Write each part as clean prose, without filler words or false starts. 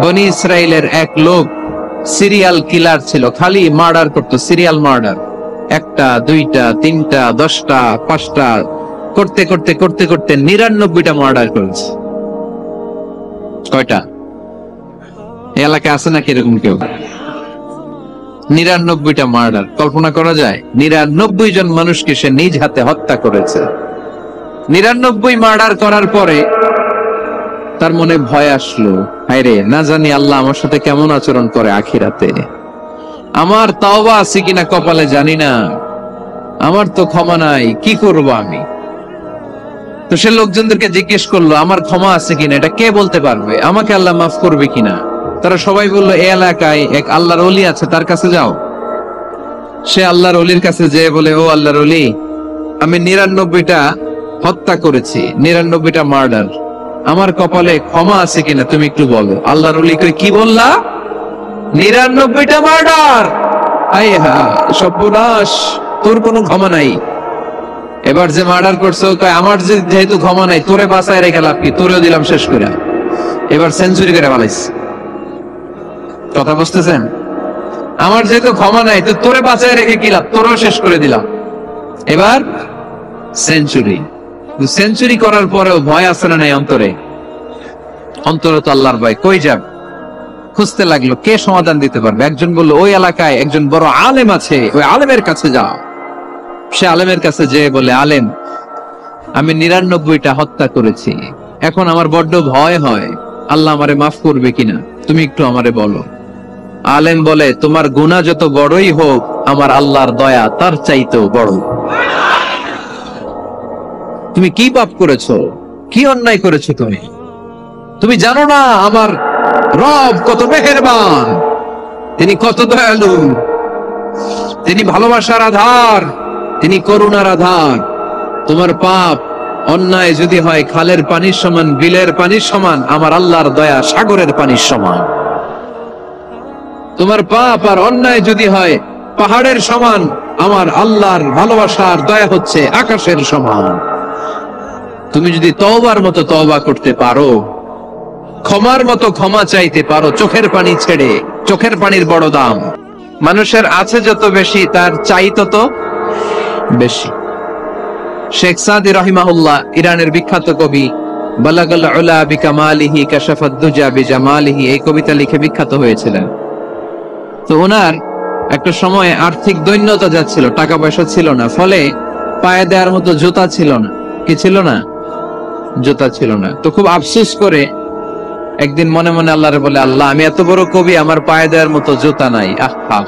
বনি ইসরাইলের এক লোক সিরিয়াল কিলার ছিল, খালি মার্ডার করতো, সিরিয়াল মার্ডার। একটা, দুইটা, তিনটা, 10টা, 5টা করতে করতে করতে করতে 99টা মার্ডার করেছে। কয়টা? এলাকায় আছে নাকি এরকম কেউ? 99টা মার্ডার। কল্পনা করা যায়? 99 জন মানুষকে সে নিজ হাতে হত্যা করেছে। 99 মার্ডার করার পরে তার মনে ভয় আসলো, হায়রে, না জানি আল্লাহ আমার সাথে কেমন আচরণ করে আখিরাতে। আমার তাওবা আছে কিনা কপালে জানি না, আমার তো ক্ষমা নাই, কি করব আমি? তো সে লোকজনদেরকে জিজ্ঞেস করলো, আমার ক্ষমা আছে কিনা, এটা কে বলতে পারবে? আমাকে আল্লাহ মাফ করবে কিনা? তারা সবাই বললো, এই এলাকায় এক আল্লাহর ওলি আছে, তার কাছে যাও। সে আল্লাহর ওলির কাছে যেয়ে বলে, ও আল্লাহর ওলি, আমি 99টা হত্যা করেছি, 99টা মার্ডার, আমার কপালে ক্ষমা আছে কিনা তুমি একটু বলো। আল্লাহর ওলি কই, কি বললা? 99টা মার্ডার? আয় হা, সর্বনাশ, তোর কোনো ক্ষমা নাই। এবার যে মার্ডার করছো, আমার যেহেতু ক্ষমা নাই, তোরে বাঁচায় রেখে লাভ কি, তোরেও দিলাম শেষ করে। এবার সেঞ্চুরি করে ফেলাইছে। কথা বুঝতেছেন? আমার যেহেতু ক্ষমা নাই, তো তোরে বাঁচায় রেখে কি লাভ, তোরেও শেষ করে দিলাম। এবার সেঞ্চুরি। সেঞ্চুরি করার পরেও ভয় আছে না নাই অন্তরে? অন্তরে তো আল্লাহর ভয়। কই যাব? খুঁজতে লাগলো কে সমাধান দিতে পারবে। একজন বললো, ওই এলাকায় একজন বড় আলেম আছে, ওই আলেমের কাছে যাও। সে আলেমের কাছে যেয়ে বলে, আলেম, আমি 99টা হত্যা করেছি, এখন আমার বড্ড ভয় হয়, আল্লাহ আমারে মাফ করবে কিনা, তুমি একটু আমারে বলো। আলেম বলে, তোমার গুনাহ যত বড়ই হোক, আমার আল্লাহর দয়া তার চাইতেও বড়। তুমি কি পাপ করেছো, কি অন্যায় করেছো তুমি? তুমি জানো না আমার রব কত মেহেরবান, তিনি কত দয়ালু, তিনি ভালোবাসার আধার, তিনি করুণার আধার। তোমার পাপ অন্যায় যদি হয় খালের পানির সমান, বিলের পানির সমান, আমার আল্লাহর দয়া সাগরের পানির সমান। তোমার পাপ আর অন্যায় যদি হয় পাহাড়ের সমান, আমার আল্লাহর ভালোবাসার দয়া হচ্ছে আকাশের সমান। তুমি যদি তওবার মতো তওবা করতে পারো, ক্ষমার মতো ক্ষমা চাইতে পারো, চোখের পানি ছেড়ে, চোখের পানির বড় দাম। মানুষের আছে যত বেশি, তার চাই তত বেশি। শেখ সাদি রাহিমাহুল্লাহ, ইরানের বিখ্যাত কবি, বালাগাল উলা বিকামালিহি কাশাফাদ দুজা বিজামালিহি, এই কবিতা লিখে বিখ্যাত হয়েছিলেন। তো ওনার একটা সময় আর্থিক দৈন্যতা যাচ্ছিল, টাকা পয়সা ছিল না, ফলে পায়ে দেওয়ার মতো জুতা ছিল না। কি ছিল না? জুতা ছিল না। তো খুব আফসোস করে একদিন মনে মনে আল্লাহরে বলে, আল্লাহ, আমি এত বড় কবি, আমার পায়ে দেওয়ার মতো জুতা নাই। আহা,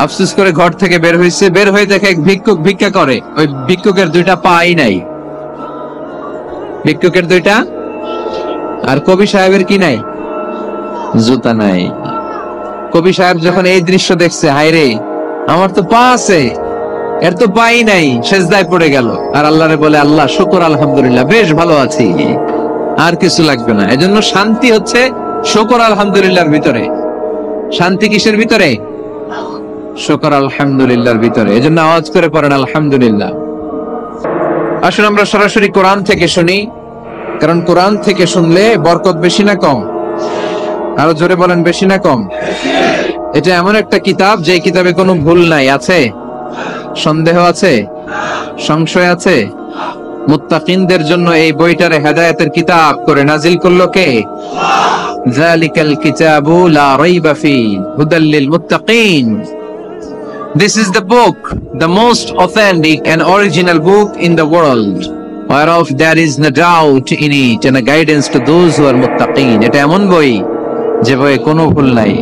আফসোস করে ঘর থেকে বের হয়েছে। বের হয়ে দেখে এক ভিক্ষুক ভিক্ষা করে। ওই ভিক্ষুকের 2টা পাই নাই, ভিক্ষুকের 2টা, আর কবি সাহেবের কি নাই? জুতা নাই। কবি সাহেব যখন এই দৃশ্য দেখছে, হায়রে, আমার তো পা আছে, এর তো পাই নাই, সেজদায় পড়ে গেল। আর আল্লাহরে বলে, আল্লাহ শুকর, আলহামদুলিল্লাহ, বেশ ভালো আছি, আর কিছু লাগবে না। এজন্য শান্তি হচ্ছে শুকর আলহামদুলিল্লাহর ভিতরে। শান্তি কিসের ভিতরে? শুকর আলহামদুলিল্লাহর ভিতরে। এজন্য আওয়াজ করে পড়েন আলহামদুলিল্লাহ। আসুন আমরা সরাসরি কোরআন থেকে শুনি, কারণ কোরআন থেকে শুনলে বরকত বেশি না কম? আরো জোরে বলেন, বেশি না কম? এটা এমন একটা কিতাব যে কিতাবে কোনো ভুল নাই। আছে? সন্দেহ আছে? সংশয় আছে? মুত্তাকিনদের জন্য এই বইটারে হেদায়েতের কিতাব করে নাজিল করলো কে? যালিকাল কিতাবু লা রাইবা ফীহি হুদাল লিল মুত্তাকিন। This is the book, the most authentic and original book in the world, whereof there is no doubt in it, and a guidance to those who are muttaqin. এটা এমন বই যে বইয়ে কোনো ভুল নাই,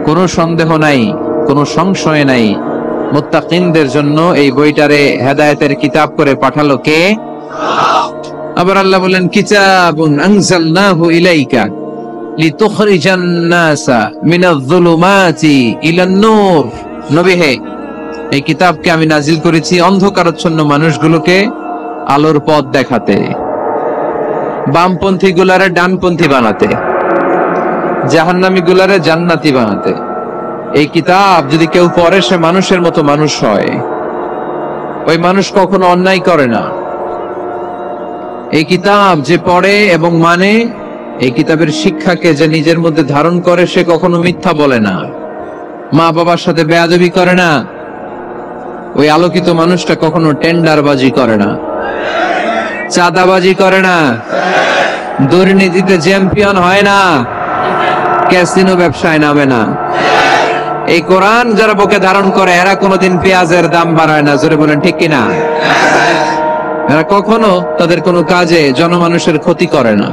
কোনো সন্দেহ নাই, কোনো সংশয় নাই। মুত্তাকিনদের জন্য এই বইটারে হেদায়েতের কিতাব করে পাঠালো কে? আবার আল্লাহ বলেন, কিতাবুন আনজালনাহু ইলাইকা লিতুখরিজান নাসা মিনাজ যুলুমাতি ইলান নূর। নবী হে, এই কিতাবকে আমি নাজিল করেছি অন্ধকারাচ্ছন্ন মানুষগুলোকে আলোর পথ দেখাতে, বামপন্থী গুলারে ডানপন্থী বানাতে, জাহান্নামী গুলারে জান্নাতি বানাতে। এই কিতাব যদি কেউ পড়ে, সে মানুষের মতো মানুষ হয়। ওই মানুষ কখনো অন্যায় করে না। এই কিতাব যে পড়ে এবং মানে, এই কিতাবের শিক্ষাকে যে নিজের মধ্যে ধারণ করে সে কখনো মিথ্যা বলে না, মা বাবার সাথে বেয়াদবি করে না, ওই আলোকিত মানুষটা কখনো টেন্ডারবাজি করে না, চাঁদাবাজি করে না, দুর্নীতিতে চ্যাম্পিয়ন হয় না, ক্যাসিনো ব্যবসায় নামে না। এই কোরআন যারা বুকে ধারণ করে এরা কোনোদিন পেঁয়াজের দাম বাড়ায় না, জোরে বলেন ঠিক কিনা? এরা কখনো তাদের কোনো কাজে জনমানুষের ক্ষতি করে না,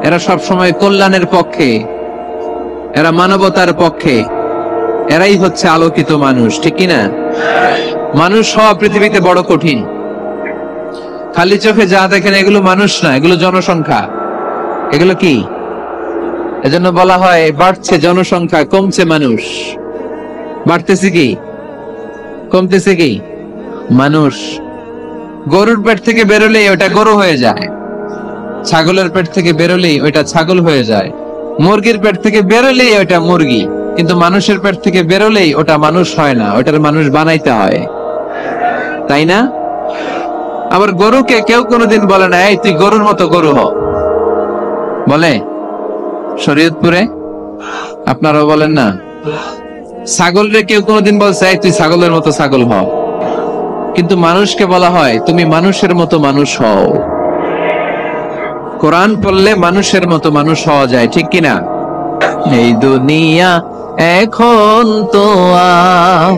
এরা সব সময় কল্যাণের পক্ষে, এরা মানবতার পক্ষে, এরাই হচ্ছে আলোকিত মানুষ, ঠিক কিনা? মানুষ হওয়া পৃথিবীতে বড় কঠিন। খালি চোখে যা দেখেন এগুলো মানুষ না, এগুলো জনসংখ্যা। এগুলো কি? এজন্য বলা হয় বাড়ছে জনসংখ্যা, কমছে মানুষ। বাড়তেছে কি, কমতেছে কি? মানুষ। গরুর পেট থেকে বেরোলেই ওটা গরু হয়ে যায়, ছাগলের পেট থেকে বেরোলেই ওইটা ছাগল হয়ে যায়, মুরগির পেট থেকে বেরোলেই ওটা মুরগি, কিন্তু মানুষের পেট থেকে বেরোলেই ওটা মানুষ হয় না, ওটার মানুষ বানাইতে হয়, তাই না? আবার গরুকে কেউ কোনোদিন বলে না এই তুই গরুর মতো গরু হ, বলে? শরীয়তপুরে আপনারাও বলেন না? ছাগলরে কেউ কোনোদিন বলছে এই তুই ছাগলের মতো ছাগল হ, কিন্তু মানুষকে বলা হয় তুমি মানুষের মতো মানুষ হও। কোরআন পড়লে মানুষের মতো মানুষ হওয়া যায়, ঠিক কিনা? এই দুনিয়া এখন তো আর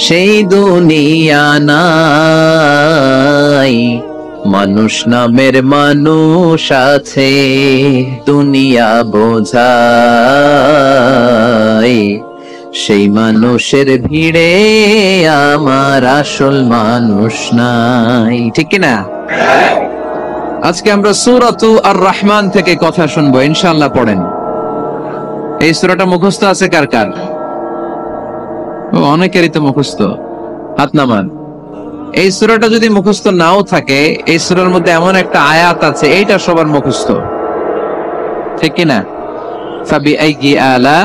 সেই দুনিয়া নাই, মানুষ নামের মানুষ আছে দুনিয়া বোঝায়, সেই মানুষের ভিড়ে আমার আসল মানুষ নাই, ঠিক কিনা? আজকে আমরা সূরাতু আর রহমান থেকে কথা শুনবো, ইনশাআল্লাহ। পড়েন। এই সূরাটা মুখস্থ আছে কার কার? অনেকেরই তো মুখস্থ, হাত নামান। এই সূরাটা যদি মুখস্থ নাও থাকে, এই সূরার মধ্যে এমন একটা আয়াত আছে এইটা সবার মুখস্থ, ঠিক কিনা? ফাবিআইয়ি আলা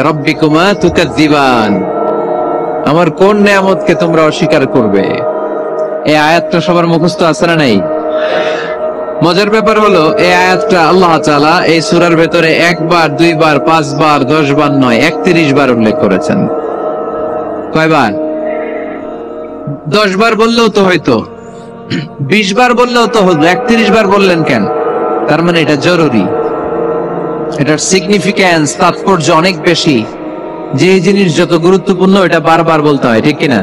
রাব্বিকুমা তুকাযযিবান, আমার কোন নিয়ামতকে তোমরা অস্বীকার করবে? এই আয়াতটা সবার মুখস্থ আছে না নাই? মজার ব্যাপার হলো এই আয়াতটা আল্লাহ তাআলা এই সূরার ভেতরে একবার, দুইবার, 5 বার, 10 বার নয়, 31 বার উল্লেখ করেছেন। কয়বার? 10 বার বললেও তো হয়তো, 20 বার বললেও তো হতো, 31 বার বললেন কেন? তার মানে এটা জরুরি, এটার সিগনিফিক্যান্স, তাৎপর্য অনেক বেশি। যে জিনিস যত গুরুত্বপূর্ণ এটা বারবার বলতে হয়, ঠিক কিনা?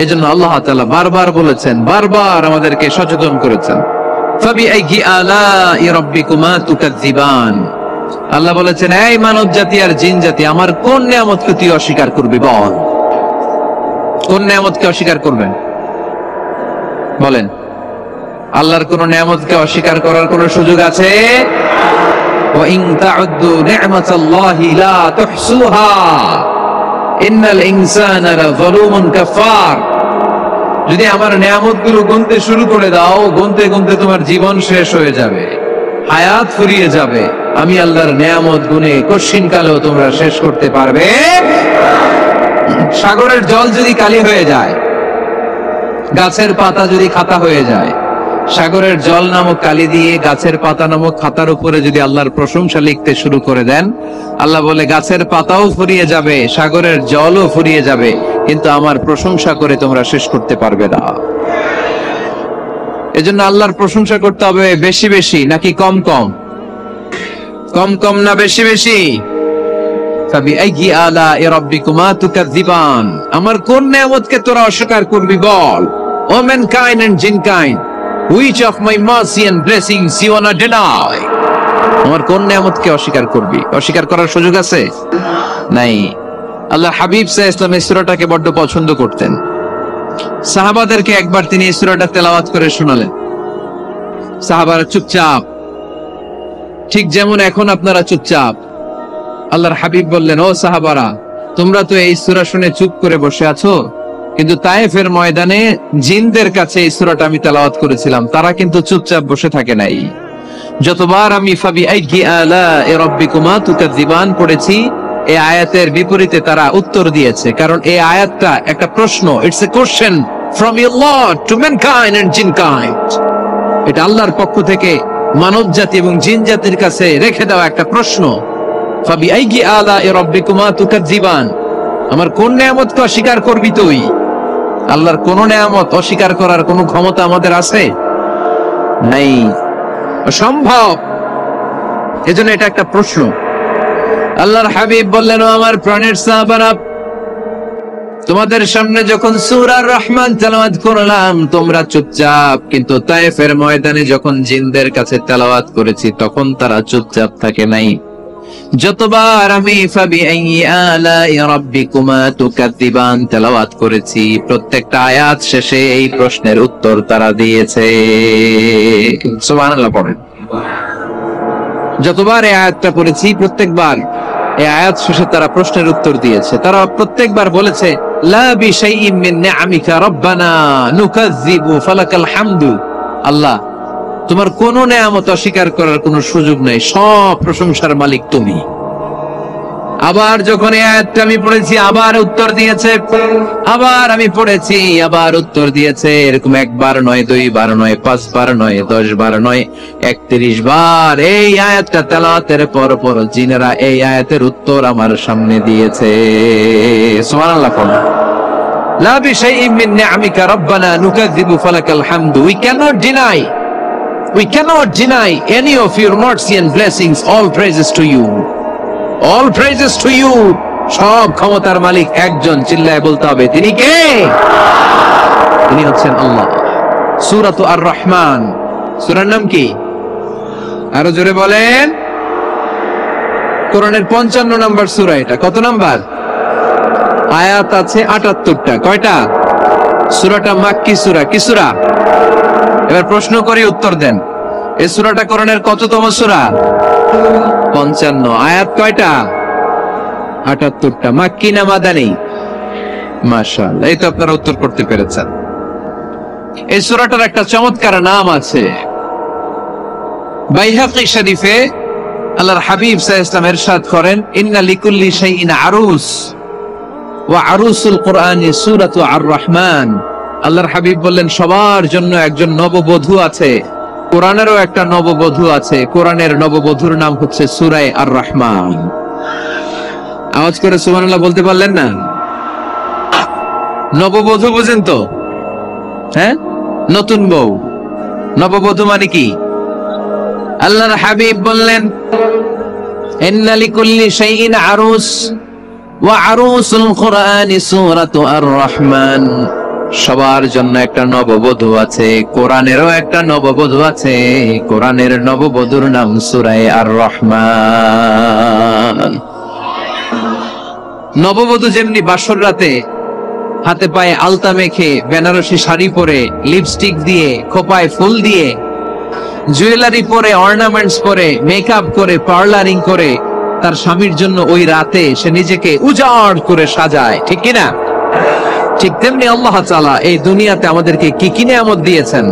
এই জন্য আল্লাহ তাআলা বারবার বলেছেন, বারবার আমাদেরকে সচেতন করেছেন। ফাবিআইয়ি আলাই রাব্বিকুমা তুকাযযিবান, আল্লাহ বলেছেন এই মানব জাতি আর জিন জাতি আমার কোন নিয়ামতকে তুই অস্বীকার করবি বল? কোন নিয়ামতকে অস্বীকার করবেন বলেন? আল্লাহর কোন নিয়ামতকে অস্বীকার করার কোন সুযোগ আছে? ওয়া ইন তাউদ্দু নি'মাতাল্লাহি লা তুহসুহা ইন্নাল ইনসানা লাযালুমুন কাফার, যদি আমার নিয়ামতগুলো গুনতে শুরু করে দাও, গুনতে গুনতে তোমার জীবন শেষ হয়ে যাবে, হায়াত ফুরিয়ে যাবে। আমি আল্লাহর নিয়ামত গুনে কঠিন কালেও তোমরা শেষ করতে পারবে। সাগরের জল যদি কালি হয়ে যায়, গাছের পাতা যদি খাতা হয়ে যায়, সাগরের জল নামক কালি দিয়ে গাছের পাতা নামক খাতার উপরে যদি আল্লাহর প্রশংসা লিখতে শুরু করে দেন, আল্লাহ বলে গাছের পাতাও ফুরিয়ে যাবে, সাগরের জলও ফুরিয়ে যাবে, কিন্তু আমার প্রশংসা করে তোমরা শেষ করতে পারবে না। এজন্য আল্লাহর প্রশংসা করতে হবে বেশি বেশি নাকি কম কম? কম কম না বেশি বেশি? ফাবিআইয়ি আলাই রাব্বিকুমা তুকাযযিবান, আমার কোন নিয়ামতকে তোরা অস্বীকার করবি বল? O mankind and jinnkind, which of my mercy and blessings you wanna deny? আমার কোন নিয়ামতকে অস্বীকার করবি? অস্বীকার করার সুযোগ আছে? নাই। আল্লাহ হাবিব সাল্লাল্লাহু আলাইহি ওয়াসাল্লাম এই সূরাটাকে বড় পছন্দ করতেন। সাহাবাদেরকে একবার তিনি এই সূরাটা তেলাওয়াত করে শোনালেন, সাহাবারা চুপচাপ, ঠিক যেমন এখন আপনারা চুপচাপ। আল্লাহর হাবিব বললেন, ও সাহাবারা, তোমরা তো এই সূরা শুনে চুপ করে বসে আছো, কিন্তু তায়েফের ময়দানে জিনদের কাছে এই সূরাটা আমি তেলাওয়াত করেছিলাম, তারা কিন্তু চুপচাপ বসে থাকে নাই। যতবার আমি ফাবিআইয়ি আলাই রাব্বিকুমা তুকাযযিবান পড়েছি, এই আয়াতের বিপরীতে তারা উত্তর দিয়েছে, কারণ এই আয়াতটা একটা প্রশ্ন, it's a question from your Lord to mankind and jinnkind. এটা আল্লাহর পক্ষ থেকে মানব জাতি এবং জিন জাতির কাছে রেখে দেওয়া একটা প্রশ্ন, ফাবিআইয়ি আলাኢ রাব্বিকুমা তুকাজ্জিবান, আমার কোন নিয়ামতকে অস্বীকার করবি তুই? আল্লাহর কোন নিয়ামত অস্বীকার করার কোন ক্ষমতা আমাদের আছে? নাই, অসম্ভব। এজন্য এটা একটা প্রশ্ন। আল্লাহর হাবিব বললেন, ও আমার প্রাণের সাহাবারা, তোমাদের সামনে যখন সূরা আর রহমান তেলাওয়াত করলাম তোমরা চুপচাপ, কিন্তু তায়েফের ময়দানে যখন জিনদের কাছে তেলাওয়াত করেছি তখন তারা চুপচাপ থাকে নাই। যতবার আমি ফাবিআইয়ি আলাই রাব্বিকুমা তুকাজ্জিবান তেলাওয়াত করেছি প্রত্যেকটা আয়াত শেষে এই প্রশ্নের উত্তর তারা দিয়েছে। সুবহানাল্লাহ পড়েন। যতবার এই আয়াতটা পড়েছি প্রত্যেকবার এই আয়াত শেষে তারা প্রশ্নের উত্তর দিয়েছে। তারা প্রত্যেকবার বলেছে, লা বিশাইইন মিন নিআমিকা রাব্বানা নুকাজ্জিবু ফালাকাল হামদু। আল্লাহ, তোমার কোন নিয়ামত অস্বীকার করার কোন সুযোগ নেই, সব প্রশংসার মালিক তুমি। আবার যখন এই আয়াতটা আমি পড়েছি আবার উত্তর দিয়েছে, আবার আমি পড়েছি আবার উত্তর দিয়েছে। এরকম একবার নয়, দুইবার নয়, 5 বার নয়, 10 বার নয়, 31 বার এই আয়াতটা তেলাওয়াতের পর পর জিনেরা এই আয়াতের উত্তর আমার সামনে দিয়েছে। সুবহানাল্লাহ। লা বিশাইইন মিন নিআমিকা রাব্বানা নুকাজ্জিবু ফালাকাল হামদু। We cannot deny any of your mercy and blessings. All praises to you. All praises to you. সব ক্ষমতার মালিক একজন, চিল্লায় বলতে হবে, তিনি কে? তিনি হচ্ছেন আল্লাহ। সূরাত আর রহমান, সূরার নাম কি? আরো জোরে বলেন। কোরআনের 55 নম্বর সূরা এটা। কত নাম্বার? আয়াত আছে 78টা। কয়টা? সূরাটা মাক্কি সূরা। কি সূরা? এবার প্রশ্ন করি, উত্তর দেন। এই সূরাটা কোরআনের কততম সূরা? 55। আয়াত কয়টা? 78টা। মাক্কি না মাদানী? মাশাআল্লাহ, এই তো আপনারা উত্তর করতে পেরেছেন। এই সূরাটার একটা চমৎকার নাম আছে। বাইহাকী শরীফে আল্লাহর হাবিব সাল্লাল্লাহু আলাইহি ওয়াসাল্লাম ইরশাদ করেন, ইন্না লিকুল্লি শাইইন আরুস ওয়া আরুসুল কুরআনি সূরাতু আর রহমান। আল্লাহর হাবিব বললেন, সবার জন্য একজন নববধূ আছে, কোরআনেরও একটা নববধূ আছে। কোরআনের নববধূর নাম হচ্ছে সূরা আর রহমান। আওয়াজ করে সুবহানাল্লাহ বলতে পারলেন না? নববধূ বুঝেন তো? হ্যাঁ, নতুন বউ। নববধূ মানে কি? আল্লাহর হাবিব বললেন, ইন্না লিকুল্লি শাইইন আরুস ওয়া আরুসুল কুরআনি সূরাতু আর রহমান। সবার জন্য একটা নববধূ আছে, কোরআনেরও একটা নববধূ আছে। কোরআনের নববধূর নাম সূরা আর রহমান। নববধূ যেমনি বাসর রাতে হাতে পায়ে আলতা মেখে, বেনারসি শাড়ি পরে, লিপস্টিক দিয়ে, খোপায় ফুল দিয়ে, জুয়েলারি পরে, অর্নামেন্টস পরে, মেকআপ করে, পার্লারিং করে তার স্বামীর জন্য ওই রাতে সে নিজেকে উজাড় করে সাজায়, ঠিক কিনা? ঠিক তেমনি আল্লাহ তাআলা এই দুনিয়াতে আমাদেরকে কি কি নিয়ামত দিয়েছেন,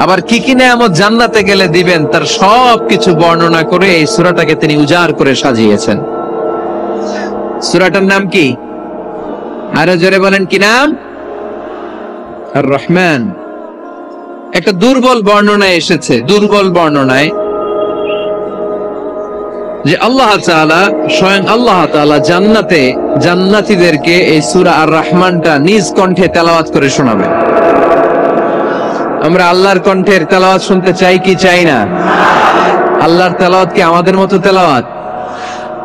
আবার কি কি নিয়ামত জান্নাতে গেলে দিবেন, তার সব কিছু বর্ণনা করে এই সূরাটাকে তিনি উজাড় করে সাজিয়েছেন। সূরাটার নাম কি? আরো জোরে বলেন, কি নাম? আর রহমান। একটা দুর্বল বর্ণনায় এসেছে, দুর্বল বর্ণনায়, যে আল্লাহ তাআলা, স্বয়ং আল্লাহ তাআলা জান্নাতে জান্নাতীদেরকে এই সূরা আর রহমানটা নিজ কণ্ঠে তেলাওয়াত করে শোনাবেন। আমরা আল্লাহর কণ্ঠের তেলাওয়াত শুনতে চাই কি চাই না? আল্লাহর তেলাওয়াত কি আমাদের মতো তেলাওয়াত?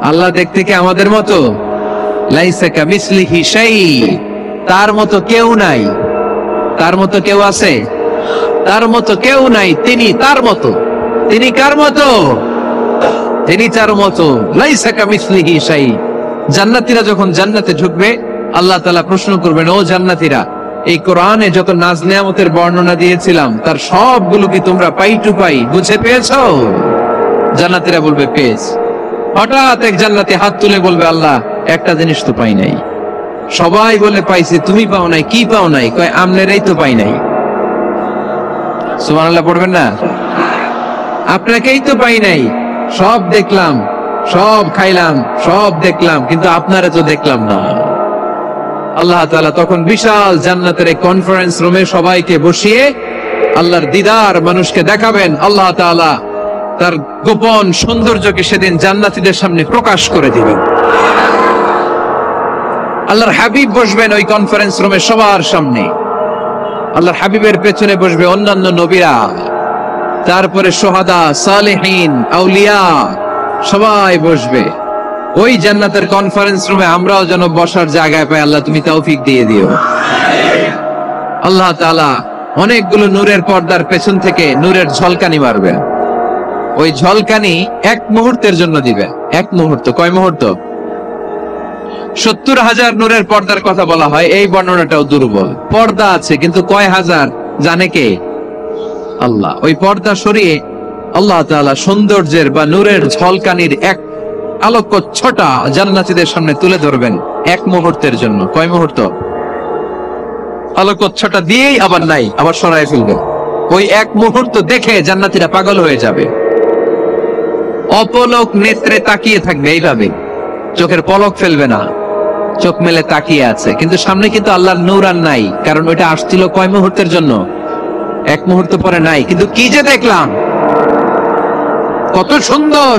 আল্লাহ দেখতে কি আমাদের মতো? লাইসা কামিসলিহি শাই, তার মতো কেউ নাই। তার মতো কেউ আছে? তার মতো কেউ নাই। তিনি তার মতো। তিনি কার মতো? তিনি তার মতো। লাইসা কামিসলিহি শাই। জান্নাতীরা যখন জান্নাতে ঢুকবে আল্লাহ তাআলা প্রশ্ন করবেন, ও জান্নাতীরা, এই কোরআনে যত নাজ নিয়ামতের বর্ণনা দিয়েছিলাম তার সবগুলো কি তোমরা পাই টু পাই বুঝে পেয়েছো? জান্নাতীরা বলবে পেয়েছি। হঠাৎ এক জান্নাতি হাত তুলে বলবে, আল্লাহ একটা জিনিস তো পাই নাই। সবাই বলে পাইছি, তুমি পাও নাই। কি পাও নাই? কয় আমনেরাই তো পাই নাই। সুবহানাল্লাহ পড়বেন না? আপনাকেই তো পাই নাই। সব দেখলাম, সব খাইলাম, সব দেখলাম, কিন্তু আপনারা তো দেখলাম না। আল্লাহ তাআলা তখন বিশাল জান্নাতের এই কনফারেন্স রুমে সবাইকে বসিয়ে আল্লাহর দিদার মানুষকে দেখাবেন। আল্লাহ তাআলা তার গোপন সৌন্দর্যকে সেদিন জান্নাতীদের সামনে প্রকাশ করে দিবেন। আল্লাহর হাবিব বসবেন ওই কনফারেন্স রুমে সবার সামনে। আল্লাহর হাবিবের পেছনে বসবে অন্যান্য নবীরা, তারপরে সোহাদা, সালেহীন, আউলিয়া সবাই বসবে ওই জান্নাতের কনফারেন্স রুমে। আমরাও যেন বসার জায়গায় পাই, আল্লাহ তুমি তৌফিক দিয়ে দিও। আল্লাহ তাআলা অনেকগুলো নূরের পর্দার পেছন থেকে নূরের ঝলকানি মারবেন। ওই ঝলকানি এক মুহূর্তের জন্য দিবে। এক মুহূর্ত, কয় মুহূর্ত? 70,000 নূরের পর্দার কথা বলা হয়, এই বর্ণনাটাও দুর্বল। পর্দা আছে কিন্তু কয় হাজার জানে কে? আল্লাহ। ওই পর্দা সরিয়ে আল্লাহ তাআলা সৌন্দর্যের বা নূরের ঝলকানির এক আলোকচ্ছটা জান্নাতীদের সামনে তুলে ধরবেন এক মুহূর্তের জন্য। কয় মুহূর্ত? আলোকচ্ছটা দিয়েই আবার নাই, আবার সরায় ফেলবে। ওই এক মুহূর্ত দেখে জান্নাতীরা পাগল হয়ে যাবে, অপলক নেত্রে তাকিয়ে থাকবে। এইভাবে চোখের পলক ফেলবে না, চোখ মেলে তাকিয়ে আছে। কিন্তু সামনে কিন্তু আল্লাহর নূর আর নাই, কারণ ওইটা আসছিল কয় মুহূর্তের জন্য? এক মুহূর্ত পরে নাই। কিন্তু কি যে দেখলাম, কত সুন্দর!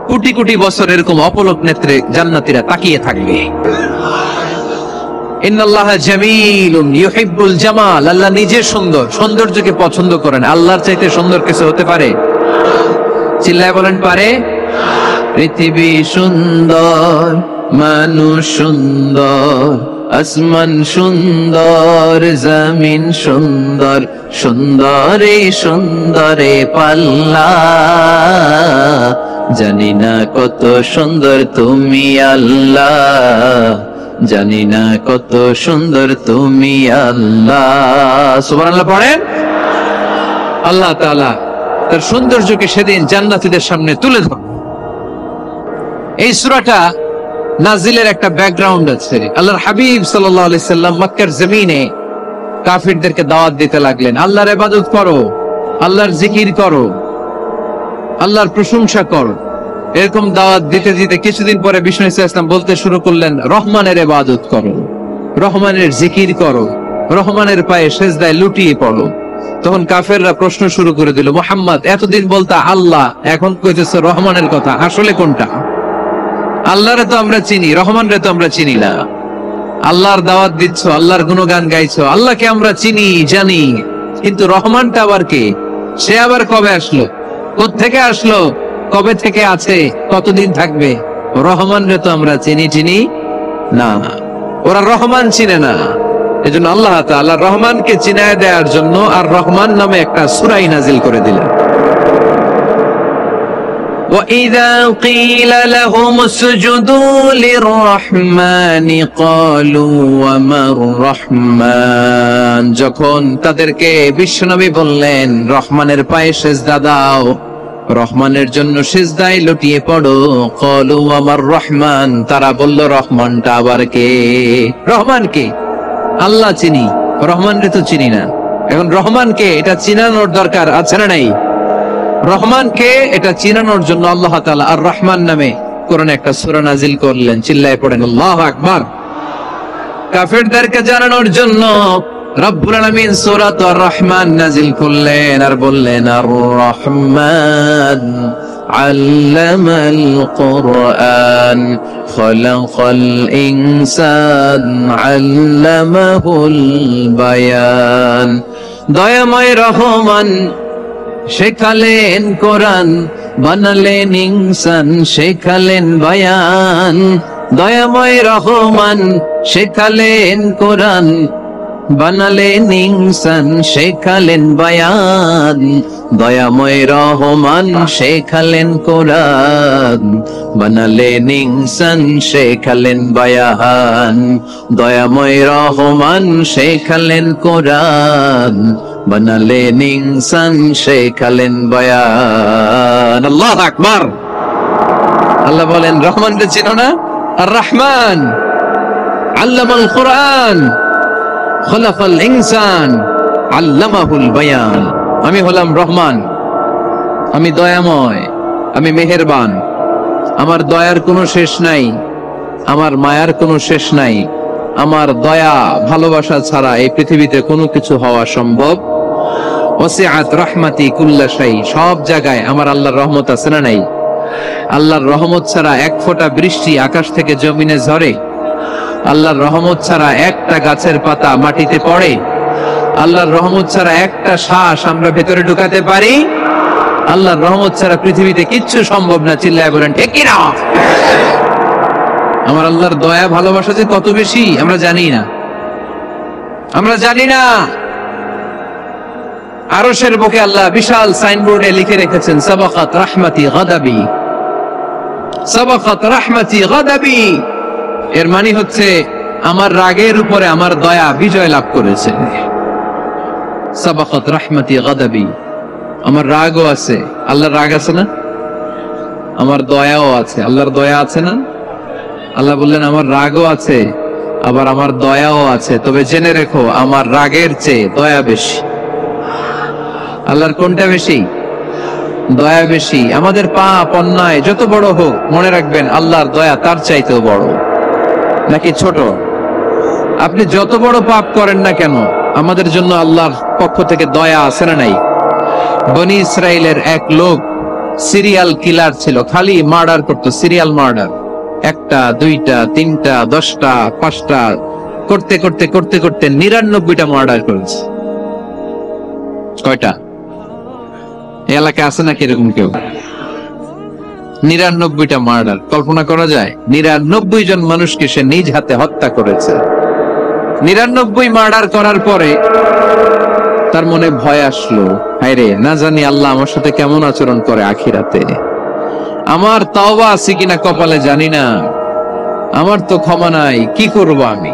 কোটি কোটি বছর এরকম অপলক নেত্রে জান্নাতীরা তাকিয়ে থাকবে। ইন্নাল্লাহা জামিলুন ইউহিব্বুল জামাল। আল্লাহ নিজে সুন্দর, সৌন্দর্যকে পছন্দ করেন। আল্লাহর চাইতে সুন্দর কিছু হতে পারে? চিল্লায় বলেন, পারে? পৃথিবী সুন্দর, মানুষ সুন্দর, আসমান সুন্দর, জমিন সুন্দর, সুন্দরে সুন্দরে পাল্লা। জানি না কত সুন্দর তুমি আল্লাহ, জানি না কত সুন্দর তুমি আল্লাহ। সুবহানাল্লাহ পড়েন। আল্লাহ তাআলা তার সৌন্দর্যকে সেদিন জান্নাতীদের সামনে তুলে ধরবেন। এই সূরাটা নাজিলের একটা ব্যাকগ্রাউন্ড আছে। আল্লাহর হাবিব সাল্লাল্লাহু আলাইহি সাল্লাম মক্কার জমিনে কাফিরদেরকে দাওয়াত দিতে লাগলেন, আল্লাহর ইবাদত করো, আল্লাহর জিকির করো, আল্লাহর প্রশংসা করো। এরকম দাওয়াত দিতে দিতে কিছুদিন পরে বিষ্ণু ইসলাম বলতে শুরু করলেন, রহমানের ইবাদত করো, রহমানের জিকির করো, রহমানের পায়ে সেজদায় লুটিয়ে পড়ো। তখন কাফেররা প্রশ্ন শুরু করে দিল, মুহাম্মদ এতদিন বলতা আল্লাহ, এখন কইতেছো রহমানের কথা, আসলে কোনটা? আল্লাহরে তো আমরা চিনি, রহমানরে তো আমরা চিনি না। আল্লাহর দাওয়াত দিচ্ছ, আল্লাহর গুণগান গাইছো, আল্লাহকে আমরা চিনি জানি, কিন্তু রহমানটা আবার কে? সে আবার কবে আসলো, কোত্থেকে আসলো, কবে থেকে আছে, কতদিন থাকবে? রহমানরে তো আমরা চিনি না। ওরা রহমান চিনে না। এজন্য আল্লাহ তাআলা রহমানকে চিনায় দেওয়ার জন্য আর রহমান নামে একটা সূরা নাজিল করে দিলেন। وَإِذَا قِيلَ لَهُمُ اسْجُدُوا لِلرَّحْمَنِ قَالُوا وَمَا الرَّحْمَنُ। যখন তাদেরকে বিশ্বনবী বললেন রহমানের পায়ে সিজদা দাও, রহমানের জন্য সিজদায় লুটিয়ে পড়ো, ক্বালু ওয়ামার রহমান, তারা বলল রহমানটা আবার কে? রহমান কে? আল্লাহ চিনি, রহমানরে তো চিনি না। এখন রহমানকে এটা চিনানোর দরকার আছে না নাই? রহমানকে এটা চিনানোর জন্য আল্লাহ তাআলা আর রহমান নামে কোরআনে একটা সূরা নাজিল করলেন। চিল্লায়ে পড়েন আল্লাহু আকবার। কাফেরদেরকে জানানোর জন্য রব্বুল আলামিন সূরাত আর রহমান নাজিল করলেন আর বললেন, আর রহমান আল্লামাল কুরআন খলাকাল ইনসান আল্লামাহুল বায়ান। দয়াময় রহমান শেখালেন কোরআন, বানালেন ইনসান, শেখালেন বায়ান। দয়াময় রহমান শেখালেন কোরআন, বানালেন ইনসান, শেখালেন বায়ান। দয়াময় রহমান শেখালেন কোরআন, বানালেন ইনসান, শেখালেন বায়ান। দয়াময় রহমান শেখালেন কোরআন, বানালেন ইনসান, শেখালেন বায়ান। আল্লাহু আকবার। আল্লাহ বলেন রহমানকে চিনো না? আর রহমান আল্লামাল কুরআন খলাকাল ইনসান আল্লামাহুল বায়ান। আমি হলাম রহমান, আমি দয়াময়, আমি মেহেরবান। আমার দয়ার কোনো শেষ নাই, আমার মায়ার কোনো শেষ নাই। আমার দয়া ভালোবাসা ছাড়া এই পৃথিবীতে কোনো কিছু হওয়া সম্ভব। ওয়াসিআত রাহমাতি কুল্লা শাই, সব জায়গায় আমার আল্লাহর রহমত আছে না নাই? আল্লাহর রহমত ছাড়া এক ফোঁটা বৃষ্টি আকাশ থেকে জমিনে ঝরে? আল্লাহর রহমত ছাড়া একটা গাছের পাতা মাটিতে পড়ে? আল্লাহর রহমত ছাড়া একটা শ্বাস আমরা ভেতরে ঢুকাতে পারি? আল্লাহর রহমত ছাড়া পৃথিবীতে কিচ্ছু সম্ভব না। চিল্লায় বলেন ঠিক কি না? আমার আল্লাহর দয়া ভালোবাসা যে কত বেশি আমরা জানি না, আমরা জানি না। আরশের বুকে আল্লাহ বিশাল সাইনবোর্ডে লিখে রেখেছেন সাবাকাত রাহমাতি গাদাবি, সাবাকাত রাহমাতি গাদাবি। এর মানে হচ্ছে আমার রাগের উপরে আমার দয়া বিজয় লাভ করেছে। সাবাকাত রাহমাতি গাদাবি, আমার রাগও আছে, আল্লাহর রাগ আছে না? আমার দয়াও আছে, আল্লাহর দয়া আছে না? আল্লাহ বললেন আমার রাগও আছে আবার আমার দয়াও আছে, তবে জেনে রেখো আমার রাগের চেয়ে দয়া বেশি। আল্লাহর কোনটা বেশি? দয়া বেশি। আমাদের পাপ অন্যায় যত বড় হোক মনে রাখবেন আল্লাহর দয়া তার চাইতেও বড়। নাকি ছোট? আপনি যত বড় পাপ করেন না কেন আমাদের জন্য আল্লাহর পক্ষ থেকে দয়া আছে না নাই? বনি ইসরাইলের এক লোক সিরিয়াল কিলার ছিল, খালি মার্ডার করতো, সিরিয়াল মার্ডার। একটা, দুইটা, তিনটা, 10টা, 5টা করতে করতে করতে করতে 99টা মার্ডার করেছে। কয়টা? এলাকায় আছে নাকি এরকম কেউ? 99টা মার্ডার। কল্পনা করা যায়? 99 জন মানুষকে সে নিজ হাতে হত্যা করেছে। 99 মার্ডার করার পরে তার মনে ভয় আসলো, হায়রে না জানি আল্লাহ আমার সাথে কেমন আচরণ করে আখিরাতে। আমার তাওবা আছে কিনা কপালে জানি না, আমার তো ক্ষমা নাই, কি করব আমি?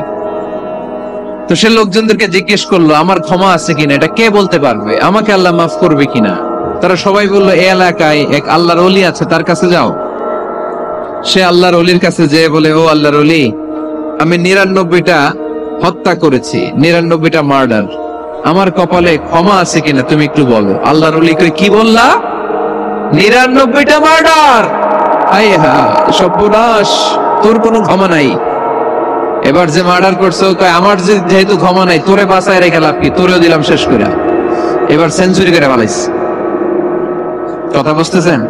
তো সে লোকজনদেরকে জিজ্ঞেস করলো আমার ক্ষমা আছে কিনা, এটা কে বলতে পারবে? আমাকে আল্লাহ মাফ করবে কিনা? তারা সবাই বললো এই এলাকায় এক আল্লাহর ওলি আছে, তার কাছে যাও। সে আল্লাহর ওলির কাছে যেয়ে বলে, ও আল্লাহর ওলি, আমি 99টা হত্যা করেছি, 99টা মার্ডার, আমার কপালে ক্ষমা আছে কিনা তুমি একটু বলো। আল্লাহর ওলি কই, কি বললা? 99টা মার্ডার? আয় হা সর্বনাশ, তোর কোনো ক্ষমা নাই। এবার যে মার্ডার করছো কয় আমার যেহেতু ক্ষমা নাই, তোরে বাঁচায় রেখে লাভ কি, তোরেও দিলাম শেষ করে। এবার সেঞ্চুরি করে ফেলাইছে। কথা বুঝতেছেন?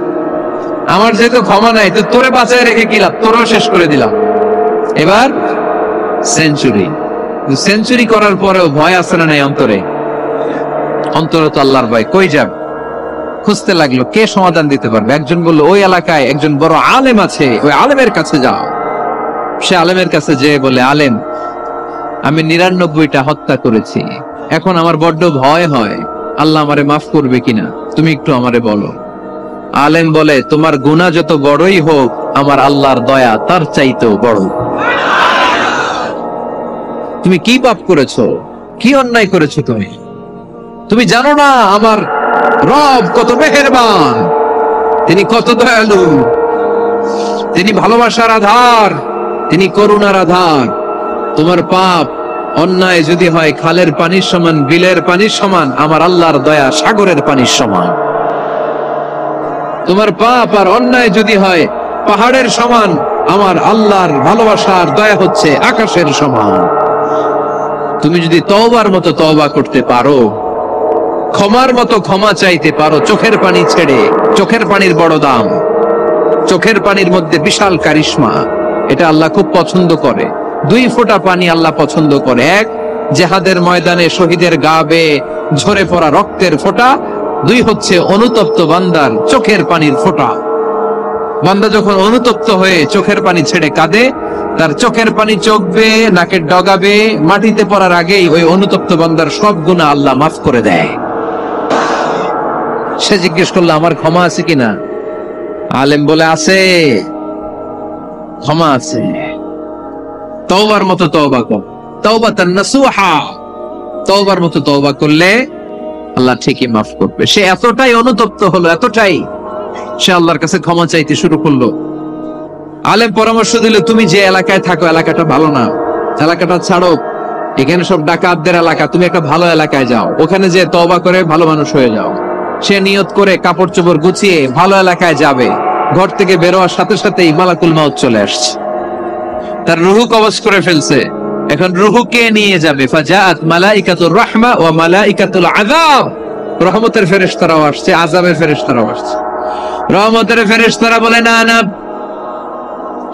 আমার যেহেতু ক্ষমা নাই তো তোরে বাঁচায় রেখে কি লাভ, তোরেও শেষ করে দিলাম। এবার সেঞ্চুরি। সেঞ্চুরি করার পরেও ভয় আছে না নাই অন্তরে? অন্তরে তো আল্লাহর ভয়। কই যাবে? খুঁজতে লাগলো কে সমাধান দিতে পারবে। একজন বললো ওই এলাকায় একজন বড় আলেম আছে, ওই আলেমের কাছে যাও। সে আলেমের কাছে যেয়ে বলে, আলেম আমি 99টা হত্যা করেছি, এখন আমার বড্ড ভয় হয়, আল্লাহ আমারে মাফ করবে কিনা, তুমি একটু আমারে বলো। আলেম বলে, তোমার গুনাহ যত বড়ই হোক আমার আল্লাহর দয়া তার চাইতেও বড়। তুমি কি পাপ করেছো, কি অন্যায় করেছো তুমি? তুমি জানো না আমার রব কত মেহেরবান, তিনি কত দয়ালু, তিনি ভালোবাসার আধার, তিনি করুণার আধার। তোমার পাপ অন্যায় যদি হয় খালের পানির সমান, বিলের পানির সমান, আমার আল্লাহর দয়া সাগরের পানির সমান। তোমার পাপ আর অন্যায় যদি হয় পাহাড়ের সমান, আমার আল্লাহর ভালোবাসার দয়া হচ্ছে আকাশের সমান। তুমি যদি তওবার মতো তওবা করতে পারো, ক্ষমার মতো ক্ষমা চাইতে পারো, চোখের পানি ছেড়ে, চোখের পানির বড় দাম, চোখের পানির মধ্যে বিশাল কারিশমা, এটা আল্লাহ খুব পছন্দ করে। 2 ফোঁটা পানি আল্লাহ পছন্দ করে। এক, জিহাদের ময়দানে শহীদের গা বেয়ে ঝরে পড়া রক্তের ফোঁটা। 2 হচ্ছে অনুতপ্ত বান্দার চোখের পানির ফোঁটা। বান্দা যখন অনুতপ্ত হয়ে চোখের পানি ছেড়ে কাঁদে, তার চোখের পানি চোখ বেয়ে নাকের ডগা বেয়ে মাটিতে পড়ার আগেই ওই অনুতপ্ত বান্দার সব গুনাহ আল্লাহ মাফ করে দেয়। সে জিজ্ঞেস করলো আমার ক্ষমা আছে কিনা? আলেম বলে আছে, ক্ষমা আছে। তওবার মতো তওবা কর, তাওবাতান নাসুহা, তওবার মতো তওবা করলে আল্লাহ ঠিকই মাফ করবে। সে এতটাই অনুতপ্ত হলো, এতটাই, সে আল্লাহর কাছে ক্ষমা চাইতে শুরু করলো। আলেম পরামর্শ দিল, তুমি যে এলাকায় থাকো এলাকাটা ভালো না, এলাকাটা ছাড়ো, এখানে সব ডাকাতদের এলাকা, তুমি একটা ভালো এলাকায় যাও, ওখানে যে তওবা করে ভালো মানুষ হয়ে যাও। সে নিয়ত করে কাপড় চোপড় গুছিয়ে ভালো এলাকায় যাবে। ঘর থেকে বেরোয়ার সাথে সাথেই মালাকুল মাউত চলে আসছে, তার রুহু কবজ করে ফেলছে। এখন রূহকে নিয়ে যাবে, ফাজাআত মালাইকাতুর রাহমা ওয়া মালাইকাতুল আযাব। রহমতের ফেরেশতারাও আসছে, আযাবের ফেরেশতারাও আসছে। রহমতের ফেরেশতারা বলে না না,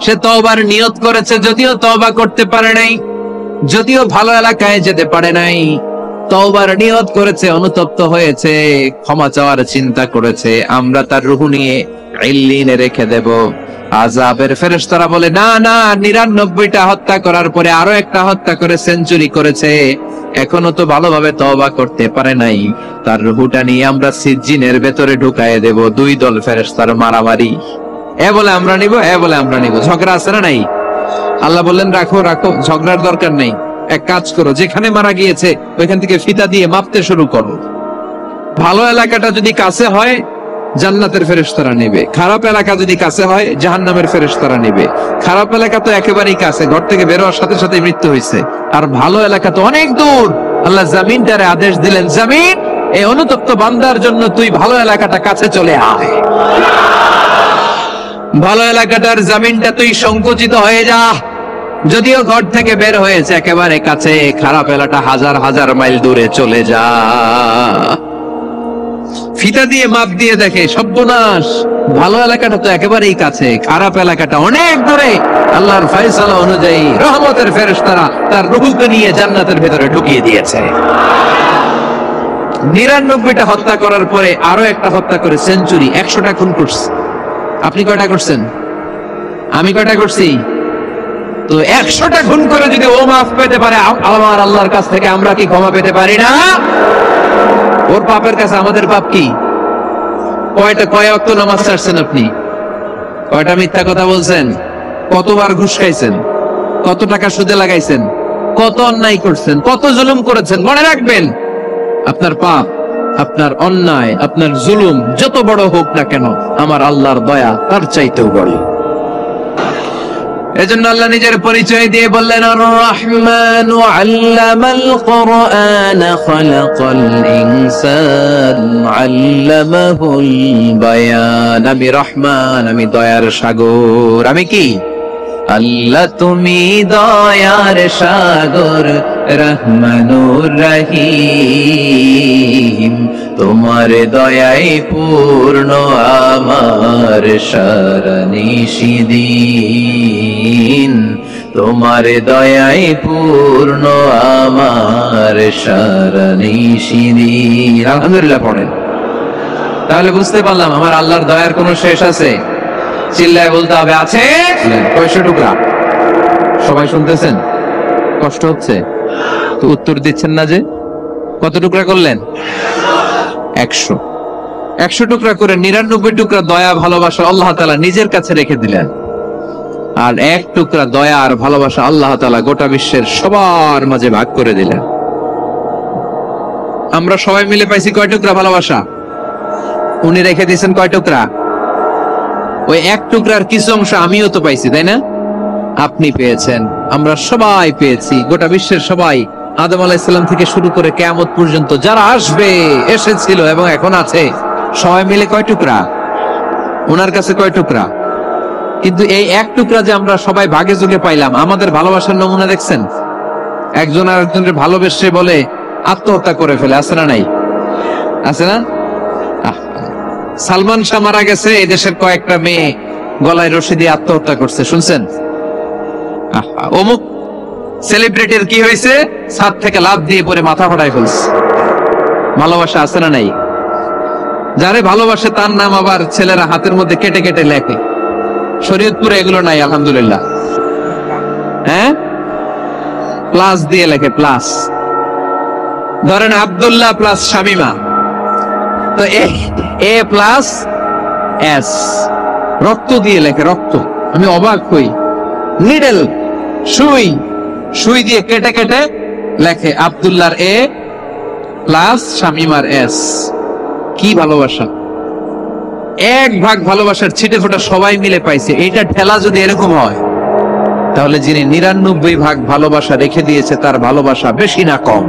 সে তওবার নিয়ত করেছে, যদিও তওবা করতে পারে নাই, যদিও ভালো এলাকায় যেতে পারে নাই, তওবার নিয়ত করেছে, অনুতপ্ত হয়েছে, ক্ষমা চাওয়ার চিন্তা করেছে, আমরা তার রূহ নিয়ে ইল্লিনে রেখে দেব। আযাবের ফেরেশতারা বলে না না, ৯৯টা হত্যা করার পরে আরো একটা হত্যা করে সেঞ্চুরি করেছে, এখনো তো ভালোভাবে তওবা করতে পারে নাই, তার রূহটা নিয়ে আমরা সিজ্জিনের ভেতরে ঢুকায়ে দেব। দুই দল ফেরেশতার মারামারি, এ বলে আমরা নিব, এ বলে আমরা নিব। ঝগড়া আছে না নাই? আল্লাহ বললেন রাখো রাখো, ঝগড়ার দরকার নেই। এক কাজ করো, যেখানে মারা গিয়েছে ওইখান থেকে ফিতা দিয়ে মাপতে শুরু করো। ভালো এলাকাটা যদি কাছে হয় জান্নাতের ফেরেশতারা নেবে, খারাপ এলাকা যদি কাছে হয় জাহান্নামের ফেরেশতারা নেবে। খারাপ এলাকা তো একেবারেই কাছে, ঘর থেকে বের হওয়ার সাথে সাথে মৃত্যু হয়েছে, আর ভালো এলাকা তো অনেক দূর। আল্লাহ জামিনটারে আদেশ দিলেন, জামিন এই অনুতপ্ত বান্দার জন্য তুই ভালো এলাকাটা কাছে চলে আয়। ভালো এলাকাটার জামিনটা তুই সংকুচিত হয়ে যা, যদিও ঘর থেকে বের হয়েছে একেবারে কাছে, খারাপ এলাকা হাজার হাজার মাইল দূরে চলে যা। ফিতা দিয়ে মাপ দিয়ে দেখে সর্বনাশ, ভালো এলাকাটা তো একেবারেই কাছে, খারাপ এলাকাটা অনেক দূরে। আল্লাহর ফয়সালা অনুযায়ী রহমতের ফেরেশতারা তার রূহকে নিয়ে জান্নাতের ভেতরে ঢুকিয়ে দিয়েছে। ৯৯টা হত্যা করার পরে আরো একটা হত্যা করে সেঞ্চুরি, ১০০টা খুন করছে। আপনি কয়টা করছেন? আমি কয়টা করছি? তো ১০০টা খুন করে যদি ও মাফ পেতে পারে আমার আল্লাহর কাছ থেকে, আমরা কি ক্ষমা পেতে পারি না? ওর পাপের কাছে আমাদের পাপ কি? কয় ওয়াক্ত নামাজ ছাড়ছেন আপনি? কয়টা মিথ্যা কথা বলছেন? কতবার ঘুষ খাইছেন? কত টাকা সুদে লাগাইছেন? কত অন্যায় করছেন? কত জুলুম করেছেন? মনে রাখবেন, আপনার পাপ, আপনার অন্যায়, আপনার জুলুম যত বড় হোক না কেন, আমার আল্লাহর দয়া তার চাইতেও বড়। এজন্য আল্লাহ নিজের পরিচয় দিয়ে বললেন, আর রহমানু আল্লামাল কুরআন খালাকাল ইনসান আল্লামাহুল বায়ান। আমি রহমান, আমি দয়ার সাগর। আমি কি? আল্লাহ তুমি দয়ার সাগর, রহমানুর রহিম। তোমার দয়ায় পূর্ণ আমার সারা নিশিদিন, তোমার দয়ায় পূর্ণ আমার সারা নিশিদিন। আলহামদুলিল্লাহ পড়েন। তাহলে বুঝতে পারলাম আমার আল্লাহর দয়ার কোনো শেষ আছে? চিল্লায় বলতে হবে আছে। কয়শো টুকরা? সবাই শুনতেছেন? কষ্ট হচ্ছে তো উত্তর দিচ্ছেন না যে? কত টুকরা করলেন? ১০০। ১০০ টুকরা করে ৯৯ টুকরা দয়া ভালোবাসা আল্লাহ তাআলা নিজের কাছে রেখে দিলেন, আর ১ টুকরা দয়া আর ভালোবাসা আল্লাহ তাআলা গোটা বিশ্বের সবার মাঝে ভাগ করে দিলেন। আমরা সবাই মিলে পাইছি কয় টুকরা ভালোবাসা? উনি রেখে দিয়েছেন কয় টুকরা? ওই ১ টুকরার কিছু অংশ আমিও তো পাইছি, তাই না? আপনি পেয়েছেন, আমরা সবাই পেয়েছি, গোটা বিশ্বের সবাই, আদম আলাইহিস সালাম থেকে শুরু করে কিয়ামত পর্যন্ত যারা আসবে, এসেছিল এবং এখন আছে, সবাই মিলে কয় টুকরা? ওনার কাছে কয় টুকরা? কিন্তু এই ১ টুকরা যে আমরা সবাই ভাগে যোগে পাইলাম, আমাদের ভালোবাসার নমুনা দেখছেন? একজন আরেকজনের ভালোবেসে বলে আত্মহত্যা করে ফেলে, আছে না নাই? আছে না? সালমান শাহ মারা গেছে, এই দেশের কয়েকটা মেয়ে গলায় রশি দিয়ে আত্মহত্যা করছে, শুনছেন? অমুক সেলিব্রিটির কি হয়েছে, ছাদ থেকে লাফ দিয়ে পরে মাথা ফাটাই ফেলছে। ভালোবাসা আছে না নাই? যারে ভালোবাসে তার নাম আবার ছেলেরা হাতের মধ্যে কেটে কেটে লেখে। শরীয়তপুরে এগুলো নাই আলহামদুলিল্লাহ। হ্যাঁ, প্লাস দিয়ে লেখে, প্লাস। ধরেন আব্দুল্লাহ প্লাস শামিমা, তো এ প্লাস এস, রক্ত দিয়ে লেখে, রক্ত। আমি অবাক হই, নিডেল, সুই, সুই দিয়ে কেটে কেটে লেখে আব্দুল্লাহর এ প্লাস শামিমার এস। কি ভালোবাসা! ১ ভাগ ভালোবাসার ছিটে ফোটা সবাই মিলে পাইছে। এইটা ঠেলা যদি এরকম হয়, তাহলে যিনি ৯৯ ভাগ ভালোবাসা রেখে দিয়েছে তার ভালোবাসা বেশি না কম?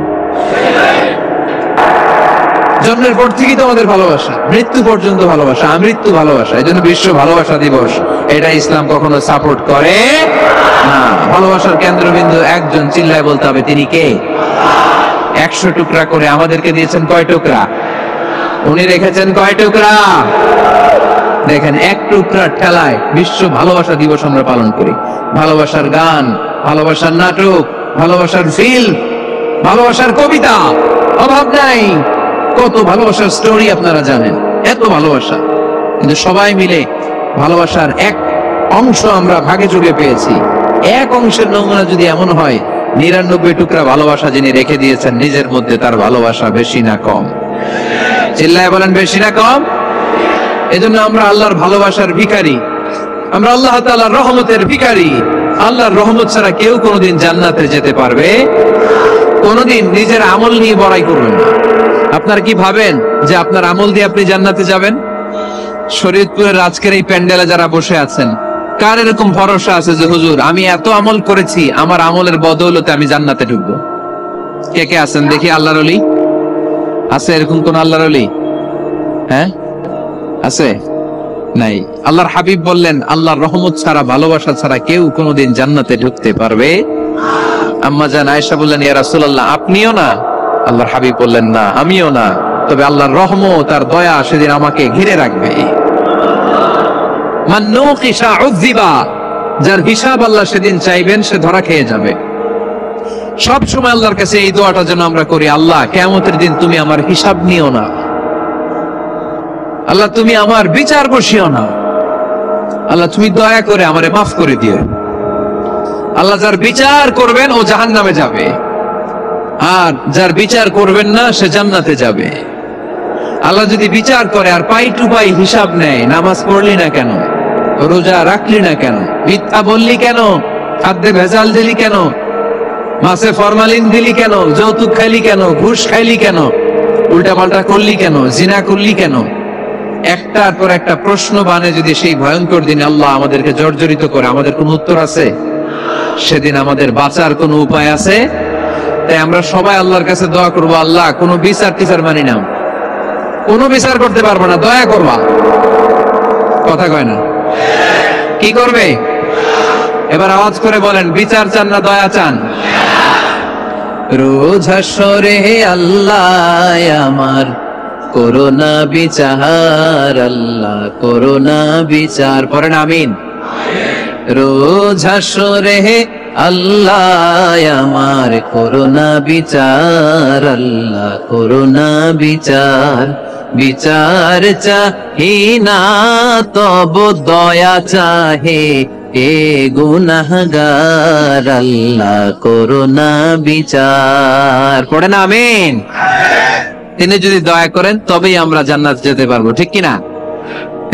জন্মের পর থেকেই তো আমাদের ভালোবাসা, মৃত্যু পর্যন্ত ভালোবাসা, আমৃত্যু ভালোবাসা। এই জন্য বিশ্ব ভালোবাসা দিবস এটা ইসলাম কখনো সাপোর্ট করে না। ভালোবাসার কেন্দ্রবিন্দু একজন, চিল্লায় বলতে হবে তিনি কে? 100 টুকরা করে আমাদেরকে দিয়েছেন কয় টুকরা? উনি রেখেছেন কয় টুকরা? দেখেন, এক টুকরার ঠেলায় বিশ্ব ভালোবাসা দিবস আমরা পালন করি। ভালোবাসার গান, ভালোবাসার নাটক, ভালোবাসার ফিল্ম, ভালোবাসার কবিতা, অভাব নাই। কত ভালোবাসার স্টোরি আপনারা জানেন, এত ভালোবাসা। কিন্তু সবাই মিলে ভালোবাসার এক অংশ আমরা ভাগে চুকে পেয়েছি। এক অংশের নমুনা যদি এমন হয়, 99 টুকরা ভালোবাসা যিনি রেখে দিয়েছেন নিজের মধ্যে, তার ভালোবাসা বেশি না কম? চিল্লায় বলেন, বেশি না কম? এজন্য আমরা আল্লাহর ভালোবাসার ভিখারি, আমরা আল্লাহ তাআলার রহমতের ভিখারি। আল্লাহর রহমত ছাড়া কেউ কোনোদিন জান্নাতে যেতে পারবে? কোনোদিন নিজের আমল নিয়ে বড়াই করবেন না। আপনার কি ভাবেন যে আপনার আমল দিয়ে আপনি জান্নাতে যাবেন? শরীয়তপুরের আজকের এই প্যান্ডেলে যারা বসে আছেন, কার এরকম ভরসা আছে যে হুজুর আমি এত আমল করেছি, আমার আমলের বদৌলতে আমি জান্নাতে ঢুকবো? কে কে আছেন দেখি? আল্লাহর ওলি আছে এরকম? কোন আল্লাহর ওলি? হ্যাঁ, আছে? নাই। আল্লাহর হাবিব বললেন, আল্লাহর রহমত ছাড়া, ভালোবাসা ছাড়া কেউ কোনোদিন জান্নাতে ঢুকতে পারবে? আম্মা জান আয়েশা বললেন, ইয়া রাসূলুল্লাহ আপনিও না? আল্লাহর হাবিব বললেন, না আমিও না, তবে আল্লাহর রহমত আর দয়া সেদিন আমাকে ঘিরে রাখবে। মান নুকিশা উযিবা, যার হিসাব আল্লাহ সেদিন চাইবেন সে ধরা খেয়ে যাবে। সব সময় আল্লাহর কাছে এই দোয়াটা যেন আমরা করি, আল্লাহ কিয়ামতের দিন তুমি আমার হিসাব নিও না, আল্লাহ তুমি আমার বিচার বসিও না, আল্লাহ তুমি দয়া করে আমারে মাফ করে দিও। আল্লাহ যার বিচার করবেন ও জাহান্নামে যাবে, আর যার বিচার করবেন না সে জান্নাতে যাবে। আল্লাহ যদি বিচার করে আর পাই টু পাই হিসাব নেয়, নামাজ পড়লি না কেন, রোজা রাখলি না কেন, মিথ্যা বললি কেন, খাদ্যে ভেজাল দিলি কেন, মাছে ফরমালিন দিলি কেন, যৌতুক খাইলি কেন, ঘুষ খাইলি কেন, উল্টা পাল্টা করলি কেন, জিনা করলি কেন, একটার পর একটা প্রশ্ন বানে যদি সেই ভয়ঙ্কর দিনে আল্লাহ আমাদেরকে জর্জরিত করে, আমাদের কোন উত্তর আছে? সেদিন আমাদের বাঁচার কোন উপায় আছে? তাই আমরা সবাই আল্লাহর কাছে দোয়া করবো, আল্লাহ কোনো বিচার টিচার মানি না, কোনো বিচার করতে পারবো না, দয়া করবা। কথা কয় না? কি করবে? এবার আওয়াজ করে বলেন, বিচার চান না দয়া চান? রোজ হাসরে আল্লাহ আমার করোনা বিচার, আল্লাহ করোনা বিচার, পড়েন আমিন। রোজ হাসরে আল্লাহ আমার করোনা বিচার, আল্লাহ করোনা বিচার, বিচার চাহি না তব দয়া চাহে এ গুনাহগার, আল্লাহ করোনা বিচার, পড়েন আমিন। তিনি যদি দয়া করেন তবেই আমরা জান্নাত যেতে পারবো, ঠিক কিনা?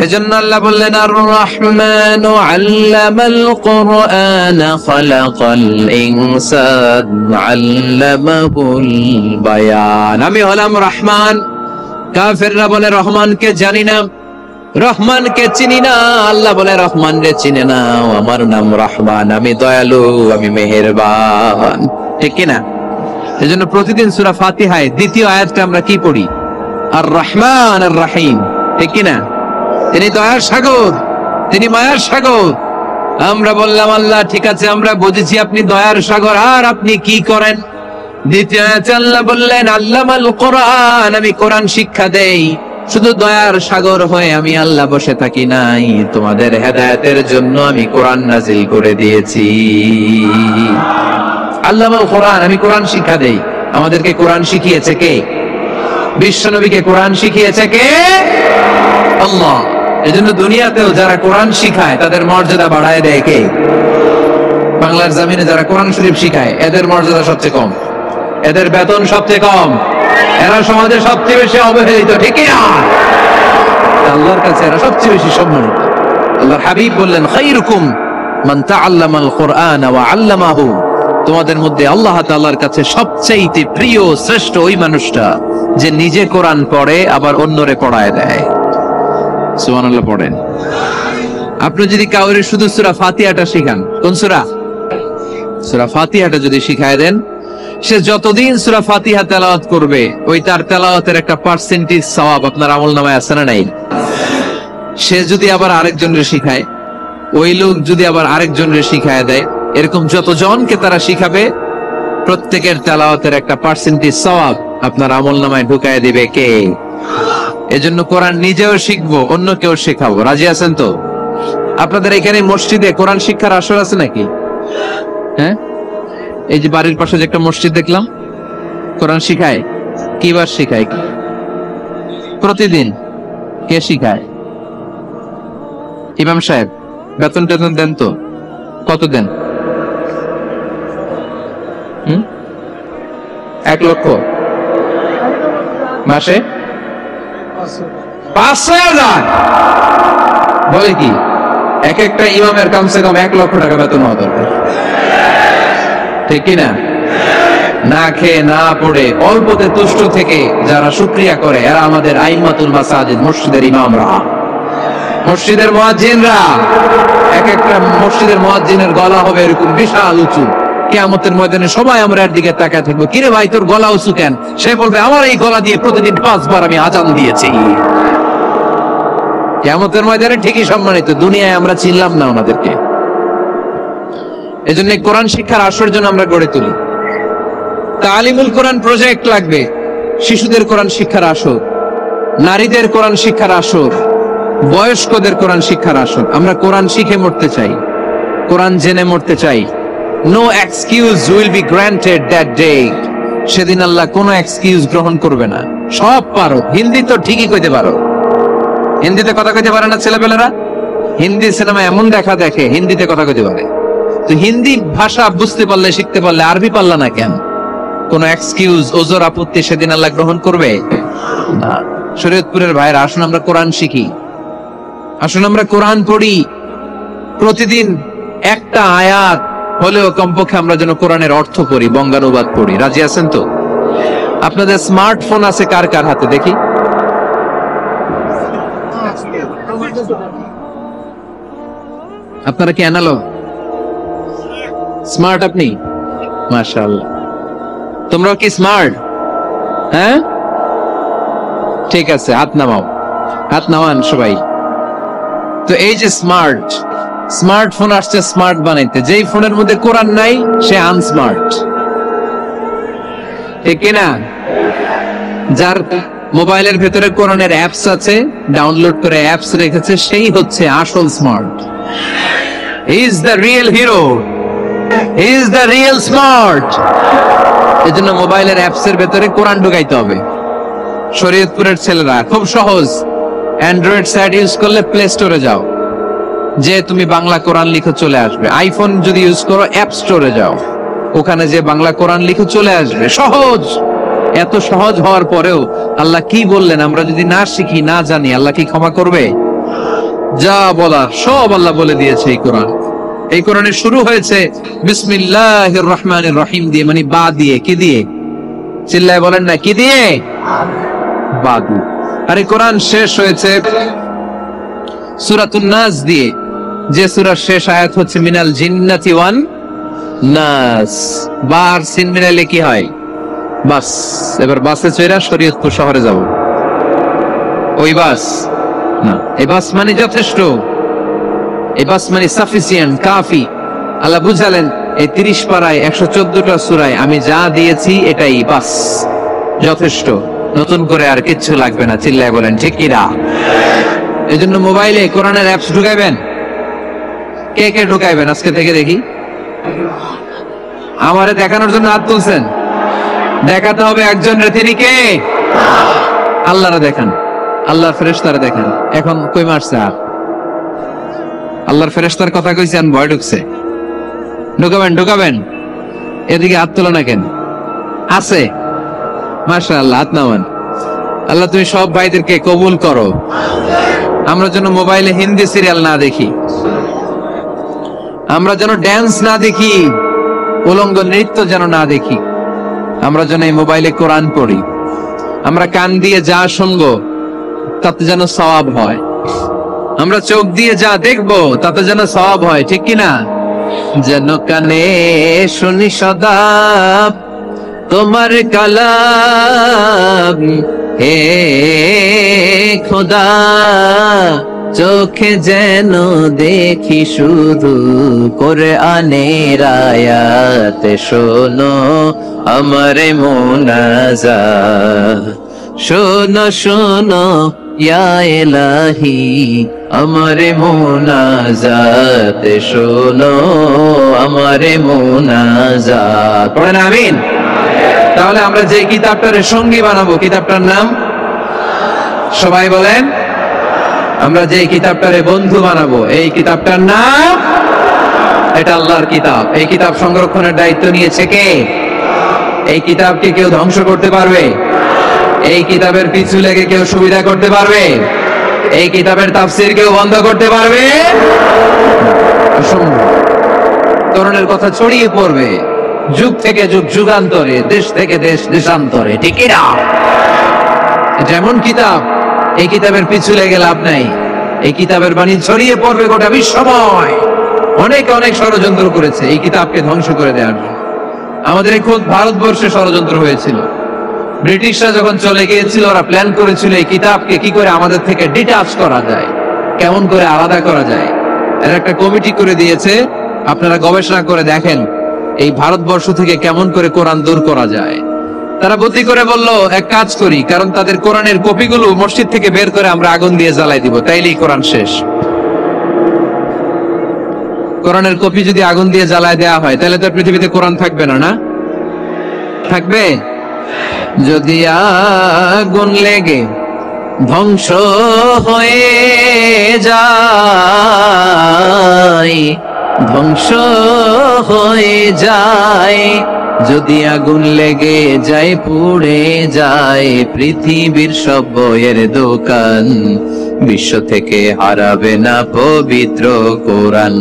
এজন্য আল্লাহ বললেন, আর রহমানু আল্লামাল কুরআন খালাকাল ইনসান আল্লামাহুল বায়ান। আমি হলাম রহমান। কাফেররা বলে রহমানকে জানি না, রহমানকে চিনি না। আল্লাহ বলে রহমান রে চিনে না, আমার নাম রহমান, আমি দয়ালু, আমি মেহেরবান, ঠিক কিনা? এজন্য প্রতিদিন সূরা ফাতিহায় দ্বিতীয় আয়াতটা আমরা কি পড়ি? আর রহমান আর রহিম, ঠিক কিনা? তিনি দয়ার সাগর, তিনি মায়ার সাগর। আমরা বললাম, আল্লাহ ঠিক আছে আমরা বুঝেছি আপনি দয়ার সাগর, আর আপনি কি করেন? দ্বিতীয় আয়াতে আল্লাহ বললেন, আল্লামাল কোরআন, আমি কোরআন শিক্ষা দেই। শুধু দয়ার সাগর হয়ে আমি আল্লাহ বসে থাকি নাই, তোমাদের হেদায়েতের জন্য আমি কোরআন নাজিল করে দিয়েছি। আল্লামাল কোরআন, আমি কোরআন শিক্ষা দেই। আমাদেরকে কোরআন শিখিয়েছে কে? বিশ্বনবীকে কোরআন শিখিয়েছে কে? আল্লাহ। এজন্য দুনিয়াতেও যারা কোরআন শিখায় তাদের মর্যাদা বাড়ায় দেয় কে? বাংলার জমিনে যারা কোরআন শরীফ শিখায় এদের মর্যাদা সবচেয়ে কম, এদের বেতন সবচেয়ে কম, এরা সমাজে সবচেয়ে বেশি অবহেলিত, ঠিক না? আল্লাহর কাছে এরা সবচেয়ে বেশি সম্মানিত। আল্লাহর হাবিব বললেন, খায়রুকুম মান তাআল্লামাল কুরআন ওয়া আল্লামাহু, তোমাদের মধ্যে আল্লাহ তাআলার কাছে সবচেয়ে প্রিয় শ্রেষ্ঠ ওই মানুষটা যে নিজে কোরআন পড়ে আবার অন্যরে পড়ায় দেয়। সুবহানাল্লাহ পড়েন। আপনি যদি কাউরে শুধু সূরা ফাতিহাটা শিখান, কোন সূরা? সূরা ফাতিহাটা যদি শিখায় দেন, সে যতদিন সূরা ফাতিহা তেলাওয়াত করবে ওই তার তেলাওয়াতের একটা পার্সেন্টেজ সওয়াব আপনার আমলনামায় আছে না নাই? সে যদি আবার আরেকজনের শিখায়, ওই লোক যদি আবার আরেকজনকে শিখায় দেয়, এরকম যতজনকে তারা শিখাবে প্রত্যেকের তেলাওয়াতের একটা পার্সেন্টেজ সওয়াব আপনার আমলনামায় ঢুকায় দিবে কে? এজন্য কোরআন নিজেও শিখবো, অন্য কেউ শেখাবো। রাজি আছেন তো? আপনাদের এখানে মসজিদে কোরআন শিক্ষার আসর আছে নাকি? হ্যাঁ, এই যে বাড়ির পাশে যে একটা মসজিদ দেখলাম, কোরআন শিখায়। কিবার শিখায়? প্রতিদিন। কে শিখায়? ইমাম সাহেব। বেতন টেতন দেন তো? কত দেন? 1 লক্ষ মাসে? 500,000? বলে কি? এক একটা ইমামের কমসে কম 1 লক্ষ টাকা বেতন হওয়া দরকার, ঠিক কিনা? না খেয়ে না পড়ে অল্পতে তুষ্ট থেকে যারা শুকরিয়া করে, এরা আমাদের আইম্মাতুল মাসাজিদ, মসজিদের ইমামরা, মসজিদের মুয়াজ্জিনরা। এক একটা মসজিদের মুয়াজ্জিনের গলা হবে এরকম বিশাল উঁচু। কিয়ামতের ময়দানে সবাই আমরা এর দিকে তাকায় থাকবো, কিরে ভাই তোর গলা উঁচু কেন? সে বলবে, আমার এই গলা দিয়ে প্রতিদিন 5 বার আমি আজান দিয়েছি। কিয়ামতের ময়দানে ঠিকই সম্মানিত, দুনিয়ায় আমরা চিনলাম না ওনাদেরকে। এজন্য কোরআন শিক্ষার আসর জন্য আমরা গড়ে তুলি। তালিমুল কোরআন প্রজেক্ট লাগবে, শিশুদের কোরআন শিক্ষার আসর, নারীদের কোরআন শিক্ষার আসর, বয়স্কদের কোরআন শিক্ষার আসর। আমরা কোরআন শিখে মরতে চাই, কোরআন জেনে মরতে চাই। No excuse will be granted that day. সেদিন আল্লাহ কোনো এক্সকিউজ গ্রহণ করবে না। সব পারো, হিন্দি তো ঠিকই কইতে পারো, হিন্দিতে কথা কইতে পারে না ছেলেপেলেরা? হিন্দি সিনেমা এমন দেখা দেখে হিন্দিতে কথা কইতে পারে, তো হিন্দি ভাষা বুঝতে পারলে, শিখতে পারলে আরবি পারলা না কেন? কোন এক্সকিউজ, ওজর, আপত্তি সেদিন আল্লাহ গ্রহণ করবে না। শরীয়তপুরের ভাইরা, আসুন আমরা কোরআন শিখি, আসুন আমরা কোরআন পড়ি। প্রতিদিন একটা আয়াত হলেও কমপক্ষে আমরা যেন কোরআনের অর্থ পড়ি, বঙ্গানুবাদ পড়ি। রাজি আছেন তো? আপনাদের স্মার্টফোন আছে কার কার হাতে দেখি? আপনারা কি অ্যানালগ? স্মার্ট আপনি? মাশাআল্লাহ। তোমরাও কি স্মার্ট? হ্যাঁ, ঠিক আছে, হাত নামাও, হাত নামান সবাই। তো এই যে স্মার্টফোন আসছে স্মার্ট বানাইতে, যেই ফোনের মধ্যে কোরআন নাই সে আনস্মার্ট, ঠিক কিনা? যার মোবাইলের ভেতরে কোরআনের অ্যাপস আছে, ডাউনলোড করে অ্যাপস রেখেছে, সেই হচ্ছে আসল smart. He is the real hero, he is the real smart. এজন্য মোবাইলের অ্যাপস এর ভেতরে কোরআন ঢুকাইতে হবে। শরীয়তপুরের ছেলেরা খুব সহজ, অ্যান্ড্রয়েড সাইট ইউজ করলে প্লে স্টোরে যাও, যে তুমি বাংলা কোরআন লিখো চলে আসবে। আইফোন যদি ইউজ করো অ্যাপ স্টোরে যাও, ওখানে যে বাংলা কোরআন লিখো চলে আসবে। সহজ। এত সহজ হওয়ার পরেও আল্লাহ কি বললেন আমরা যদি না শিখি, না জানি, আল্লাহ কি ক্ষমা করবে? যা বলার সব আল্লাহ বলে দিয়েছে এই কোরআন। এই কোরআনের শুরু হয়েছে বিসমিল্লাহির রহমানির রহিম দিয়ে, মানে বা দিয়ে। কি দিয়ে? চিল্লায় বলেন না, কি দিয়ে? বা দিয়ে। আর এই কোরআন শেষ হয়েছে সূরাতুন নাস দিয়ে, যে সূরার শেষ আয়াত হচ্ছে মিনাল জিন্নাতি ওয়ান নাস। বার সিন মিলাইলে কি হয়? বাস। এবার বাসে চড়া শরীয়তপুর শহরে যাব। ওই বাস না, এই বাস মানে যথেষ্ট, এই বাস মানে সাফিসিয়েন্ট, কাফি। আল্লাহ বুঝালেন এই 30 পারায় 114টা সূরায় আমি যা দিয়েছি এটাই বাস, যথেষ্ট। নতুন করে আর কিচ্ছু লাগবে না। চিল্লায় বলেন ঠিক কি না? এজন্য মোবাইলে কোরআনের অ্যাপস ঢুকাইবেন। কে কে ঢুকাইবেন আজকে থেকে দেখি? আমারে দেখানোর জন্য হাত তুলছেন? দেখাতে হবে একজন রে, তিনি কে? আল্লাহরে দেখান, আল্লাহর ফেরেশতারে দেখান। এখন কই মারছে হাত? আল্লাহর ফেরেশতার কথা কইছেন, ভয় ঢুকছে। ঢুকাবেন, ঢুকাবেন। এদিকে হাত তোলা না কেন? আছে? মাশাআল্লাহ, হাত নামান। আল্লাহ তুমি সব ভাইদেরকে কবুল করো। আমরা যেন মোবাইলে হিন্দি সিরিয়াল না দেখি, আমরা যেন ড্যান্স না দেখি, উলঙ্গ নৃত্য যেন না দেখি। আমরা যেন এই মোবাইলে কোরআন পড়ি। আমরা কান দিয়ে যা শুনবো তাতে যেন সওয়াব হয়। আমরা চোখ দিয়ে যা দেখবো তাতে যেন সওয়াব হয়, ঠিক কিনা? যেন কানে শুনি সদা তোমার কালাম, হে খোদা চোখে যেন দেখি শুধু কোরআনের আয়াত, শোনো আমার মুনাজাত, শোনো শোনো ইয়া ইলাহি আমার মুনাজাত, শোনো আমার মুনাজাত। পড়েন আমিন। তাহলে আমরা যে কিতাবটার সঙ্গী বানাবো, কিতাবটার নাম সবাই বলেন। আমরা যে কিতাবটারে বন্ধু বানাবো, এই কিতাবটার নাম, এটা আল্লাহর কিতাব। এই কিতাব সংরক্ষণের দায়িত্ব নিয়েছে কে? এই কিতাবকে কেউ ধ্বংস করতে পারবে? এই কিতাবের পিছু লেগে কেউ সুবিধা করতে পারবে? এই কিতাবের তাফসীর কেউ বন্ধ করতে পারবে? অসম্ভব। করণের কথা ছড়িয়ে পড়বে যুগ থেকে যুগ, যুগান্তরে, দেশ থেকে দেশ, দেশান্তরে, ঠিক না? যেমন কিতাব, এই কিতাবের পিছু লেগে লাভ নাই। এই কিতাবের বাণী ছড়িয়ে পড়বে গোটা বিশ্বময়। অনেকে অনেক ষড়যন্ত্র করেছে এই কিতাবকে ধ্বংস করে দেওয়ার জন্য। আমাদের এই খোদ ভারতবর্ষে ষড়যন্ত্র হয়েছিল। ব্রিটিশরা যখন চলে গিয়েছিল, ওরা প্ল্যান করেছিল এই কিতাবকে কি করে আমাদের থেকে ডিটাচ করা যায়, কেমন করে আলাদা করা যায়। এর একটা কমিটি করে দিয়েছে, আপনারা গবেষণা করে দেখেন এই ভারতবর্ষ থেকে কেমন করে কোরআন দূর করা যায়। তারা বুদ্ধি করে বলল, এক কাজ করি, কারণ তাদের কোরআনের কপিগুলো মসজিদ থেকে বের করে আমরা আগুন দিয়ে জ্বালাই দিব, তাইলেই কোরআন শেষ। কোরআনের কপি যদি আগুন দিয়ে জ্বালায় দেওয়া হয়, তাহলে তো পৃথিবীতে কোরআন থাকবে না, না থাকবে? যদি আগুন লেগে ধ্বংস হয়ে যায়, ধ্বংস হয়ে যায়, যদি আগুন লেগে যায়, পুড়ে যায় পৃথিবীর সব বইয়ের দোকান, বিশ্ব থেকে হারাবে না পবিত্র কোরআন,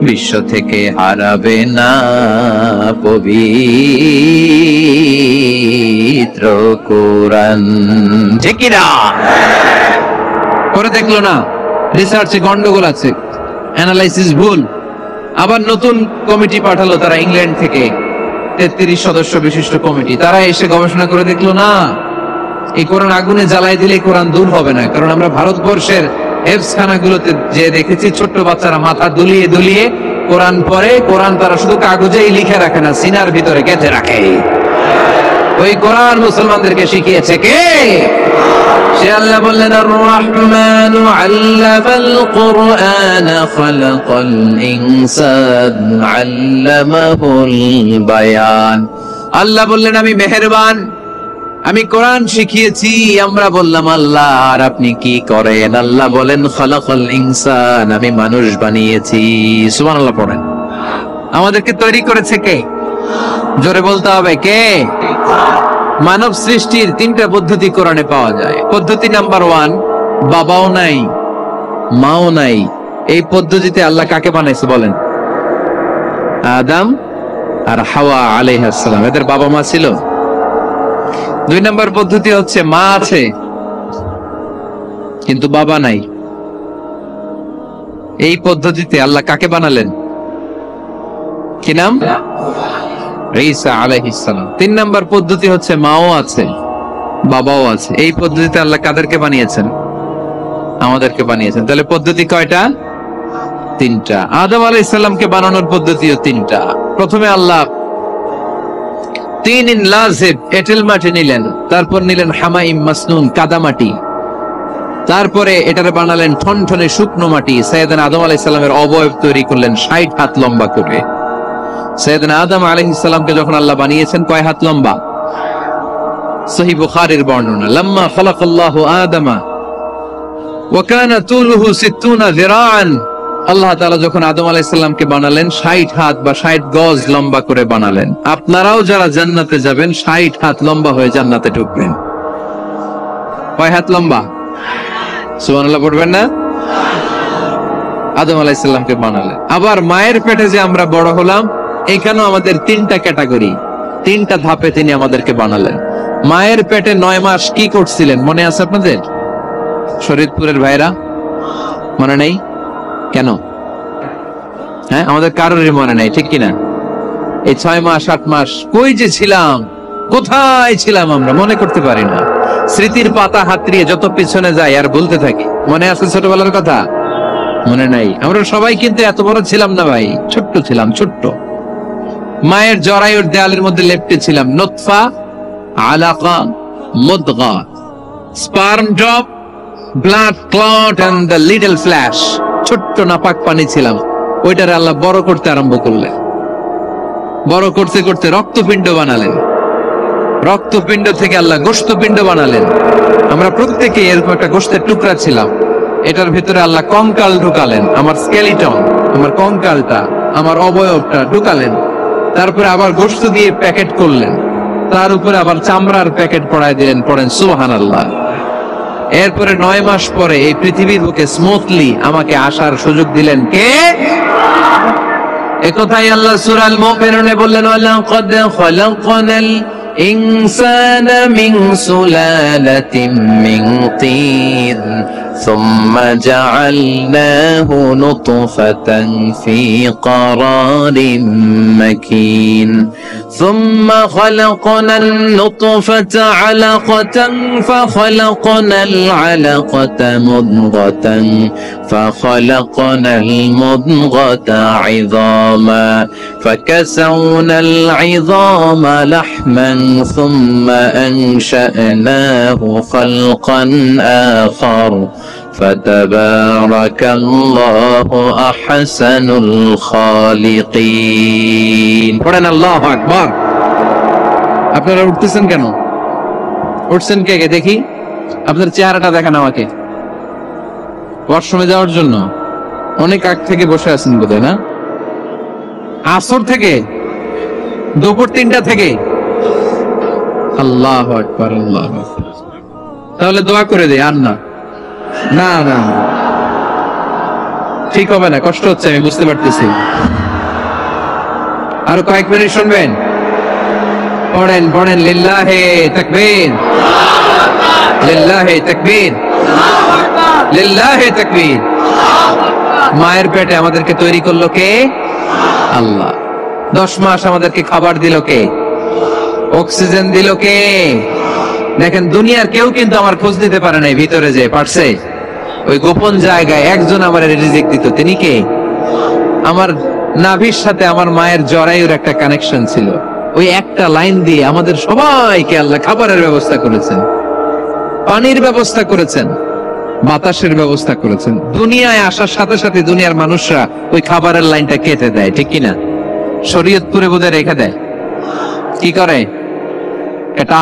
বিশ্ব থেকে হারাবে না পবিত্র কোরআন, ঠিক না? করে দেখলো না, রিসার্চে গন্ডগোল আছে, অ্যানালাইসিস ভুল। আবার নতুন কমিটি পাঠালো তারা ইংল্যান্ড থেকে, 33 সদস্য বিশিষ্ট কমিটি। তারা এসে গবেষণা করে দেখলো না, এই কোরআন আগুনে জ্বালাই দিলে কোরআন দূর হবে না। কারণ আমরা ভারতবর্ষের হেফজখানাগুলোতে যে দেখেছি, ছোট্ট বাচ্চারা মাথা দুলিয়ে দুলিয়ে কোরআন পড়ে। কোরআন তারা শুধু কাগজেই লিখে রাখে না, সিনার ভিতরে গেঁথে রাখে। ওই কোরআন মুসলমানদেরকে শিখিয়েছে কে? সে আল্লাহ বললেন, আর রহমানু আল্লামাল কুরআন খালাকাল ইনসান আল্লামাহুল বায়ান। আল্লাহ বললেন, আমি মেহেরবান, আমি কোরআন শিখিয়েছি। আমরা বললাম, আল্লাহ আর আপনি কি করেন? আল্লাহ বলেন, খালাকাল ইনসান, আমি মানুষ বানিয়েছি। সুবহানাল্লাহ পড়েন। আমাদেরকে তৈরি করেছে কে? জোরে বলতে হবে, কে? মানব সৃষ্টির 3টা পদ্ধতি কোরআনে পাওয়া যায়। পদ্ধতি নাম্বার 1, বাবাও নাই মাও নাই। এই পদ্ধতিতে আল্লাহ কাকে বানাইছে বলেন? আদম আর হাওয়া আলাইহিস সালাম, এদের বাবা মা ছিল। 2 নম্বর পদ্ধতি হচ্ছে মা আছে কিন্তু বাবা নাই। এই পদ্ধতিতে আল্লাহ কাকে বানালেন? কি নাম? ঈসা আলাইহিস সালাম। 3 নম্বর পদ্ধতি হচ্ছে মাও আছে বাবাও আছে। এই পদ্ধতিতে আল্লাহ কাদেরকে বানিয়েছেন? আমাদেরকে বানিয়েছেন। তাহলে পদ্ধতি কয়টা? 3টা। আদম আলাইহিস সালামকে বানানোর পদ্ধতিও 3টা। প্রথমে আল্লাহ 3 লাজিব এঁটেল মাটি নিলেন, তারপর নিলেন হামাইম মাসনুন কাদামাটি, তারপরে এটারে বানালেন ঠনঠনে শুকনো মাটি। সাইয়েদনা আদম আলাইহিস সালামের অবয়ব তৈরি করলেন 60 হাত লম্বা করে। সাইয়েদনা আদম আলাইহিস সালামকে যখন আল্লাহ বানিয়েছেন, কয় হাত লম্বা? সহিহ বুখারীর বর্ণনা, লাম্মা খালাকাল্লাহু আদামা ওয়া কানা তুলুহু 60 যিরাআন। আল্লাহ তাআলা যখন আদম আলাইহিস সালামকে বানালেন, 60 হাত বা 60 গজ লম্বা করে বানালেন। আপনারাও যারা জান্নাতে যাবেন, 60 হাত লম্বা হয়ে জান্নাতে ঢুকবেন। কয় হাত লম্বা? সুবহানাল্লাহ পড়বেন না? আদম আলাইহিস সালামকে বানালেন। আবার মায়ের পেটে যে আমরা বড় হলাম, এখানেও আমাদের 3টা ক্যাটাগরি, 3টা ধাপে তিনি আমাদেরকে বানালেন। মায়ের পেটে 9 মাস কি করছিলেন মনে আছে আপনাদের? শরীয়তপুরের ভাইরা মনে নেই কেন? হ্যাঁ, আমাদের কারোরই মনে নেই, ঠিক কিনা? এই 6 মাস 8 মাস কই যে ছিলাম, কোথায় ছিলাম আমরা মনে করতে পারি না। স্মৃতির পাতা হাতড়িয়ে যত পিছনে যাই আর বলতে থাকি। মনে আছে ছোটবেলার কথা? মনে নাই? আমরা সবাই কিন্তু এত বড় ছিলাম না ভাই, ছোট্ট ছিলাম, ছোট্ট। মায়ের জরায়ুর দেয়ালের মধ্যে লেপ্টে ছিলাম। নুতফা, আলাকা, মুদগা, sperm drop, blood clot and the little flesh. ছোট্ট নাপাক পানি ছিলাম, ওইটারে আল্লাহ বড় করতে আরম্ভ করলেন। বড় করতে করতে রক্তপিণ্ড বানালেন, রক্তপিণ্ড থেকে আল্লাহ গোশতপিণ্ড বানালেন। আমরা প্রত্যেকে এরকম একটা গোশতের টুকরা ছিলাম। এটার ভিতরে আল্লাহ কঙ্কাল ঢুকালেন, আমার স্কেলিটন, আমার কঙ্কালটা, আমার অবয়বটা ঢুকালেন। তারপরে আবার গোশত দিয়ে প্যাকেট করলেন, তার উপরে আবার চামড়ার প্যাকেট পড়ায় দিলেন। পড়েন সুবহানাল্লাহ। এরপরে 9 মাস পরে এই পৃথিবীর বুকে স্মুথলি আমাকে আসার সুযোগ দিলেন কে? একথাই আল্লাহ সূরা আল মুমিনুনে বললেন, ওয়ালাকাদ খালাকনাল ইনসানা মিন সুলালাতিন মিন তিন সুম্মা জাআলনাহু নুতফাতান ফি ক্বারারিন মাকিন সুম্মা খালাকনান নুতফাতা আলাকাতান ফাখালাকনাল আলাকাতা মুদগাতান ফাখালাকনাল মুদগাতা ইযামা ফাকাসাউনাল ইযামা লাহমান সুম্মা আনশা'নাহু খালকান আখার ফাতাবারাকাল্লাহু আহসানুল খালিকিন। পড়েন আল্লাহু আকবার। আপনারা উঠতেছেন কেন? উঠছেন কে কে দেখি? আপনার চেহারাটা দেখান আমাকে। ওয়াশরুমে যাওয়ার জন্য অনেক আগ থেকে বসে আছেন বোধহয়, না? আসর থেকে, দুপুর 3টা থেকে। আল্লাহু আকবার, আল্লাহু আকবার। তাহলে দোয়া করে দেই। আর না না না, ঠিক হবে না, কষ্ট হচ্ছে, আমি বুঝতে পারতেছি। আরো কয়েক মিনিট শুনবেন? পড়েন পড়েন, লিল্লাহে তাকবীর, লিল্লাহে তাকবীর, লিল্লাহে তাকবীর। মায়ের পেটে আমাদেরকে তৈরি করলো কে? আল্লাহ। 10 মাস আমাদেরকে খাবার দিল কে? অক্সিজেন দিল কে? দেখেন, দুনিয়ার কেউ কিন্তু আমার খোঁজ নিতে পারে নাই। ভিতরে যে পারছে, ওই গোপন জায়গায় একজন আমার রিজিক দিত। তিনি কে? আমার নাভির সাথে আমার মায়ের জরায়ুর একটা কানেকশন ছিল। ওই একটা লাইন দিয়ে আমাদের সবাইকে আল্লাহ খাবারের ব্যবস্থা করেছেন, পানির ব্যবস্থা করেছেন, বাতাসের ব্যবস্থা করেছেন। দুনিয়ায় আসার সাথে সাথে দুনিয়ার মানুষরা ওই খাবারের লাইনটা কেটে দেয়, ঠিক কিনা? শরীয়তপুরে বোধহয় রেখে দেয়। কি করে? এটা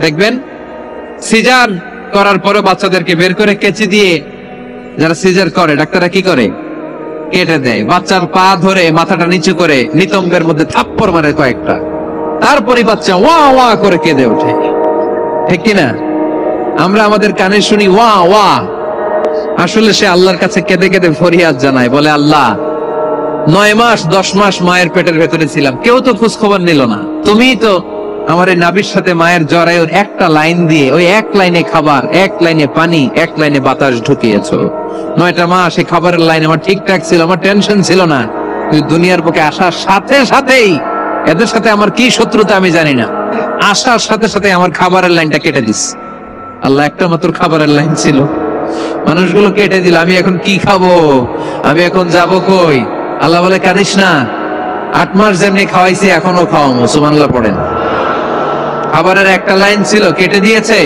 দেখবেন, সিজার করার পরে বাচ্চাদেরকে বের করে কেচি দিয়ে, যারা সিজার করে ডাক্তাররা কি করে? কেটে দেয়। বাচ্চার পা ধরে মাথাটা নিচু করে নিতম্বের মধ্যে থাপ্পড় মারে কয়েকটা, তারপরে বাচ্চা ওয়া ওয়া করে কেঁদে ওঠে, ঠিক কিনা? আমরা আমাদের কানে শুনি ওয়া ওয়া, আসলে সে আল্লাহর কাছে কেঁদে কেঁদে ফরিয়াদ জানায়, বলে আল্লাহ 9 মাস 10 মাস মায়ের পেটের ভেতরে ছিলাম, কেউ তো খোঁজ খবর নিল না। তুমিই তো আমার এই নাভির সাথে মায়ের জরায়ুর একটা লাইন দিয়ে, ওই এক লাইনে খাবার, এক লাইনে পানি, এক লাইনে বাতাস ঢুকিয়েছো। 9টা মাস এই খাবারের লাইন আমার ঠিকঠাক ছিল, আমার টেনশন ছিল না। তুই দুনিয়ার বুকে আসার সাথে সাথেই, এদের সাথে আমার কি শত্রুতা আমি জানি না, আসার সাথে সাথে আমার খাবারের লাইনটা কেটে দিস। আল্লাহ একটা মাত্র খাবারের লাইন ছিল, মানুষগুলো কেটে দিল। আমি এখন কি খাবো? আমি এখন যাব কই? আল্লাহ বলে, কাঁদিস না, 8 মাস যেমনি খাওয়াইছি এখনো খাওয়াবো। সুবহানাল্লাহ পড়েন। খাবারের একটা লাইন ছিল, কেটে দিয়েছে।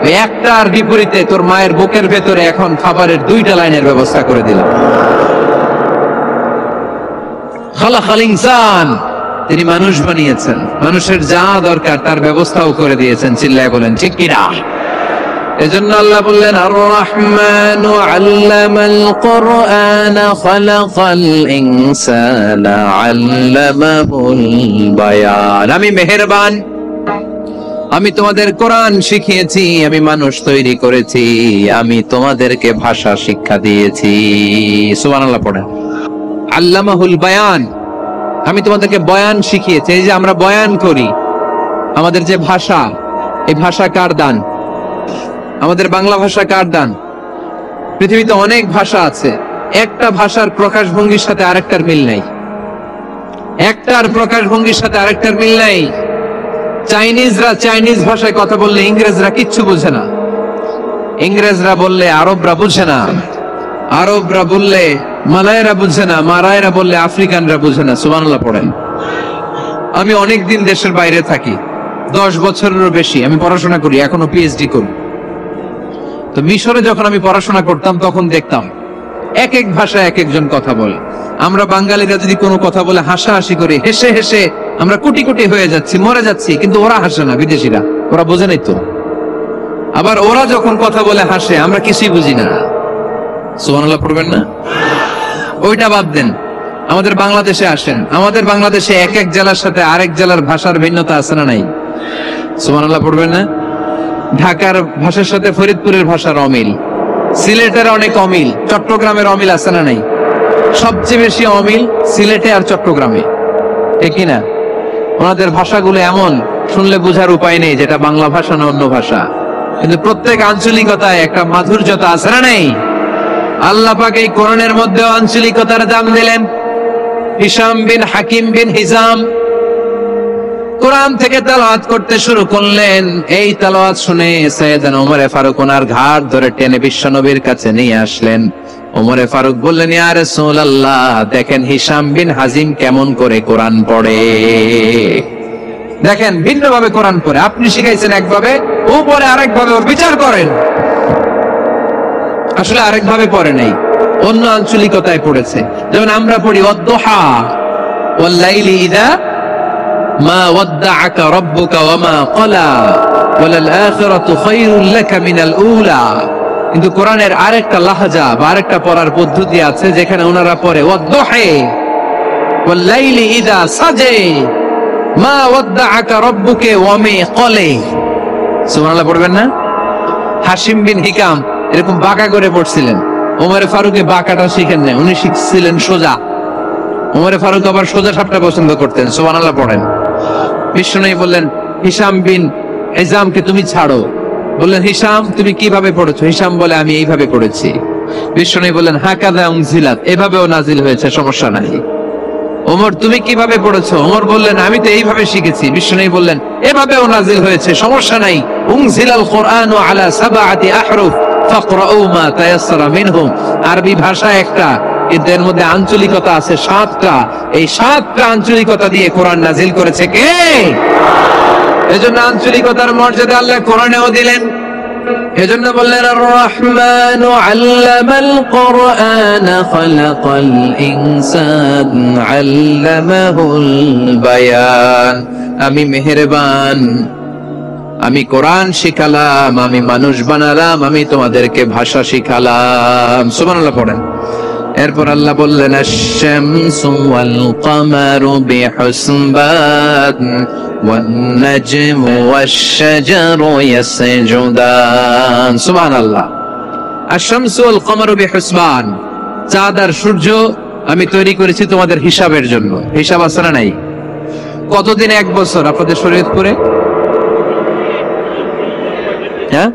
ওই একটার বিপরীতে তোর মায়ের বুকের ভেতরে এখন খাবারের 2টা লাইনের ব্যবস্থা করে দিলাম। খালাকাল ইনসান, তিনি মানুষ বানিয়েছেন, মানুষের যা দরকার তার ব্যবস্থাও করে দিয়েছেন। চিল্লায় বলেন ঠিক কিনা? এজন্য আল্লাহ বললেন, আর রহমানু আল্লামাল কুরআন খালাকাল ইনসানা আল্লামাহুল বায়ান। আমি মেহেরবান, আমি তোমাদের কোরআন শিখিয়েছি, আমি মানুষ তৈরি করেছি, আমি তোমাদেরকে ভাষা শিক্ষা দিয়েছি। সুবহানাল্লাহ পড়েন। আল্লামাহুল বায়ান, আমি তোমাদেরকে বয়ান শিখিয়েছি। এই যে আমরা বয়ান করি, আমাদের যে ভাষা, এই ভাষা কার দান? আমাদের বাংলা ভাষা কার দান? পৃথিবীতে অনেক ভাষা আছে, একটা ভাষার প্রকাশভঙ্গির সাথে আরেকটার মিল নাই, একটার প্রকাশভঙ্গির সাথে আরেকটার মিল নাই। চাইনিজরা চাইনিজ ভাষায় কথা বললে ইংরেজরা কিচ্ছু বুঝে না, ইংরেজরা বললে আরবরা বুঝে না, আরবরা বললে মালায়রা বুঝে না, মারায়রা বললে আফ্রিকানরা বুঝে না। সুবহানাল্লাহ পড়েন। আমি অনেকদিন দেশের বাইরে থাকি, 10 বছরেরও বেশি আমি পড়াশোনা করি, এখনো পিএইচডি করি। তো মিশরে যখন আমি পড়াশোনা করতাম তখন দেখতাম এক এক ভাষায় এক একজন কথা বলে। আমরা বাঙালিরা যদি কোনো কথা বলে হাসাহাসি করি, হেসে হেসে আমরা কোটি কোটি হয়ে যাচ্ছি, মরে যাচ্ছি, কিন্তু ওরা হাসে না, বিদেশিরা, ওরা বোঝে নাই তো। আবার ওরা যখন কথা বলে হাসে, আমরা কিছুই বুঝি না। সুবহানাল্লাহ পড়বেন না? ওইটা বাদ দেন, আমাদের বাংলাদেশে আসেন। আমাদের বাংলাদেশে এক এক জেলার সাথে আরেক জেলার ভাষার ভিন্নতা আছে না নাই? সুবহানাল্লাহ পড়বেন না? ঢাকার ভাষার সাথে ফরিদপুরের ভাষার অমিল, সিলেটের অনেক অমিল, চট্টগ্রামের অমিল আছে না নাই? সবচেয়ে বেশি অমিল সিলেটে আর চট্টগ্রামে, ঠিক না? ওনাদের ভাষাগুলো এমন, শুনলে বোঝার উপায় নেই যেটা বাংলা ভাষা না অন্য ভাষা, কিন্তু প্রত্যেক আঞ্চলিকতায় একটা মাধুর্যতা আছে না নেই? আল্লাহ পাক এই কোরআনের মধ্যে আঞ্চলিকতার দাম দিলেন। হিশাম বিন হাকিম বিন হিজাম কোরআন থেকে তেলাওয়াত করতে শুরু করলেন। এই তেলাওয়াত শুনে সাইয়েদনা ওমর ফারুক ওনার ঘাড় ধরে টেনে বিশ্বনবীর কাছে নিয়ে আসলেন। ওমর ফারুক বললেন, ইয়া রাসূলুল্লাহ, দেখেন হিশাম বিন হাজিম কেমন করে কোরআন পড়ে। দেখেন ভিন্নভাবে কোরআন পড়ে, আপনি শিখাইছেন একভাবে, ও পড়ে আরেকভাবে, ওর বিচার করেন। আসলে আরেকভাবে পড়ে নাই, অন্য আঞ্চলিকতায় পড়েছে। যেমন আমরা পড়ি ওয়াদ-দুহা ওয়াল লাইলি ইযা মা ওয়াদ্দাআকা রাব্বুকা ওয়া মা ক্বালা ওয়ালাল আখিরাতু খায়রুল লাকা মিনাল উলা। কিন্তু কোরআনের আরেকটা লাহজা বা আরেকটা পড়ার পদ্ধতি আছে, যেখানে ওনারা পড়ে ওয়াদ-দুহা ওয়াল লাইলি ইযা সাজা মা ওয়াদ্দাআকা রাব্বুকা ওয়া মা ক্বালা। সুবহানাল্লাহ পড়বেন না? হাশিম বিন হিকাম এরকম বাঁকা করে পড়ছিলেন। ওমর ফারুকে বাঁকাটা শিখেন না, উনি শিখছিলেন সোজা। ওমর ফারুক আবার সোজা সাপটা পছন্দ করতেন। সুবহানাল্লাহ পড়েন। বিশ্বনবী বললেন, হিশাম বিন হিজামকে তুমি ছাড়ো। বললেন, হিশাম তুমি কিভাবে পড়েছো? হিশাম বলে, আমি এইভাবে পড়েছি। বিশ্বনবী বললেন, হাকাযা উনজিলাত, এভাবেও নাজিল হয়েছে, সমস্যা নাই। ওমর তুমি কিভাবে পড়েছো? ওমর বললেন, আমি তো এইভাবে শিখেছি। বিশ্বনবী বললেন, এভাবেও নাজিল হয়েছে, সমস্যা নাই। উনজিলাল কুরআনু আলা সাবআতি আহরুফ ফাকরাউ মা তায়াসসারা মিনহু। আরবি ভাষা একটা, কিন্তু এর মধ্যে আঞ্চলিকতা আছে 7টা। এই 7টা আঞ্চলিকতা দিয়ে কোরআন নাজিল করেছে কে? এজন্য আঞ্চলিকতার মর্যাদা আল্লাহ কোরআনেও দিলেন। এজন্য বললেন, আর রহমানু আল্লামাল কুরআন খালাকাল ইনসান আল্লামাহুল বায়ান। আমি মেহেরবান, আমি কোরআন শিখালাম, আমি মানুষ বানালাম, আমি তোমাদেরকে ভাষা শিখালাম। সুবহানাল্লাহ পড়েন। এরপর আল্লাহ বললেন, আশ-শামসু ওয়াল কামারু বিহুসবান ওয়ান নাজমু ওয়াশ-শাজারু ইয়াসজুদান। সুবহানাল্লাহ। আশ-শামসু ওয়াল কামারু বিহুসবান, চাঁদ আর সূর্য আমি তৈরি করেছি তোমাদের হিসাবের জন্য। হিসাব আছে না নাই? কতদিন এক বছর আপনাদের শরীয়তপুরে? হ্যাঁ,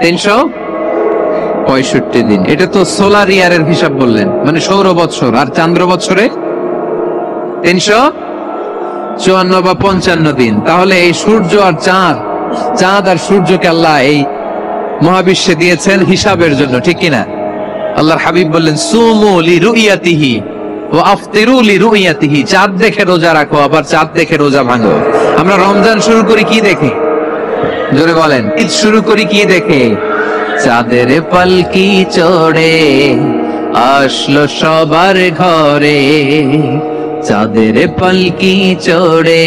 365 দিন। এটা তো সোলার ইয়ারের হিসাব বললেন, মানে সৌর বৎসর। আর চান্দ্র বৎসরে 354 বা 55 দিন। তাহলে এই সূর্য আর চাঁদ, চাঁদ আর সূর্যকে আল্লাহ এই মহাবিশ্বে দিয়েছেন হিসাবের জন্য, ঠিক কিনা? আল্লাহর হাবিব বললেন, সুমু লিরুইয়াতিহি ওয়া আফতিরু লিরুইয়াতিহি। চাঁদ দেখে রোজা রাখো, আবার চাঁদ দেখে রোজা ভাঙো। আমরা রমজান শুরু করি কি দেখে? জোরে বলেন। ঈদ শুরু করি কি দেখে? চাঁদের পালকি চড়ে আসলো সবার ঘরে, চাঁদের পালকি চড়ে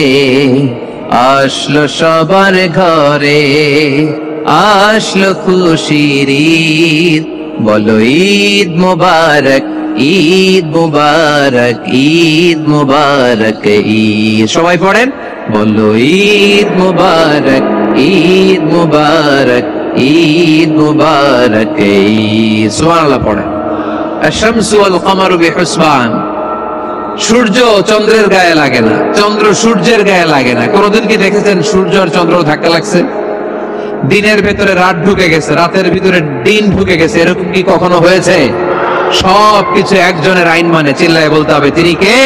আসলো সবার ঘরে, আসলো খুশির ঈদ, বলো ঈদ মুবারক, ঈদ মুবারক, ঈদ মুবারক, ঈদ। সবাই পড়েন, বলো ঈদ মুবারক, ঈদ মুবারক, ঈদ মুবারক, ঈদ। সুবহানাল্লাহ পড়েন। আশ-শামসু ওয়াল কামারু বিহুসবান। সূর্য চন্দ্রের গায়ে লাগে না, চন্দ্র সূর্যের গায়ে লাগে না। কোনদিন কি দেখেছেন সূর্য আর চন্দ্র ধাক্কা লাগছে? দিনের ভেতরে রাত ঢুকে গেছে, রাতের ভিতরে দিন ঢুকে গেছে, এরকম কি কখনো হয়েছে? সবকিছু একজনের আইন মানে, চিল্লায় বলতে হবে, তিনি কে?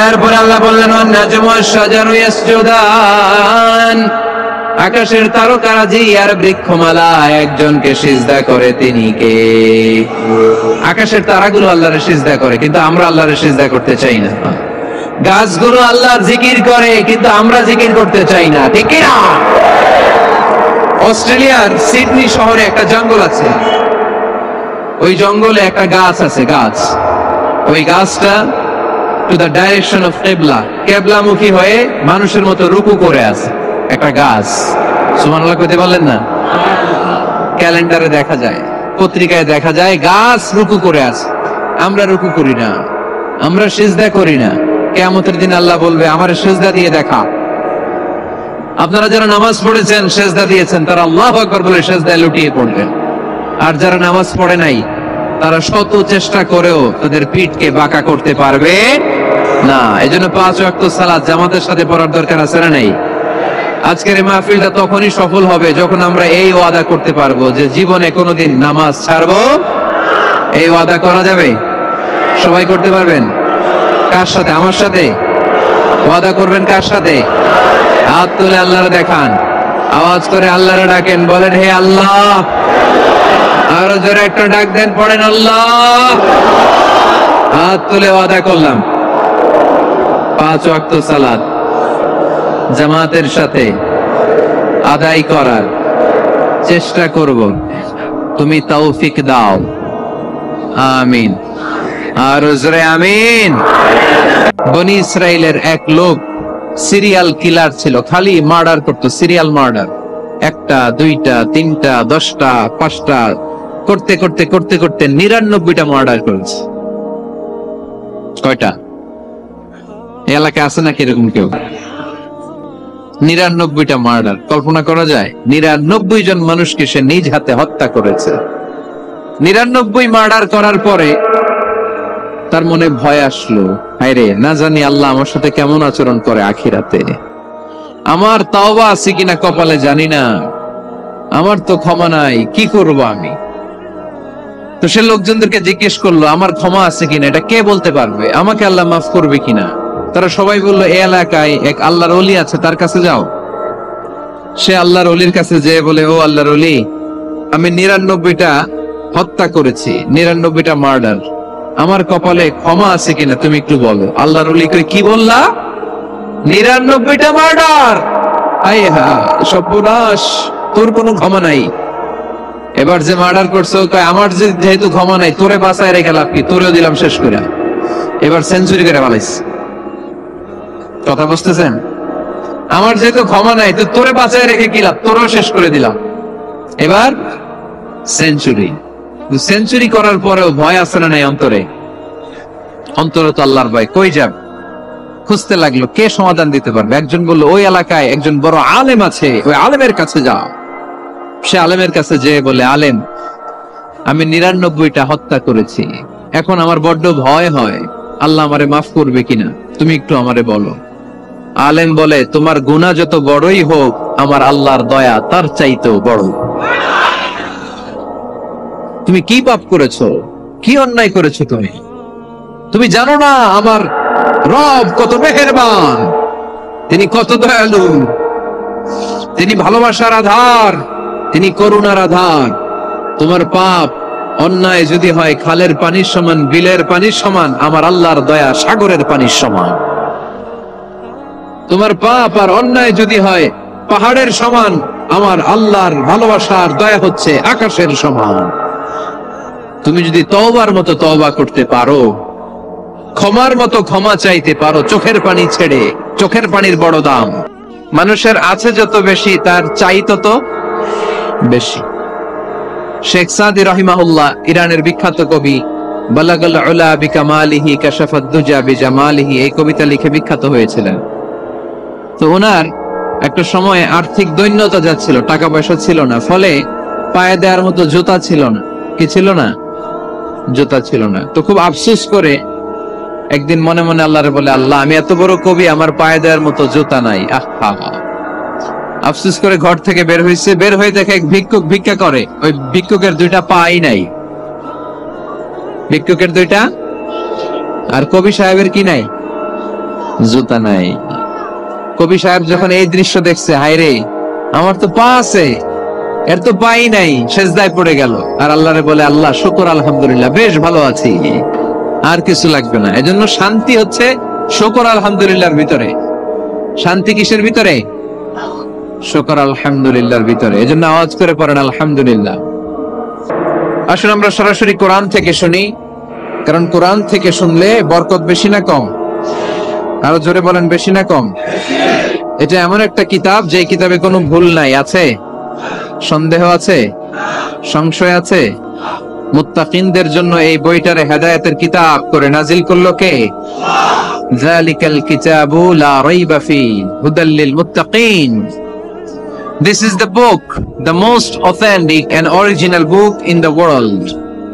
এরপরে আল্লাহ বললেন, ওয়ান নাজমু ওয়াশ-শাজারু ইয়াসজুদান। আকাশের তারকারাজি আর বৃক্ষমালা একজনকে সিজদা করে, তিনি কে? আকাশের তারাগুলো আল্লাহরে সিজদা করে, কিন্তু আমরা আল্লাহরে সিজদা করতে চাই না। গাছগুলো আল্লাহর জিকির করে, কিন্তু আমরা জিকির করতে চাই না, ঠিক না? অস্ট্রেলিয়ার সিডনি শহরে একটা জঙ্গল আছে, ওই জঙ্গলে একটা গাছ আছে, গাছ, ওই গাছটা টু দ্য ডাইরেকশন অফ কেবলা, কেবলামুখী হয়ে মানুষের মতো রুকু করে আছে একটা গাছ। সুবহানাল্লাহ কইতে বলেন না? ক্যালেন্ডারে দেখা যায়, পত্রিকায় দেখা যায়, গাছ রুকু করে আছে। আমরা রুকু করি না, আমরা সিজদা করি না। কিয়ামতের দিন আল্লাহ বলবে, আমারে সিজদা দিয়ে দেখা। আপনারা যারা নামাজ পড়েছেন, সিজদা দিয়েছেন, তারা আল্লাহু আকবার বলে সিজদায় লুটিয়ে পড়বেন। আর যারা নামাজ পড়ে নাই, তারা শত চেষ্টা করেও তাদের পিঠকে বাঁকা করতে পারবে না। এজন্য 5 ওয়াক্ত সালাত জামাতের সাথে পড়ার দরকার আছে না নাই? আজকের এই মাহফিলটা তখনই সফল হবে যখন আমরা এই ওয়াদা করতে পারবো যে জীবনে কোনোদিন নামাজ ছাড়বো। এই ওয়াদা করা যাবে? সবাই করতে পারবেন? কার সাথে? আমার সাথে ওয়াদা করবেন? কার সাথে? হাত তুলে আল্লাহরে দেখান, আওয়াজ করে আল্লাহরে ডাকেন, বলেন হে আল্লাহ। আরো জোরে একটা ডাক দেন, পড়েন আল্লাহ। হাত তুলে ওয়াদা করলাম 5 ওয়াক্ত সালাত জামাতের সাথে আদায় করার চেষ্টা করব, তুমি তৌফিক দাও, আমিন। আর জোরে আমিন। বনি ইসরাইলের এক লোক সিরিয়াল কিলার ছিল, খালি মার্ডার করতো, সিরিয়াল মার্ডার। 1টা 2টা 3টা 10টা 5টা করতে করতে করতে করতে 99টা মার্ডার করেছে। কয়টা? এই এলাকায় আছে নাকি এরকম কেউ? 99টা মার্ডার। কল্পনা করা যায়? 99 জন মানুষকে সে নিজ হাতে হত্যা করেছে। 99 মার্ডার করার পরে তার মনে ভয় আসলো, হায়রে, না জানি আল্লাহ আমার সাথে কেমন আচরণ করে আখিরাতে। আমার তাওবা আছে কিনা কপালে জানি না, আমার তো ক্ষমা নাই, কি করব আমি? তো সে লোকজনদেরকে জিজ্ঞেস করলো, আমার ক্ষমা আছে কিনা, এটা কে বলতে পারবে? আমাকে আল্লাহ মাফ করবে কিনা? তারা সবাই বললো, এই এলাকায় এক আল্লাহর ওলি আছে, তার কাছে যাও। সে আল্লাহর ওলির কাছে যেয়ে বলে, ও আল্লাহর ওলি, আমি 99টা হত্যা করেছি, 99টা মার্ডার, আমার কপালে ক্ষমা আছে কিনা তুমি একটু বলো। আল্লাহর ওলি কই, কি বললা? 99টা মার্ডার? আয় হা, সর্বনাশ, তোর কোনো ক্ষমা নাই। এবার যে মার্ডার করছো, আমার যেহেতু ক্ষমা নাই, তোরে বাঁচায় রেখে লাভ কি, তোরেও দিলাম শেষ করে। এবার সেঞ্চুরি করে ফেলাইছে। কথা বুঝতেছেন? আমার যেহেতু ক্ষমা নাই, তো তোরে বাঁচায় রেখে কি লাভ, তোরেও শেষ করে দিলাম। এবার সেঞ্চুরি। সেঞ্চুরি করার পরেও ভয় আছে না নাই অন্তরে? অন্তরে তো আল্লাহর ভয়। কই যাব? খুঁজতে লাগলো কে সমাধান দিতে পারবে। একজন বলল, ওই এলাকায় একজন বড় আলেম আছে, ওই আলেমের কাছে যাও। সে আলেমের কাছে যেয়ে বলে, আলেম, আমি 99টা হত্যা করেছি, এখন আমার বড্ড ভয় হয়, আল্লাহ আমারে মাফ করবে কিনা, তুমি একটু আমারে বলো। আলেম বলে, তোমার গুনাহ যত বড়ই হোক, আমার আল্লাহর দয়া তার চাইতেও বড়। তুমি কি পাপ করেছো, কি অন্যায় করেছো তুমি? তুমি জানো না আমার রব কত মেহেরবান, তিনি কত দয়ালু, তিনি ভালোবাসার আধার, তিনি করুণার আধার। তোমার পাপ অন্যায় যদি হয় খালের পানির সমান, বিলের পানির সমান, আমার আল্লাহর দয়া সাগরের পানির সমান। তোমার পাপ আর অন্যায় যদি হয় পাহাড়ের সমান, আমার আল্লাহর ভালোবাসার দয়া হচ্ছে আকাশের সমান। তুমি যদি তওবার মতো তওবা করতে পারো, ক্ষমার মতো ক্ষমা চাইতে পারো, চোখের পানি ছেড়ে, চোখের পানির বড় দাম। মানুষের আছে যত বেশি, তার চাই তত বেশি। শেখ সাদি রাহিমাহুল্লাহ, ইরানের বিখ্যাত কবি, বালাগাল উলা বিকামালিহি কাশাফাদ দুজা বিজামালিহি, এই কবিতা লিখে বিখ্যাত হয়েছিলেন। তো ওনার একটা সময়ে আর্থিক দৈন্যতা যাচ্ছিল, টাকা পয়সা ছিল না, ফলে পায়ে দেওয়ার মতো জুতা ছিল না। কি ছিল না? জুতা ছিল না। তো খুব আফসোস করে একদিন মনে মনে আল্লাহরে বলে, আল্লাহ, আমি এত বড় কবি, আমার পায়ে দেওয়ার মতো জুতা নাই। আহা, আফসোস করে ঘর থেকে বের হয়েছে। বের হয়ে দেখে এক ভিক্ষুক ভিক্ষা করে, ওই ভিক্ষুকের 2টা পাই নাই। ভিক্ষুকের 2টা, আর কবি সাহেবের কি নাই? জুতা নাই। কবি সাহেব যখন এই দৃশ্য দেখছে, হায় রে, আমার তো পা আছে, এর তো পাই নাই, সেজদায় পড়ে গেল। আর আল্লাহরে বলে, আল্লাহ শুকর আলহামদুলিল্লাহ, বেশ ভালো আছি, আর কিছু লাগবে না। এজন্য শান্তি হচ্ছে শুকর আলহামদুলিল্লাহর ভিতরে। শান্তি কিসের ভিতরে? শুকর আলহামদুলিল্লাহর ভিতরে। এজন্য আওয়াজ করে পড়েন আলহামদুলিল্লাহ। আসুন আমরা সরাসরি কোরআন থেকে শুনি, কারণ কোরআন থেকে শুনলে বরকত বেশি না কম? আরো জোরে বলেন, বেশি না কম? এটা এমন একটা কিতাব যে কিতাবে কোনো ভুল নাই। আছে? সন্দেহ আছে? সংশয় আছে? মুত্তাকিনদের জন্য এই বইটারে হেদায়েতের কিতাব করে নাজিল করলো কে? যালিকাল কিতাবু লা রাইবা ফীহি হুদাল লিল মুত্তাকিন। This is the book, the most authentic and original book in the world,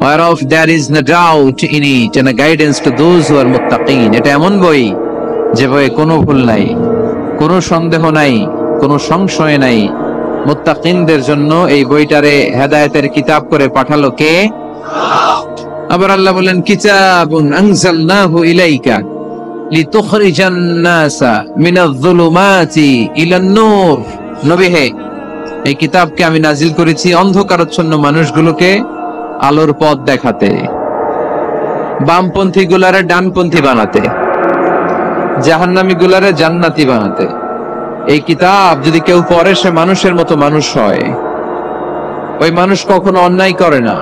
whereof there is no doubt in it, and a guidance to those who are muttaqin. এটা এমন বই যে বইয়ে কোনো ভুল নাই, কোনো সন্দেহ নাই, কোনো সংশয় নাই। মুত্তাকিনদের জন্য এই বইটারে হেদায়েতের কিতাব করে পাঠালো কে? আবার আল্লাহ বলেন, কিতাবুন আনজালনাহু ইলাইকা লিতুখরিজান নাসা মিনাজ যুলুমাতি ইলান নূর। নবী হে, এই কিতাবকে আমি নাজিল করেছি অন্ধকারাচ্ছন্ন মানুষগুলোকে আলোর পথ দেখাতে, বামপন্থী গুলারে ডানপন্থী বানাতে, জাহান্নামী গুলারে জান্নাতি বানাতে। এই কিতাব যদি কেউ পড়ে, সে মানুষের মতো মানুষ হয়। ওই মানুষ কখনো অন্যায় করে না।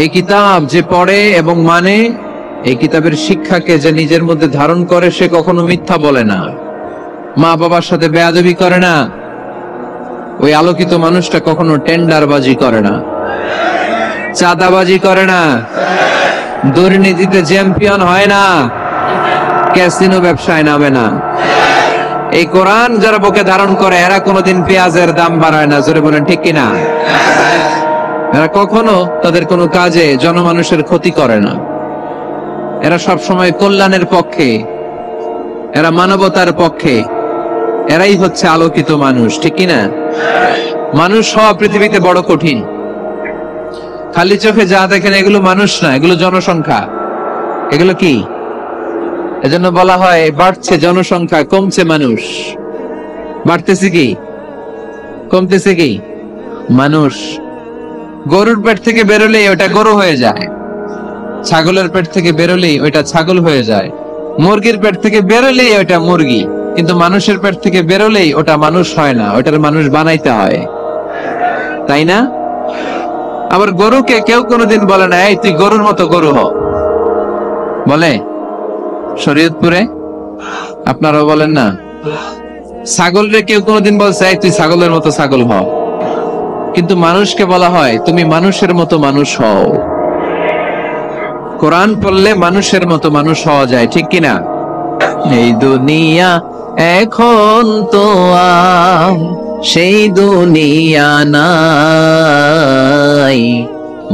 এই কিতাব যে পড়ে এবং মানে, এই কিতাবের শিক্ষাকে যে নিজের মধ্যে ধারণ করে, সে কখনো মিথ্যা বলে না, মা বাবার সাথে বেয়াদবি করে না। ওই আলোকিত মানুষটা কখনো টেন্ডারবাজি করে না, চাঁদাবাজি করে না, দুর্নীতিতে চ্যাম্পিয়ন হয় না, ক্যাসিনো ব্যবসায় নামে না। এই কোরআন যারা বুকে ধারণ করে, এরা কোনোদিন পেঁয়াজের দাম বাড়ায় না। জোরে বলেন ঠিক কিনা? এরা কখনো তাদের কোনো কাজে জনমানুষের ক্ষতি করে না। এরা সব সময় কল্যাণের পক্ষে, এরা মানবতার পক্ষে। এরাই হচ্ছে আলোকিত মানুষ, ঠিক কিনা? মানুষ হওয়া পৃথিবীতে বড় কঠিন। খালি চোখে যা দেখেন এগুলো মানুষ না, এগুলো জনসংখ্যা। এগুলো কি? এজন্য বলা হয় বাড়ছে জনসংখ্যা, কমছে মানুষ। বাড়তেছে কি, কমতেছে কি? মানুষ। গরুর পেট থেকে বেরোলেই ওটা গরু হয়ে যায়, ছাগলের পেট থেকে বেরোলেই ওইটা ছাগল হয়ে যায়, মুরগির পেট থেকে বেরোলেই ওটা মুরগি। কিন্তু মানুষের পেট থেকে বেরোলেই ওটা মানুষ হয় না, ওটার মানুষ বানাইতে হয়, তাই না? আবার গরুকে কেউ কোনোদিন বলে না, এই তুই গরুর মতো গরু হ। বলে? শরীয়তপুরে আপনারাও বলেন না? ছাগলরে কেউ কোনোদিন বলছে, এই তুই ছাগলের মতো ছাগল হ। কিন্তু মানুষকে বলা হয়, তুমি মানুষের মতো মানুষ হও। কোরআন পড়লে মানুষের মতো মানুষ হওয়া যায়, ঠিক কিনা? এই দুনিয়া এখন তো সেই দুনিয়া নাই,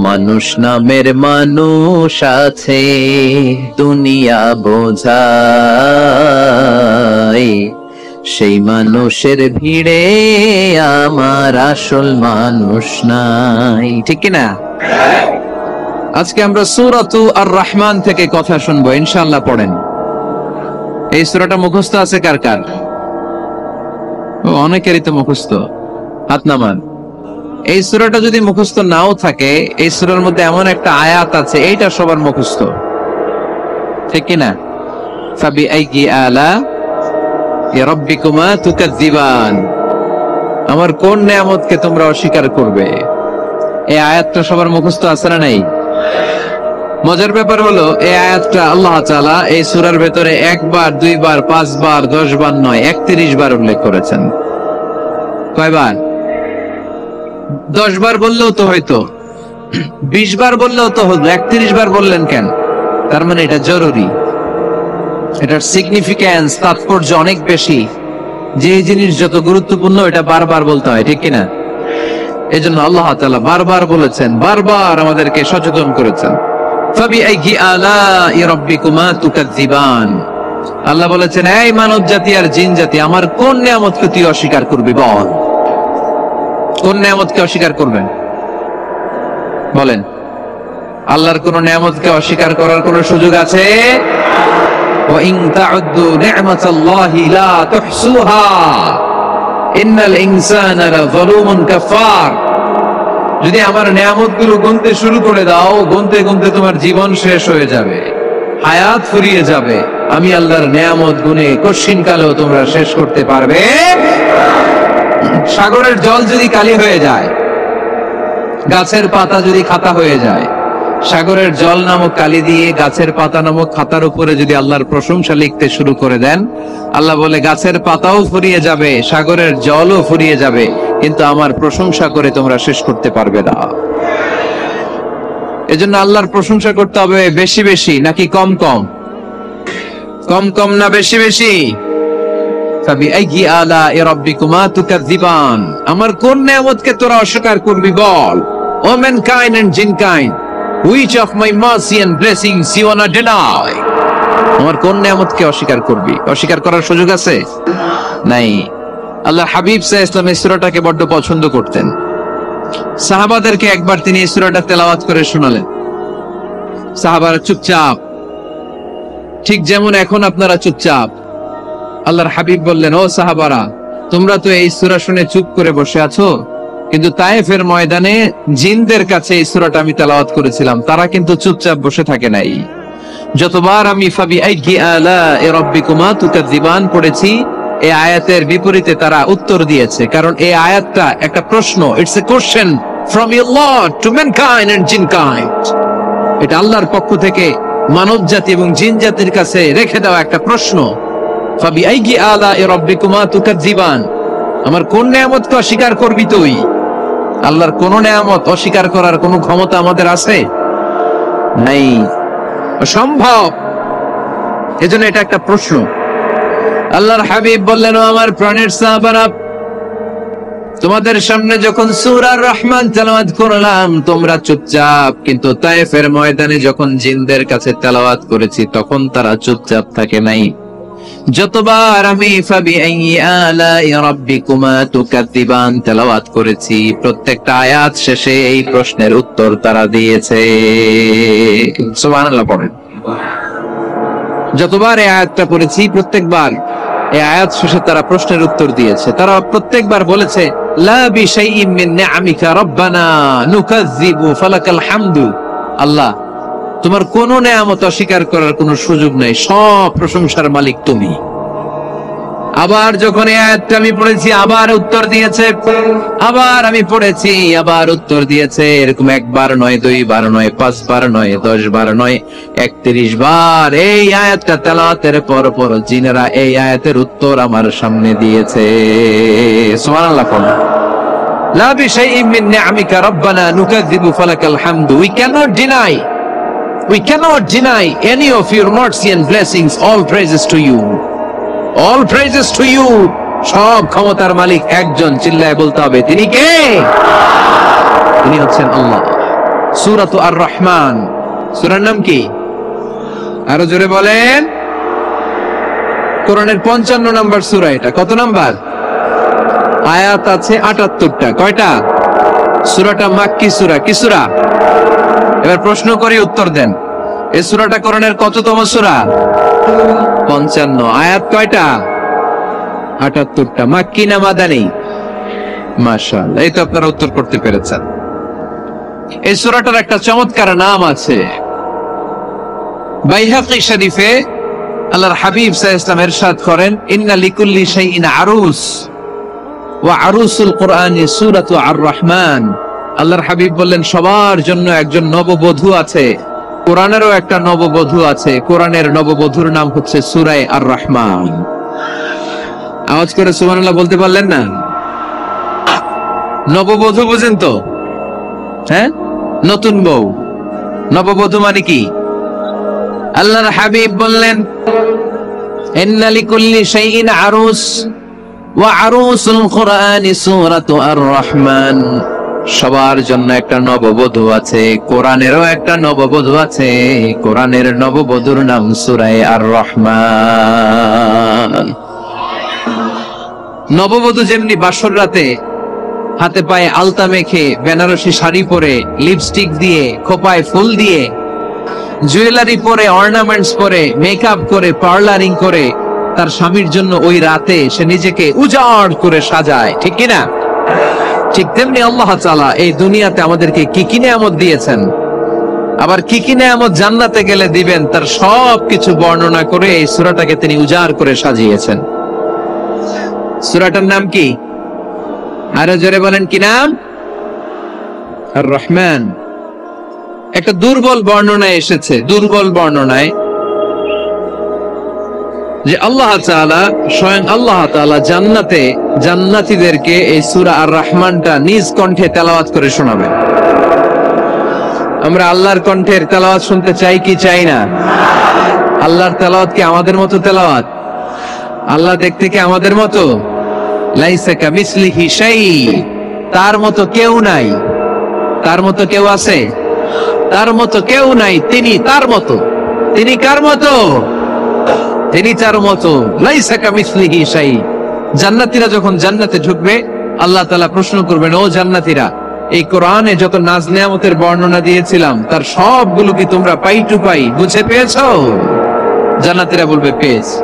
মানুষ নামের মানুষ আছে, দুনিয়া বোঝায়। সেই মানুষের ভিড়ে আমার আসল মানুষ নাই, ঠিক কিনা? আজকে আমরা সূরাতু আর রহমান থেকে কথা শুনবো, ইনশাআল্লাহ। পড়েন। এই সূরাটা মুখস্থ আছে কার কার? অনেকেরই তো মুখস্থ, হাত নামান। এই সূরাটা যদি মুখস্থ নাও থাকে, এই সূরার মধ্যে এমন একটা আয়াত আছে, এইটা সবার মুখস্থ, ঠিক কিনা? ফাবিআইয়ি আলা রাব্বিকুমা তুকাজ্জিবান, আমার কোন নিয়ামতকে তোমরা অস্বীকার করবে। এই আয়াতটা সবার মুখস্থ আছে না নাই? মজার ব্যাপার হলো, এই আয়াতটা আল্লাহ তাআলা এই সূরার ভেতরে একবার, দুইবার, 5 বার, 10 বার নয়, 31 বার উল্লেখ করেছেন। কয়বার? 10 বার বললেও তো হয়তো, 20 বার বললেও তো হতো, 31 বার বললেন কেন? তার মানে এটা জরুরি, এটার সিগনিফিক্যান্স, তাৎপর্য অনেক বেশি। যে জিনিস যত গুরুত্বপূর্ণ, এটা বারবার বলতে হয়, ঠিক কিনা? এই জন্য আল্লাহ তাআলা বারবার বলেছেন, বারবার আমাদেরকে সচেতন করেছেন। ফাবিআইয়ি আলাই রাব্বিকুমা তুকাজ্জিবান, আল্লাহ বলেছেন, এই মানব জাতি আর জিন জাতি, আমার কোন নিয়ামতকে তুই অস্বীকার করবি? বল, কোন নিয়ামতকে অস্বীকার করবেন? বলেন। আল্লাহর কোন নিয়ামতকে অস্বীকার করার কোন সুযোগ আছে? ওয়া ইন তাউদ্দু নি'মাতাল্লাহি লা তুহসুহা, ইন্নাল ইনসানা লাযালুমুন কাফার। যদি আমার নিয়ামতগুলো গুনতে শুরু করে দাও, গুনতে গুনতে তোমার জীবন শেষ হয়ে যাবে, হায়াত ফুরিয়ে যাবে। আমি আল্লাহর নিয়ামত গুনে কশিন কালেও তোমরা শেষ করতে পারবে। সাগরের জল যদি কালি হয়ে যায়, গাছের পাতা যদি খাতা হয়ে যায়, সাগরের জল নামক কালি দিয়ে গাছের পাতা নামক খাতার উপরে যদি আল্লাহর প্রশংসা লিখতে শুরু করে দেন, আল্লাহ বলে গাছের পাতাও ফুরিয়ে যাবে, সাগরের জলও ফুরিয়ে যাবে, কিন্তু আমার প্রশংসা করে তোমরা শেষ করতে পারবে না। এজন্য আল্লাহর প্রশংসা করতে হবে বেশি বেশি নাকি কম কম? কম কম না বেশি বেশি? ফাবিআইয়ি আলাኢ রাব্বিকুমা তুকাযযিবান। আমার কোন নিয়ামতকে তোরা অস্বীকার করবি বল? O mankind and jinnkind, which of my mercy and blessings you wanna deny? আমার কোন নিয়ামতকে অস্বীকার করবি? অস্বীকার করার সুযোগ আছে? নাই। আল্লাহ হাবিব সাল্লাল্লাহু আলাইহি ওয়াসাল্লাম এই সূরাটাকে বড় পছন্দ করতেন। সাহাবাদেরকে একবার তিনি এই সূরাটা তেলাওয়াত করে শোনালেন। সাহাবারা চুপচাপ, ঠিক যেমন এখন আপনারা চুপচাপ। আল্লাহর হাবিব বললেন, ও সাহাবারা, তোমরা তো এই সূরা শুনে চুপ করে বসে আছো, কিন্তু তায়েফের ময়দানে জিনদের কাছে এই সূরাটা আমি তেলাওয়াত করেছিলাম, তারা কিন্তু চুপচাপ বসে থাকে নাই। যতবার আমি ফাবিআইয়ি আলাኢ রাব্বিকুমা তুকাযযিবান পড়েছি, এই আয়াতের বিপরীতে তারা উত্তর দিয়েছে, কারণ এই আয়াতটা একটা প্রশ্ন। It's a question from your Lord to mankind and jinnkind. এটা আল্লাহর পক্ষ থেকে মানব জাতি এবং জিন জাতির কাছে রেখে দেওয়া একটা প্রশ্ন। ফাবিআইয়ি আলাኢ রাব্বিকুমা তুকাযযিবান, আমার কোন নিয়ামতকে অস্বীকার করবি তুই? আল্লাহর কোন নিয়ামত অস্বীকার করার কোন ক্ষমতা আমাদের আছে? নাই, অসম্ভব। এজন্য এটা একটা প্রশ্ন। আল্লাহর হাবিব বললেন, ও আমার প্রাণের সাহাবারা, তোমাদের সামনে যখন সূরা আর রহমান তেলাওয়াত করলাম তোমরা চুপচাপ, কিন্তু তায়েফের ময়দানে যখন জিনদের কাছে তেলাওয়াত করেছি তখন তারা চুপচাপ থাকে নাই। যতবার আমি ফাবিআইয়ি আলাኢ রাব্বিকুমা তুকাযযিবান তেলাওয়াত করেছি, প্রত্যেকটা আয়াত শেষে এই প্রশ্নের উত্তর তারা দিয়েছে। সুবহানাল্লাহ পড়েন। যতবার এই আয়াতটা পড়েছি প্রত্যেকবার এই আয়াত শেষে তারা প্রশ্নের উত্তর দিয়েছে। তারা প্রত্যেকবার বলেছে, লা বিশাইইন মিন নিআমিকা রাব্বানা নুকাযযিবু ফালাকাল হামদু। আল্লাহ, তোমার কোন নিয়ামত অস্বীকার করার কোন সুযোগ নাই, সব প্রশংসার মালিক তুমি। আবার যখন এই আয়াতটা আমি পড়েছি আবার উত্তর দিয়েছে, আবার আমি পড়েছি আবার উত্তর দিয়েছে। এরকম একবার নয়, দুইবার নয়, 5 বার নয়, 10 বার নয়, 31 বার এই আয়াতটা তেলাওয়াতের পর পর জিনেরা এই আয়াতের উত্তর আমার সামনে দিয়েছে। সুবহানাল্লাহ। লা বিশাইইন মিন নিআমিকা রাব্বানা নুকাযযিবু ফালাকাল হামদু। We cannot deny any of your mercy and blessings. All praises to you. All praises to you. সব ক্ষমতার মালিক একজন, চিল্লায় বলতে হবে, তিনি কে? তিনি হচ্ছেন আল্লাহ। সূরাতু আর রহমান, সূরার নাম কি? আরো জোরে বলেন। কোরআনের 55 নম্বর সূরা এটা। কত নাম্বার? আয়াত আছে 78টা। কয়টা? সূরাটা মাক্কি সূরা। কি সূরা? এবার প্রশ্ন করি, উত্তর দেন। এই সূরাটা কোরআনের কততম সূরা? 55। আয়াত কয়টা? 78টা। মাক্কি না মাদানী? মাশাআল্লাহ, এই তো আপনারা উত্তর করতে পেরেছেন। এই সূরাটার একটা চমৎকার নাম আছে। বাইহাকী শরীফে আল্লাহর হাবিব সাল্লাল্লাহু আলাইহি ওয়াসাল্লাম ইরশাদ করেন, ইন্না লিকুল্লি শাইইন আরুস ওয়া আরুসুল কুরআনি সূরাতু আর রহমান। আল্লাহর হাবিব বললেন, সবার জন্য একজন নববধূ আছে, কোরআনেরও একটা নববধূ আছে। কোরআনের নববধূর নাম হচ্ছে সূরা আর রহমান। আওয়াজ করে সুবহানাল্লাহ বলতে পারলেন না? নববধূ বুঝেন তো? হ্যাঁ, নতুন বউ। নববধূ মানে কি? আল্লাহর হাবিব বললেন, ইন্না লিকুল্লি শাইইন আরুস ওয়া আরুসুল কুরআনি সূরাতু আর রহমান। সবার জন্য একটা নববধূ আছে, কোরআনেরও একটা নববধূ আছে। কোরআনের নববধূর নাম সূরা আর রহমান। নববধূ যেমনি বাসর রাতে হাতে পায়ে আলতা মেখে, বেনারসি শাড়ি পরে, লিপস্টিক দিয়ে, খোপায় ফুল দিয়ে, জুয়েলারি পরে, অর্নামেন্টস পরে, মেকআপ করে, পার্লারিং করে তার স্বামীর জন্য ওই রাতে সে নিজেকে উজাড় করে সাজায়, ঠিক কিনা? ঠিক তেমনি আল্লাহ তাআলা এই দুনিয়াতে আমাদেরকে কি কি নিয়ামত দিয়েছেন, আবার কি কি নিয়ামত জান্নাতে গেলে দিবেন, তার সবকিছু বর্ণনা করে এই সূরাটাকে তিনি উজাড় করে সাজিয়েছেন। সূরাটার নাম কি? আরো জোরে বলেন, কি নাম? আর রহমান। একটা দুর্বল বর্ণনায় এসেছে, দুর্বল বর্ণনায়, যে আল্লাহ তাআলা, স্বয়ং আল্লাহ তাআলা জান্নাতে জান্নাতীদেরকে এই সূরা আর রহমানটা নিজ কণ্ঠে তেলাওয়াত করে শোনাবেন। আমরা আল্লাহর কণ্ঠের তেলাওয়াত শুনতে চাই কি চাই না? আল্লাহর তেলাওয়াত কি আমাদের মতো তেলাওয়াত? আল্লাহ দেখতে কি আমাদের মতো? লাইসা কামিসলিহি শাই, তার মতো কেউ নাই। তার মতো কেউ আছে? তার মতো কেউ নাই। তিনি তার মতো। তিনি কার মতো? তিনি তার মতো। লাইসা কামিসলিহি শাই। জান্নাতীরা যখন জান্নাতে ঢুকবে, আল্লাহ তাআলা প্রশ্ন করবেন, ও জান্নাতীরা, এই কোরআনে যত নাজ নিয়ামতের বর্ণনা দিয়েছিলাম তার সবগুলো কি তোমরা পাই টু পাই বুঝে পেয়েছো? জান্নাতীরা বলবে পেয়েছি।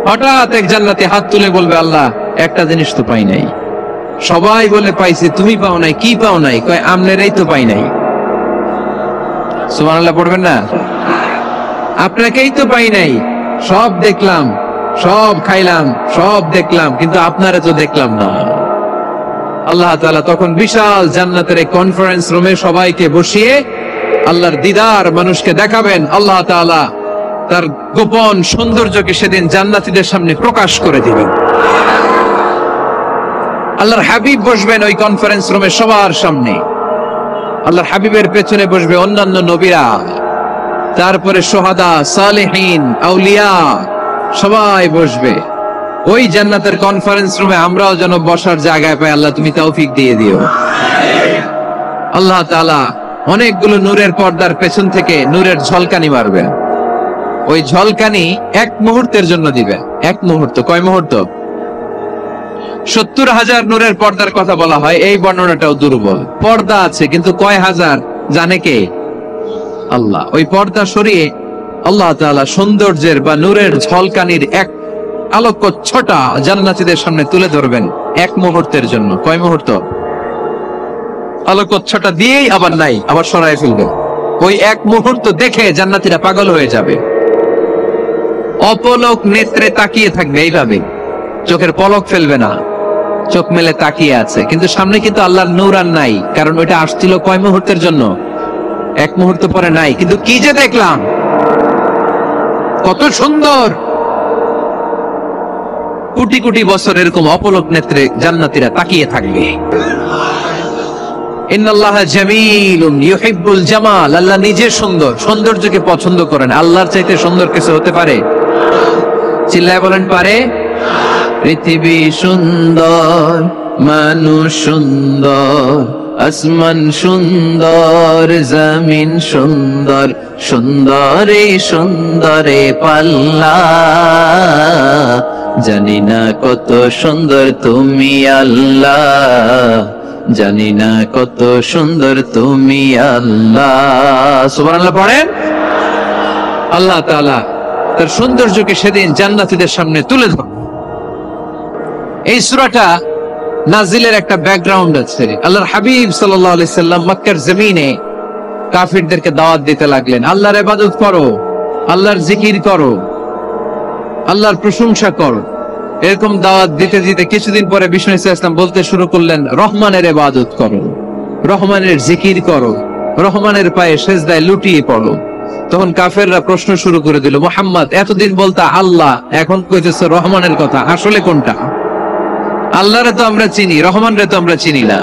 হঠাৎ এক জান্নাতি হাত তুলে বলবে, আল্লাহ একটা জিনিস তো পাই নাই। সবাই বলে পাইছি, তুমি পাও নাই। কি পাও নাই? কয় আমনেরাই তো পাই নাই। সুবহানাল্লাহ পড়বেন না? আপনাকেই তো পাই নাই। সব দেখলাম, সব খাইলাম, সব দেখলাম, কিন্তু আপনারা তো দেখলাম না। আল্লাহ তাআলা তখন বিশাল জান্নাতের এই কনফারেন্স রুমে সবাইকে বসিয়ে আল্লাহর দিদার মানুষকে দেখাবেন। আল্লাহ তাআলা তার গোপন সৌন্দর্যকে সেদিন জান্নাতীদের সামনে প্রকাশ করে দিবেন। আল্লাহর হাবিব বসবেন ওই কনফারেন্স রুমে সবার সামনে। আল্লাহর হাবিবের পেছনে বসবে অন্যান্য নবীরা, তারপরে সোহাদা, সালেহীন, আউলিয়া সবাই বসবে ওই জান্নাতের কনফারেন্স রুমে। আমরাও যেন বসার জায়গায় পাই, আল্লাহ তুমি তৌফিক দিয়ে দিও। আল্লাহ তাআলা অনেকগুলো নূরের পর্দার পেছন থেকে নূরের ঝলকানি মারবেন। ওই ঝলকানি এক মুহূর্তের জন্য দিবে। এক মুহূর্ত। কয় মুহূর্ত? 70,000 নূরের পর্দার কথা বলা হয়। এই বর্ণনাটাও দুর্বল। পর্দা আছে কিন্তু কয় হাজার জানে কে? আল্লাহ। ওই পর্দা সরিয়ে আল্লাহ তাআলা সৌন্দর্যের বা নূরের ঝলকানির এক আলোকচ্ছটা জান্নাতীদের সামনে তুলে ধরবেন এক মুহূর্তের জন্য। কয় মুহূর্ত? আলোকচ্ছটা দিয়েই আবার নাই, আবার সরায় ফেলবে। ওই এক মুহূর্ত দেখে জান্নাতীরা পাগল হয়ে যাবে, অপলক নেত্রে তাকিয়ে থাকবে। এইভাবে চোখের পলক ফেলবে না, চোখ মেলে তাকিয়ে আছে। কিন্তু সামনে কিন্তু আল্লাহর নূর আর নাই, কারণ ওইটা আসছিল কয় মুহূর্তের জন্য? এক মুহূর্ত পরে নাই। কিন্তু কি যে দেখলাম, কত সুন্দর! কোটি কোটি বছর এরকম অপলক নেত্রে জান্নাতীরা তাকিয়ে থাকবে। ইন্নাল্লাহা জামিলুন ইউহিব্বুল জামাল। আল্লাহ নিজে সুন্দর, সৌন্দর্যকে পছন্দ করেন। আল্লাহর চাইতে সুন্দর কিছু হতে পারে? চিল্লায় বলেন, পারে? পৃথিবী সুন্দর, মানুষ সুন্দর, আসমান সুন্দর, জমিন সুন্দর, সুন্দরে সুন্দরে পাল্লা। জানি না কত সুন্দর তুমি আল্লাহ, জানি না কত সুন্দর তুমি আল্লাহ। সুবহানাল্লাহ পড়েন। আল্লাহ তাআলা তার সৌন্দর্যকে সেদিন জান্নাতীদের সামনে তুলে ধরবেন। এই সূরাটা নাজিলের একটা ব্যাকগ্রাউন্ড আছে। আল্লাহর হাবিব সাল্লাল্লাহু আলাইহি সাল্লাম মক্কার জমিনে কাফিরদেরকে দাওয়াত দিতে লাগলেন, আল্লাহর ইবাদত করো, আল্লাহর জিকির করো, আল্লাহর প্রশংসা করো। এরকম দাওয়াত দিতে দিতে কিছুদিন পরে বিষ্ণু ইসলাম বলতে শুরু করলেন, রহমানের ইবাদত করো, রহমানের জিকির করো, রহমানের পায়ে সেজদায় লুটিয়ে পড়ো। তখন কাফেররা প্রশ্ন শুরু করে দিল, মুহাম্মদ এতদিন বলতা আল্লাহ, এখন কইতেছে রহমানের কথা, আসলে কোনটা? আল্লাহরে তো আমরা চিনি, রহমানরে তো আমরা চিনি না।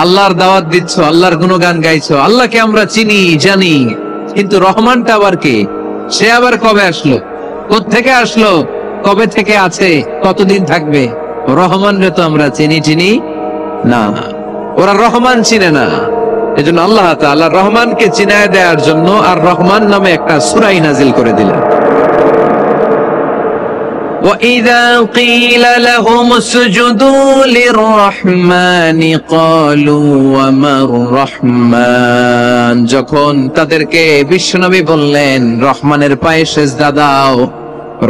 আল্লাহর দাওয়াত দিচ্ছ, আল্লাহর গুণগান গাইছো, আল্লাহকে আমরা চিনি জানি, কিন্তু রহমানটা আবার কে? সে আবার কবে আসলো, কোত্থেকে আসলো, কবে থেকে আছে, কতদিন থাকবে? রহমানরে তো আমরা চিনি না। ওরা রহমান চিনে না। এজন্য আল্লাহ তাআলা রহমানকে চিনায় দেওয়ার জন্য আর রহমান নামে একটা সূরা নাজিল করে দিলেন। وَإِذَا قِيلَ لَهُمُ اسْجُدُوا لِلرَّحْمَنِ قَالُوا وَمَا الرَّحْمَنُ। যখন তাদেরকে বিশ্বনবী বললেন রহমানের পায়ে সেজদা দাও,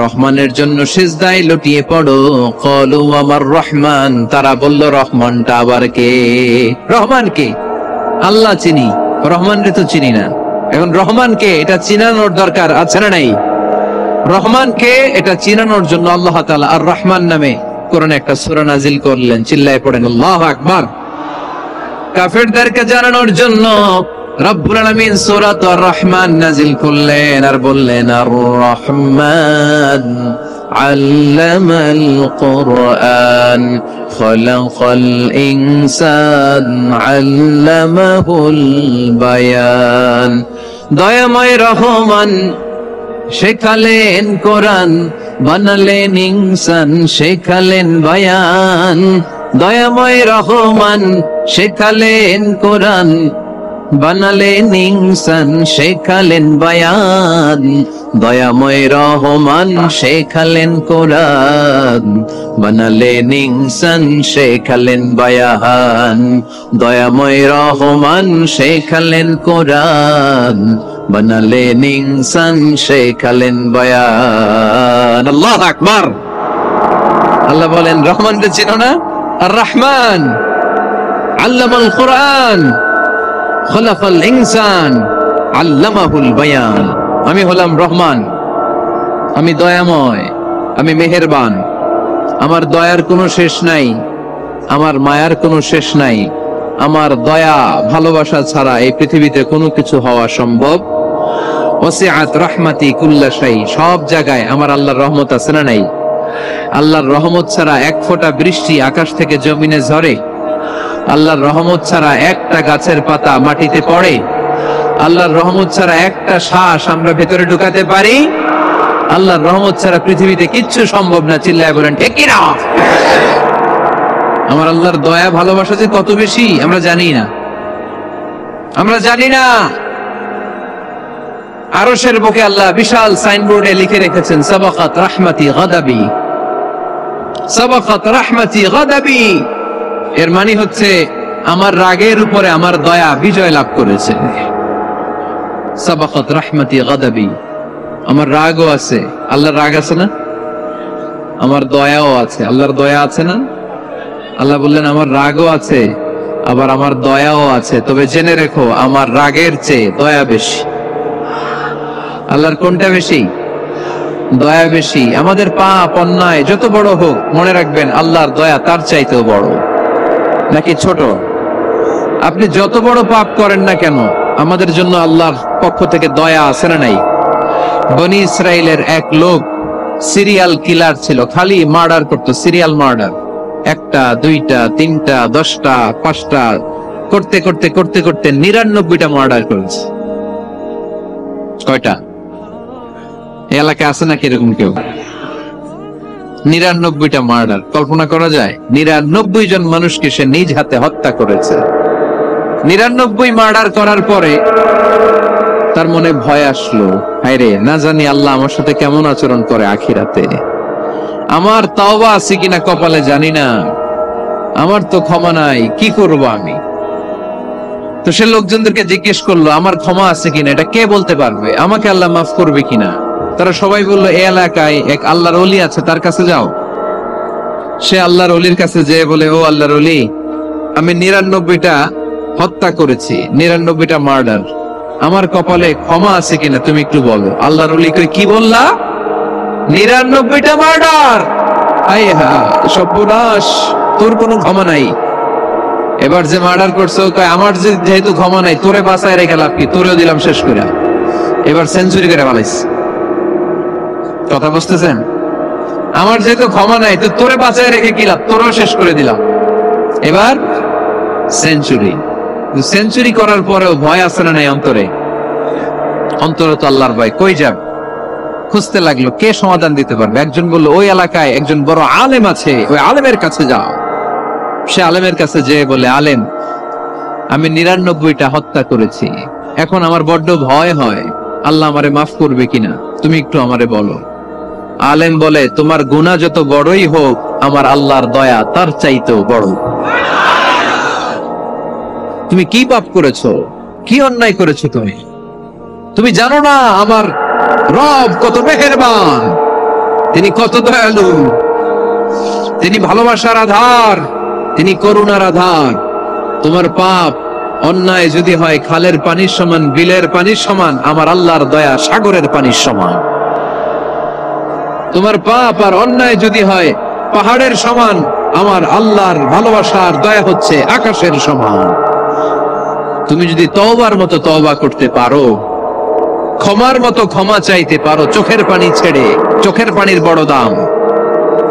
রহমানের জন্য সিজদায় লুটিয়ে পড়ো। ক্বালু আমার রহমান, তারা বলল রহমানটা আবার কে? রহমান কে? আল্লাহ চিনি, রহমানরে তো চিনি না। এখন রহমান কে এটা চিনানোর দরকার আছে না নাই? রহমান কে এটা চিনানোর জন্য আল্লাহ তাআলা আর রহমান নামে কোরআনে একটা সূরা নাজিল করলেন। চিল্লায়ে পড়েন আল্লাহু আকবার। কাফেরদেরকে জানানোর জন্য রব্বুল আলামিন সূরা আর রহমান নাজিল করলেন আর বললেন আর রহমান আল্লামাল কুরআন খালাকাল ইনসান আল্লামাহুল বায়ান। দয়াময় রহমান শেখালেন কোরআন, বানালেন ইনসান, শেখালেন বায়ান। দয়াময় রহমান শেখালেন কোরআন, বানালেন ইনসান, শেখালেন বায়ান। দয়াময় রহমান শেখালেন কোরআন, বানালেন ইনসান, শেখালেন বায়ান। দয়াময় রহমান শেখালেন কোরআন, বানালেন ইনসান, শেখালেন বায়ান। আল্লাহু আকবার। আল্লাহ বলেন রহমানকে চিনো না? আর রহমান আল্লামাল কুরআন খালাকাল ইনসান আল্লামাহুল বায়ান। আমি হলাম রহমান, আমি দয়াময়, আমি মেহেরবান। আমার দয়ার কোনো শেষ নাই, আমার মায়ার কোনো শেষ নাই। আমার দয়া ভালোবাসা ছাড়া এই পৃথিবীতে কোনো কিছু হওয়া সম্ভব। ওয়াসিআত রাহমাতি কুল্লা শাই, সব জায়গায় আমার আল্লাহর রহমত আছে না নাই? আল্লাহর রহমত ছাড়া এক ফোঁটা বৃষ্টি আকাশ থেকে জমিনে ঝরে? আল্লাহর রহমত ছাড়া একটা গাছের পাতা মাটিতে পড়ে? আল্লাহর রহমত ছাড়া একটা শ্বাস আমরা ভেতরে ঢুকাতে পারি? আল্লাহর রহমত ছাড়া পৃথিবীতে কিচ্ছু সম্ভব না। চিল্লায় বলেন ঠিক কি না? আমার আল্লাহর দয়া ভালোবাসা যে কত বেশি আমরা জানি না, আমরা জানি না। আরশের বুকে আল্লাহ বিশাল সাইনবোর্ডে লিখে রেখেছেন সাবাকাত রাহমাতি গাদাবি, সাবাকাত রাহমাতি গাদাবি। এর মানে হচ্ছে আমার রাগের উপরে আমার দয়া বিজয় লাভ করেছে। সাবাকাত রাহমাতি গাদাবি, আমার রাগও আছে, আল্লাহর রাগ আছে না? আমার দয়াও আছে, আল্লাহর দয়া আছে না? আল্লাহ বললেন আমার রাগও আছে আবার আমার দয়াও আছে, তবে জেনে রেখো আমার রাগের চেয়ে দয়া বেশি। আল্লাহর কোনটা বেশি? দয়া বেশি। আমাদের পাপ অন্যায় যত বড় হোক মনে রাখবেন আল্লাহর দয়া তার চাইতেও বড়। নাকি ছোট? আপনি যত বড় পাপ করেন না কেন আমাদের জন্য আল্লাহর পক্ষ থেকে দয়া আছে না নাই? বনি ইসরাইলের এক লোক সিরিয়াল কিলার ছিল, খালি মার্ডার করতো, সিরিয়াল মার্ডার। একটা, দুইটা, তিনটা, 10টা, 5টা করতে করতে করতে করতে 99টা মার্ডার করেছে। কয়টা? এলাকায় আছে নাকি এরকম কেউ? 99টা মার্ডার। কল্পনা করা যায়? 99 জন মানুষকে সে নিজ হাতে হত্যা করেছে। 99 মার্ডার করার পরে তার মনে ভয় আসলো, হায়রে না জানি আল্লাহ আমার সাথে কেমন আচরণ করে আখিরাতে। আমার তাওবা আছে কিনা কপালে জানি না, আমার তো ক্ষমা নাই, কি করব আমি? তো সে লোকজনদেরকে জিজ্ঞেস করলো আমার ক্ষমা আছে কিনা, এটা কে বলতে পারবে? আমাকে আল্লাহ মাফ করবে কিনা? তারা সবাই বললো এই এলাকায় এক আল্লাহর ওলি আছে, তার কাছে যাও। সে আল্লাহর ওলির কাছে যেয়ে বলে, ও আল্লাহর ওলি, আমি 99টা হত্যা করেছি, 99টা মার্ডার, আমার কপালে ক্ষমা আছে কিনা তুমি একটু বলো। আল্লাহর ওলি কই, কি বললা? 99টা মার্ডার? আয় হা সর্বনাশ, তোর কোনো ক্ষমা নাই। এবার যে মার্ডার করছে কয় আমার যেহেতু ক্ষমা নাই, তোরে বাঁচায় রেখে লাভ কি, তোরেও দিলাম শেষ করে। এবার সেঞ্চুরি করে পালাইছে। কথা বুঝতেছেন? আমার যেহেতু ক্ষমা নাই তো তোরে বাঁচায় রেখে কি লাভ, তোরেও শেষ করে দিলাম। এবার সেঞ্চুরি। সেঞ্চুরি করার পরেও ভয় আছে না নাই অন্তরে? অন্তরে তো আল্লাহর ভয়। কই যাব? খুঁজতে লাগলো কে সমাধান দিতে পারবে। একজন বলল ওই এলাকায় একজন বড় আলেম আছে, ওই আলেমের কাছে যাও। সে আলেমের কাছে যেয়ে বলে, আলেম আমি 99টা হত্যা করেছি, এখন আমার বড্ড ভয় হয়, আল্লাহ আমারে মাফ করবে কিনা, তুমি একটু আমারে বলো। আলেম বলে, তোমার গুনাহ যত বড়ই হোক আমার আল্লাহর দয়া তার চাইতেও বড়। তুমি কি পাপ করেছো, কি অন্যায় করেছো তুমি? তুমি জানো না আমার রব কত মেহেরবান, তিনি কত দয়ালু, তিনি ভালোবাসার আধার, তিনি করুণার আধার। তোমার পাপ অন্যায় যদি হয় খালের পানির সমান, বিলের পানির সমান, আমার আল্লাহর দয়া সাগরের পানির সমান। তোমার পাপ আর অন্যায় যদি হয় পাহাড়ের সমান, আমার আল্লাহর ভালোবাসার দয়া হচ্ছে আকাশের সমান। তুমি যদি তওবার মতো তওবা করতে পারো, ক্ষমার মতো ক্ষমা চাইতে পারো, চোখের পানি ছেড়ে, চোখের পানির বড় দাম,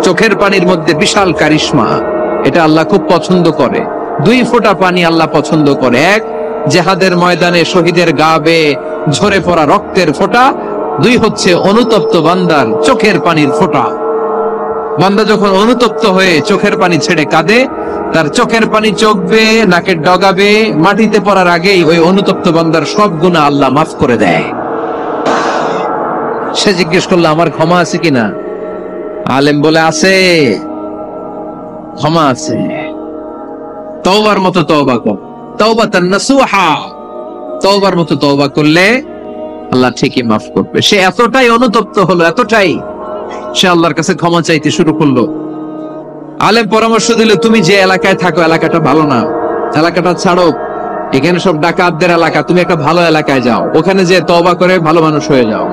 চোখের পানির মধ্যে বিশাল কারিশমা, এটা আল্লাহ খুব পছন্দ করে। 2 ফোঁটা পানি আল্লাহ পছন্দ করে। এক, জিহাদের ময়দানে শহীদের গা বেয়ে ঝরে পড়া রক্তের ফোঁটা। 2 হচ্ছে অনুতপ্ত বান্দার চোখের পানির ফোঁটা। বান্দা যখন অনুতপ্ত হয়ে চোখের পানি ছেড়ে কাঁদে, তার চোখের পানি চোখ বেয়ে নাকের ডগা বেয়ে মাটিতে পড়ার আগেই ওই অনুতপ্ত বান্দার সব গুনাহ আল্লাহ মাফ করে দেয়। সে জিজ্ঞেস করলো আমার ক্ষমা আছে কিনা? আলেম বলে আছে, ক্ষমা আছে। তওবার মতো তওবা কর, তাওবাতান নাসুহা, তওবার মতো তওবা করলে আল্লাহ ঠিকই মাফ করবে। সে এতটাই অনুতপ্ত হলো, এতটাই, সে আল্লাহর কাছে ক্ষমা চাইতে শুরু করলো। আলেম পরামর্শ দিল, তুমি যে এলাকায় থাকো এলাকাটা ভালো না, এলাকাটা ছাড়ো, এখানে সব ডাকাতদের এলাকা, তুমি একটা ভালো এলাকায় যাও, ওখানে যে তওবা করে ভালো মানুষ হয়ে যাও।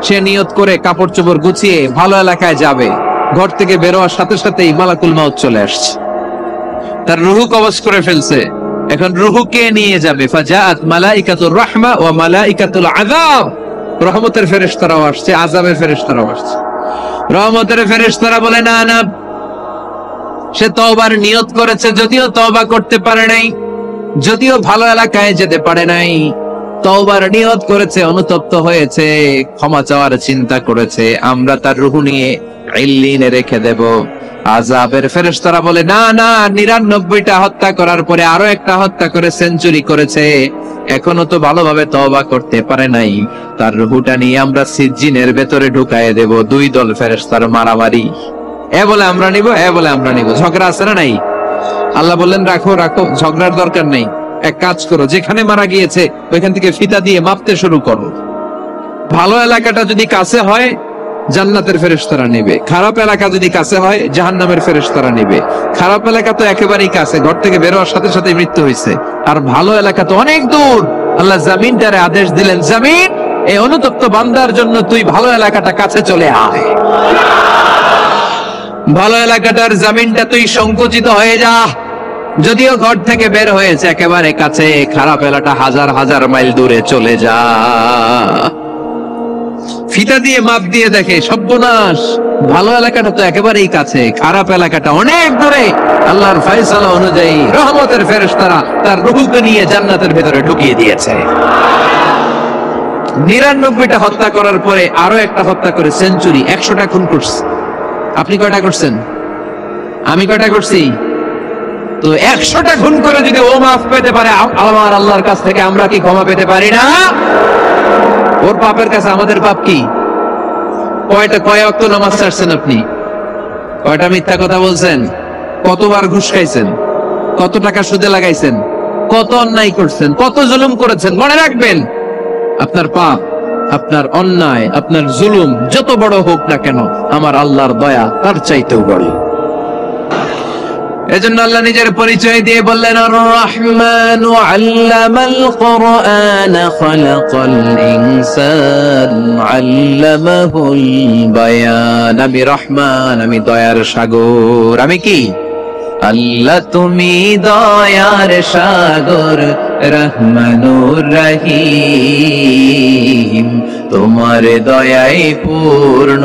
সে নিয়ত করে কাপড় চোপড় গুছিয়ে ভালো এলাকায় যাবে। ঘর থেকে বেরোয়ার সাথে সাথেই মালাকুল মাউত চলে আসছে, তার রুহু কবজ করে ফেলছে। এখন রুহু কে নিয়ে যাবে? ফাজাআত মালাইকাতুর রাহমা ওয়া মালাইকাতুল আযাব, রহমতের ফেরেশতারাও আসছে, আযাবের ফেরেশতারাও আসছে। রহমতের ফেরেশতারা বলে না না, সে তওবার নিয়ত করেছে, যদিও তওবা করতে পারে নাই, যদিও ভালো এলাকায় যেতে পারে নাই, তওবার নিয়ত করেছে, অনুতপ্ত হয়েছে, ক্ষমা চাওয়ার চিন্তা করেছে, আমরা তার রূহ নিয়ে ইল্লিনে রেখে দেব। আযাবের ফেরেশতারা বলে না না, 99টা হত্যা করার পরে আরো একটা হত্যা করে সেঞ্চুরি করেছে, এখনো তো ভালোভাবে তওবা করতে পারে নাই, তার রূহটা নিয়ে আমরা সিজ্জিনের ভেতরে ঢুকায়ে দেব। 2 দল ফেরেশতার মারামারি, এ বলে আমরা নিব, এ বলে আমরা নিব, ঝগড়া আছে না নাই? আল্লাহ বললেন রাখো রাখো, ঝগড়ার দরকার নেই। এক কাজ করো, যেখানে মারা গিয়েছে ওইখান থেকে ফিতা দিয়ে মাপতে শুরু করো। ভালো এলাকাটা যদি কাছে হয় জান্নাতের ফেরেশতারা নেবে, খারাপ এলাকা যদি কাছে হয় জাহান্নামের ফেরেশতারা নেবে। খারাপ এলাকা তো একেবারেই কাছে, ঘর থেকে বের হওয়ার সাথে সাথে মৃত্যু হয়েছে, আর ভালো এলাকা তো অনেক দূর। আল্লাহ জামিনটারে আদেশ দিলেন, জামিন, এই অনুতপ্ত বান্দার জন্য তুই ভালো এলাকাটা কাছে চলে আয়। ভালো এলাকাটার জামিনটা তুই সংকুচিত হয়ে যা, যদিও ঘর থেকে বের হয়েছে একেবারে কাছে, খারাপ এলাকা হাজার হাজার মাইল দূরে চলে যা। ফিতা দিয়ে মাপ দিয়ে দেখে সর্বনাশ, ভালো এলাকাটা তো একেবারেই কাছে, খারাপ এলাকাটা অনেক দূরে। আল্লাহর ফয়সালা অনুযায়ী রহমতের ফেরেশতারা তার রূহকে নিয়ে জান্নাতের ভেতরে ঢুকিয়ে দিয়েছে। 99টা হত্যা করার পরে আরো একটা হত্যা করে সেঞ্চুরি, 100টা খুন করছে। আপনি কয়টা করছেন? আমি কয়টা করছি? তো 100টা খুন করে যদি ও মাফ পেতে পারে আমার আল্লাহর কাছ থেকে, আমরা কি ক্ষমা পেতে পারি না? ওর পাপের কাছে আমাদের পাপ কি? কয় ওয়াক্ত নামাজ ছাড়ছেন আপনি? কয়টা মিথ্যা কথা বলছেন? কতবার ঘুষ খাইছেন? কত টাকা সুদে লাগাইছেন? কত অন্যায় করছেন? কত জুলুম করেছেন? মনে রাখবেন, আপনার পাপ, আপনার অন্যায়, আপনার জুলুম যত বড় হোক না কেন, আমার আল্লাহর দয়া তার চাইতেও বড়। এজন্য আল্লাহ নিজের পরিচয় দিয়ে বললেন, আর রহমানু আল্লামাল কুরআন খালাকাল ইনসান আল্লামাহুল বায়ান। আমি রহমান, আমি দয়ার সাগর। আমি কি? আল্লাহ তুমি দয়ার সাগর, রহমানুর রহিম, তোমার দয়ায় পূর্ণ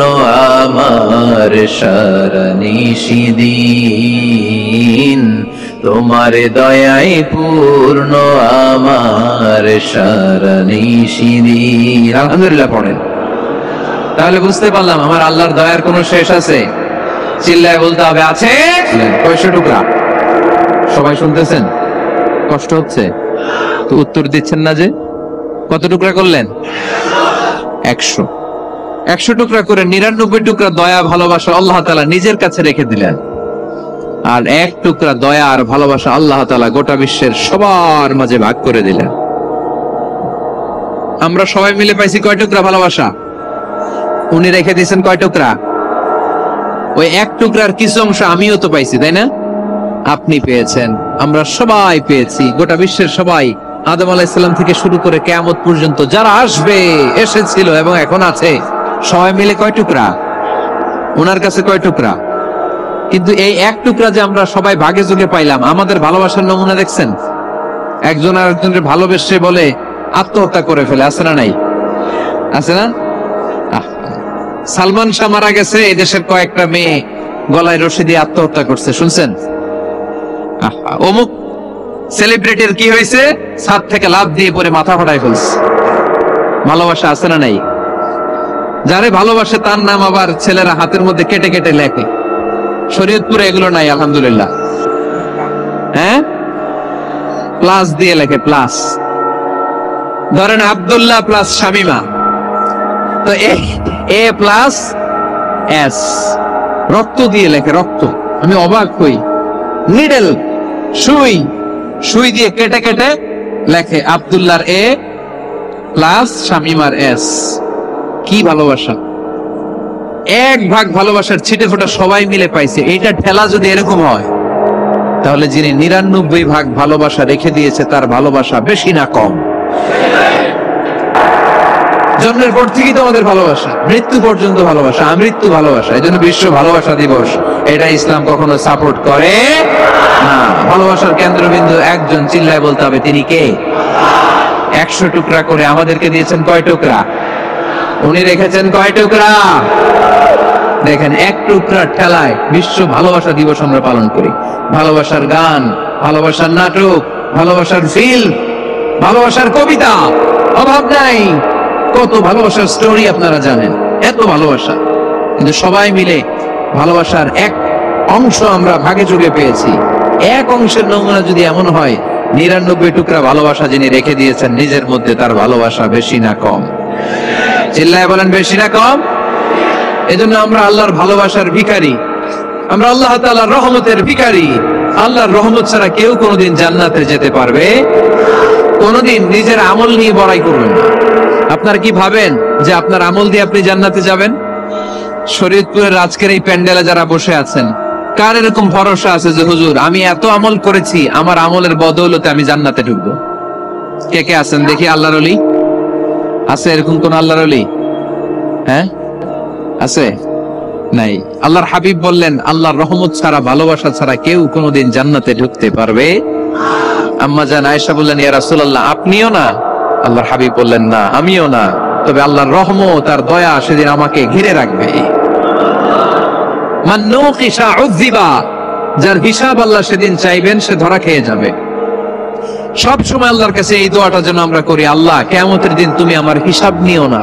আমার সারা নিশিদিন, তোমার দয়ায় পূর্ণ আমার সারা নিশিদিন। আলহামদুলিল্লাহ পড়েন। তাহলে বুঝতে পারলাম আমার আল্লাহর দয়ার কোনো শেষ আছে? চিল্লায় বলতে হবে, আছে। 100 টুকরা। সবাই শুনতেছেন? কষ্ট হচ্ছে তো উত্তর দিচ্ছেন না যে? কত টুকরা করলেন? 100। 100 টুকরা করে 99 টুকরা দয়া ভালোবাসা আল্লাহ তাআলা নিজের কাছে রেখে দিলেন, আর 1 টুকরা দয়া আর ভালোবাসা আল্লাহ তাআলা গোটা বিশ্বের সবার মাঝে ভাগ করে দিলেন। আমরা সবাই মিলে পাইছি কয় টুকরা ভালোবাসা? উনি রেখে দিয়েছেন কয় টুকরা? ওই এক টুকরার কিছু অংশ আমিও তো পাইছি, তাই না? আপনি পেয়েছেন, আমরা সবাই পেয়েছি, গোটা বিশ্বের সবাই, আদম আলাইহিস সালাম থেকে শুরু করে কিয়ামত পর্যন্ত যারা আসবে, এসেছিল এবং এখন আছে, সবাই মিলে কয় টুকরা? ওনার কাছে কয় টুকরা? কিন্তু এই এক টুকরা যে আমরা সবাই ভাগে যোগে পাইলাম, আমাদের ভালোবাসার নমুনা দেখছেন? একজন আর একজনের ভালোবেসে বলে আত্মহত্যা করে ফেলে, আছে না নাই? আছে না? সালমান শাহ মারা গেছে, এদেশের কয়েকটা মেয়ে গলায় রশি দিয়ে আত্মহত্যা করছে, শুনছেন? অমুক সেলিব্রিটির কি হয়েছে, ছাদ থেকে লাফ দিয়ে পরে মাথা ফাটাই ফেলছে। ভালোবাসা আছে না নাই? যারে ভালোবাসে তার নাম আবার ছেলেরা হাতের মধ্যে কেটে কেটে লেখে। শরীয়তপুরে এগুলো নাই, আলহামদুলিল্লাহ। হ্যাঁ, প্লাস দিয়ে লেখে, প্লাস। ধরেন আব্দুল্লাহ প্লাস শামিমা, তো এ প্লাস এস, রক্ত দিয়ে লেখে, রক্ত। আমি অবাক হই, নিডেল, সুই, সুই দিয়ে কেটে কেটে লেখে আব্দুল্লাহর এ প্লাস শামিমার এস। কি ভালোবাসা! এক ভাগ ভালোবাসার ছিটে ফোটা সবাই মিলে পাইছে। এইটা ঠেলা যদি এরকম হয়, তাহলে যিনি ৯৯ ভাগ ভালোবাসা রেখে দিয়েছে তার ভালোবাসা বেশি না কম? জন্মের পর থেকেই তো আমাদের ভালোবাসা, মৃত্যু পর্যন্ত ভালোবাসা, আমৃত্যু ভালোবাসা। এই জন্য বিশ্ব ভালোবাসা দিবস, এটা ইসলাম কখনো সাপোর্ট করে না। ভালোবাসার কেন্দ্রবিন্দু একজন, চিল্লায় বলতে হবে তিনি কে? ১০০ টুকরা করে আমাদেরকে দিয়েছেন কয় টুকরা? উনি রেখেছেন কয় টুকরা? দেখেন, এক টুকরার ঠেলায় বিশ্ব ভালোবাসা দিবস আমরা পালন করি। ভালোবাসার গান, ভালোবাসার নাটক, ভালোবাসার ফিল্ম, ভালোবাসার কবিতা, অভাব নাই। কত ভালোবাসার স্টোরি আপনারা জানেন, এত ভালোবাসা। কিন্তু সবাই মিলে ভালোবাসার এক অংশ আমরা ভাগে যোগে পেয়েছি। এক অংশের নমুনা যদি এমন হয়, ৯৯ টুকরা ভালোবাসা যিনি রেখে দিয়েছেন নিজের মধ্যে, তার ভালোবাসা বেশি না কম? চিল্লায় বলেন, বেশি না কম? এজন্য আমরা আল্লাহর ভালোবাসার ভিখারি, আমরা আল্লাহ তাআলার রহমতের ভিখারি। আল্লাহর রহমত ছাড়া কেউ কোনোদিন জান্নাতে যেতে পারবে কোনোদিন নিজের আমল নিয়ে বড়াই করবেন না। আপনারা কি ভাবেন যে আপনার আমল দিয়ে আপনি জান্নাতে যাবেন? শরীয়তপুরের আজকের এই প্যান্ডেলে যারা বসে আছেন, কার এরকম ভরসা আছে যে হুজুর আমি এত আমল করেছি, আমার আমলের বদৌলতে আমি জান্নাতে ঢুকবো? কে কে আছেন দেখি? আল্লাহর ওলি আছে এরকম কোন? আল্লাহর ওলি হ্যাঁ আছে? নাই। আল্লাহর হাবিব বললেন, আল্লাহর রহমত ছাড়া, ভালোবাসা ছাড়া কেউ কোনোদিন জান্নাতে ঢুকতে পারবে? আম্মা জান আয়েশা বললেন, ইয়া রাসূলুল্লাহ আপনিও না? আল্লাহর হাবিব বললেন, না আমিও না, তবে আল্লাহর রহমত আর দয়া সেদিন আমাকে ঘিরে রাখবে। মান নুকিশা উযিবা, যার হিসাব আল্লাহ সেদিন চাইবেন সে ধরা খেয়ে যাবে। সব সময় আল্লাহর কাছে এই দোয়াটা যেন আমরা করি, আল্লাহ কিয়ামতের দিন তুমি আমার হিসাব নিও না,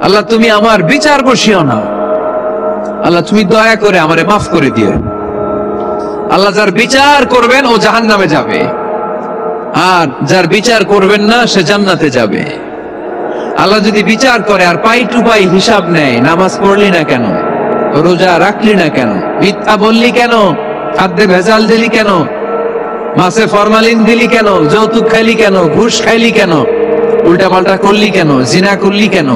আল্লাহ তুমি আমার বিচার বসিও না, আল্লাহ তুমি দয়া করে আমারে মাফ করে দিও। আল্লাহ যার বিচার করবেন ও জাহান্নামে যাবে, আর যার বিচার করবেন না সে জান্নাতে যাবে। আল্লাহ যদি বিচার করে আর পাই টু পাই হিসাব নেয়, নামাজ পড়লি না কেন, রোজা রাখলি না কেন, মিথ্যা বললি কেন, খাদ্যে ভেজাল দিলি কেন, মাছে ফরমালিন দিলি কেন, যৌতুক খাইলি কেন, ঘুষ খাইলি কেন, উল্টা পাল্টা করলি কেন, জিনা করলি কেন,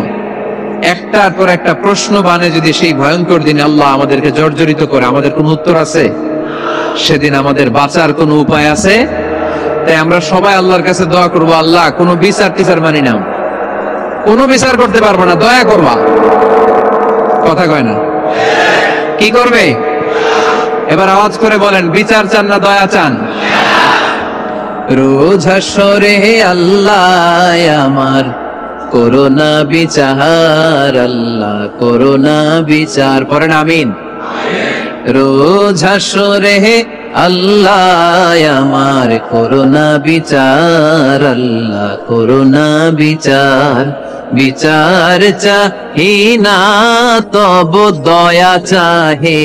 একটার পর একটা প্রশ্ন বানে যদি সেই ভয়ঙ্কর দিনে আল্লাহ আমাদেরকে জর্জরিত করে, আমাদের কোন উত্তর আছে? সেদিন আমাদের বাঁচার কোন উপায় আছে? তাই আমরা সবাই আল্লাহর কাছে দোয়া করবো, আল্লাহ কোনো বিচার টিচার মানি না, কোনো বিচার করতে পারবো না, দয়া করবা। কথা কয় না? কি করবে? এবার আওয়াজ করে বলেন, বিচার চান না দয়া চান? রোজ হাসরে আল্লাহ আমার করোনা বিচার, আল্লাহ করোনা বিচার, পড়েন আমিন। রোজ হাসরে আল্লাহ আমার করোনা বিচার, আল্লাহ করোনা বিচার, বিচার চাহি না তব দয়া চাহে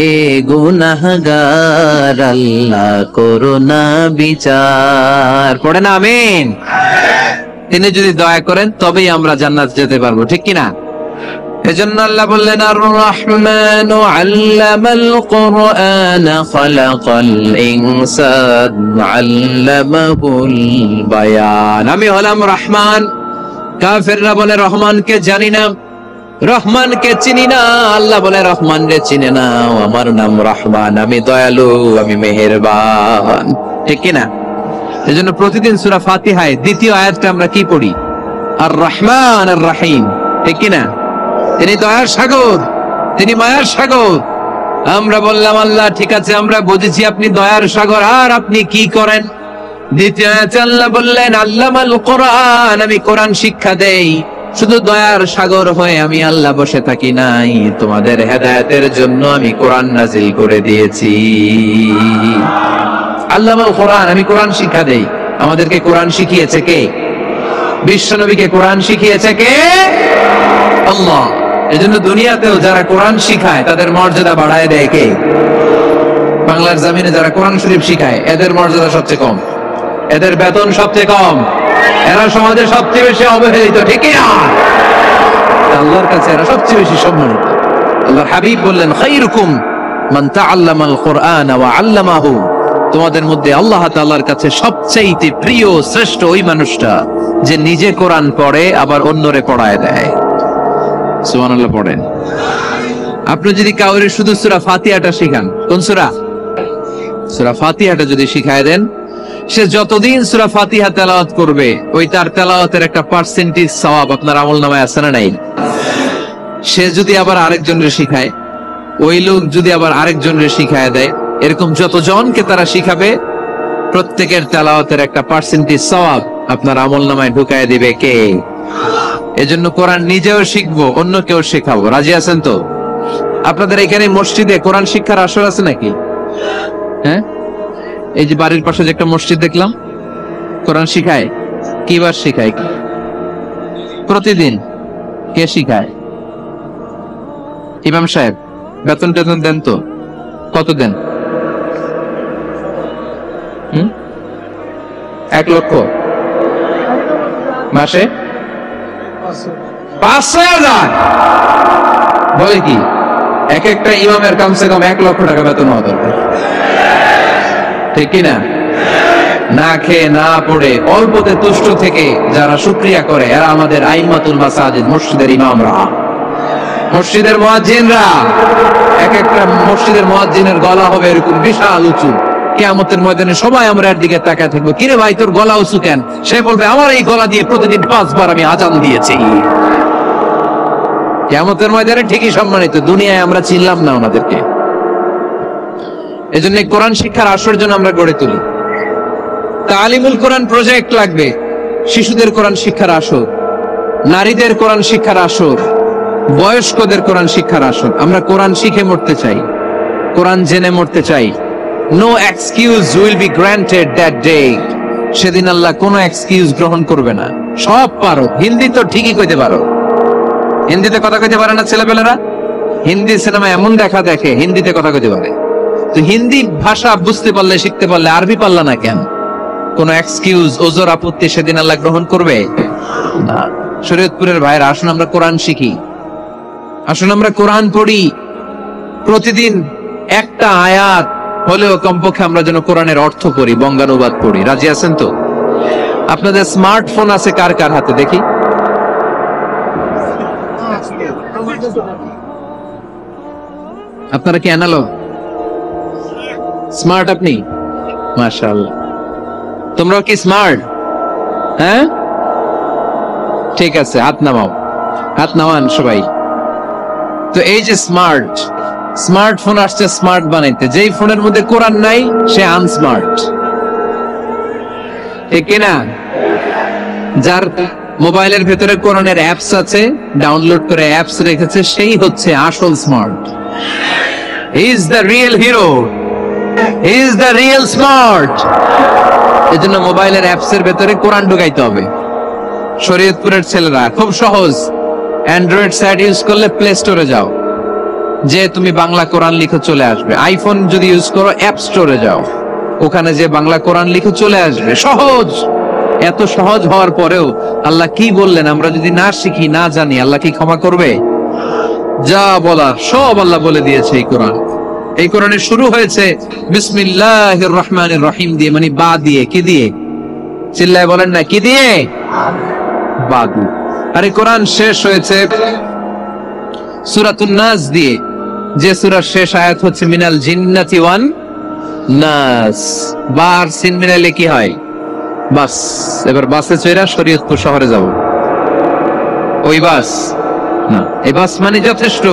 এ গুনাহগার, আল্লাহ করোনা বিচার, পড়েন আমিন। তিনি যদি দয়া করেন তবেই আমরা জান্নাত যেতে পারবো, ঠিক কিনা? এজন্য আল্লাহ বললেন, আর রহমানু আল্লামাল কুরআন খালাকাল ইনসান আল্লামাহুল বায়ান। আমি হলাম রহমান। কাফেররা বলে রহমানকে জানি না, রহমানকে চিনি না, আল্লাহ বলে রহমান রে চিনে নাও, আমার নাম রহমান, আমি দয়ালু, আমি মেহেরবান। ঠিক কিনা? এজন্য প্রতিদিন সূরা ফাতিহায় দ্বিতীয় আয়াতটা আমরা কি পড়ি? আর রহমান আর রহিম। ঠিক কিনা? তিনি দয়ার সাগর, তিনি মায়ার সাগর। আমরা বললাম আল্লাহ ঠিক আছে, আমরা বুঝেছি আপনি দয়ার সাগর, আর আপনি কি করেন? দ্বিতীয় আয়াতে আল্লাহ বললেন আল্লামাল কোরআন, আমি কোরআন শিক্ষা দেই। শুধু দয়ার সাগর হয়ে আমি আল্লাহ বসে থাকি নাই, তোমাদের হেদায়েতের জন্য আমি কোরআন নাজিল করে দিয়েছি। আল্লামাল কোরআন, আমি কোরআন শিক্ষা দেই। আমাদেরকে কোরআন শিখিয়েছে কে? বিশ্বনবীকে কোরআন শিখিয়েছে কে? আল্লাহ। এজন্য দুনিয়াতেও যারা কোরআন শিখায় তাদের মর্যাদা বাড়ায় দেয় কে? বাংলার জমিনে যারা কোরআন শরীফ শিখায় এদের মর্যাদা সবচেয়ে কম, এদের বেতন সবচেয়ে কম, এরা সমাজে সবচেয়ে বেশি অবহেলিত। ঠিক না? আল্লাহর কাছে এরা সবচেয়ে বেশি সম্মানিত। আল্লাহর হাবিব বললেন খায়রুকুম মান তাআল্লামাল কুরআন ওয়া আল্লামাহু, তোমাদের মধ্যে আল্লাহ তাআলার কাছে সবচেয়ে প্রিয় শ্রেষ্ঠ ওই মানুষটা যে নিজে কোরআন পড়ে আবার অন্যরে পড়ায় দেয়। সুবহানাল্লাহ পড়েন। আপনি যদি কাউরে শুধু সূরা ফাতিহাটা শিখান, কোন সূরা? সূরা ফাতিহাটা যদি শিখায় দেন, সে যতদিন সূরা ফাতিহা তেলাওয়াত করবে ওই তার তেলাওয়াতের একটা পার্সেন্টেজ সওয়াব আপনার আমলনামায় আছে না নাই? সে যদি আবার আরেকজনকে শিখায়, ওই লোক যদি আবার আরেকজনকে শিখায় দেয়, এরকম যতজনকে তারা শিখাবে প্রত্যেকের তেলাওয়াতের একটা পার্সেন্টেজ সওয়াব আপনার আমলনামায় ঢুকায় দিবে কে? এজন্য কোরআন নিজেও শিখবো, অন্যকেও শেখাবো। রাজি আছেন তো? আপনাদের এখানে মসজিদে কোরআন শিক্ষার আসর আছে নাকি? হ্যাঁ, এই যে বাড়ির পাশে যে একটা মসজিদ দেখলাম, কোরআন শিখায়। কিবার শিখায়? প্রতিদিন। কে শিখায়? ইমাম সাহেব। বেতন টেতন দেন তো? কত দেন? 1 লক্ষ মাসে? 5,000? বলে কি? এক একটা ইমামের কমসে কম 1 লক্ষ টাকা বেতন হওয়া দরকার। ঠিক কিনা? না খেয়ে না পড়ে অল্পতে তুষ্ট থেকে যারা শুকরিয়া করে এরা আমাদের আইম্মাতুল মাসাজিদ, মসজিদের ইমামরা, মসজিদের মুয়াজ্জিনরা। এক একটা মসজিদের মুয়াজ্জিনের গলা হবে এরকম বিশাল উঁচু। কিয়ামতের ময়দানে সবাই আমরা এর দিকে তাকায় থাকবো, কিরে ভাই তোর গলা উঁচু কেন? সে বলবে আমার এই গলা দিয়ে প্রতিদিন 5 বার আমি আজান দিয়েছি। কিয়ামতের ময়দানে ঠিকই সম্মানিত, দুনিয়ায় আমরা চিনলাম না ওনাদেরকে। এজন্য কোরআন শিক্ষার আসর জন্য আমরা গড়ে তুলি। তালিমুল কোরআন প্রজেক্ট লাগবে, শিশুদের কোরআন শিক্ষার আসর, নারীদের কোরআন শিক্ষার আসর, বয়স্কদের কোরআন শিক্ষার আসর। আমরা কোরআন শিখে মরতে চাই, কোরআন জেনে মরতে চাই। No excuse will be granted that day. সেদিন আল্লাহ কোনো এক্সকিউজ গ্রহণ করবে না। সব পারো, হিন্দি তো ঠিকই কইতে পারো। হিন্দিতে কথা কইতে পারে না ছেলেপেলেরা? হিন্দি সিনেমা এমন দেখা দেখে হিন্দিতে কথা কইতে পারে। তো হিন্দি ভাষা বুঝতে পারলে, শিখতে পারলে আরবি পারলা না কেন? কোন এক্সকিউজ, ওজর, আপত্তি সেদিন আল্লাহ গ্রহণ করবে না। শরীয়তপুরের ভাইরা, আসুন আমরা কোরআন শিখি, আসুন আমরা কোরআন পড়ি। প্রতিদিন একটা আয়াত হলেও কমপক্ষে আমরা যেন কোরআনের অর্থ পড়ি, বঙ্গানুবাদ পড়ি। রাজি আছেন তো? আপনাদের স্মার্টফোন আছে কার কার হাতে দেখি? আপনারা কি অ্যানালগ? স্মার্ট আপনি? মাশাআল্লাহ। তোমরাও কি স্মার্ট? হ্যাঁ, ঠিক আছে, হাত নামাও, হাত নামান সবাই। তো এই যে স্মার্টফোন আসছে স্মার্ট বানাইতে, যেই ফোনের মধ্যে কোরআন নাই সে আনস্মার্ট। ঠিক কিনা? যার মোবাইলের ভেতরে কোরআনের অ্যাপস আছে, ডাউনলোড করে অ্যাপস রেখেছে, সেই হচ্ছে আসল smart. He is the real hero, he is the real smart. এজন্য মোবাইলের অ্যাপস এর ভেতরে কোরআন ঢুকাইতে হবে। শরীয়তপুরের ছেলেরা খুব সহজ, অ্যান্ড্রয়েড সাইট ইউজ করলে প্লে স্টোরে যাও, যে তুমি বাংলা কোরআন লিখে চলে আসবে। আইফোন যদি ইউজ করো অ্যাপ স্টোরে যাও, ওখানে যে বাংলা কোরআন লিখে চলে আসবে। সহজ। এত সহজ হওয়ার পরেও আল্লাহ কি বললেন আমরা যদি না শিখি, না জানি, আল্লাহ কি ক্ষমা করবে? যা বলার সব আল্লাহ বলে দিয়েছে এই কোরআন। এই কোরআনে শুরু হয়েছে বিসমিল্লাহির রহমানির রহিম দিয়ে, মানে বা দিয়ে। কি দিয়ে? চিল্লায় বলেন না, কি দিয়ে? বা দিয়ে। আর এই কোরআন শেষ হয়েছে সূরাতুন নাস দিয়ে, যে সূরার শেষ আয়াত হচ্ছে মিনাল জিন্নাতি ওয়ান নাস। বার সিন মিলাইলে কি হয়? বাস। এবার বাসে চড়া শরীয়তপুর শহরে যাব। ওই বাস না, এই বাস মানে যথেষ্ট,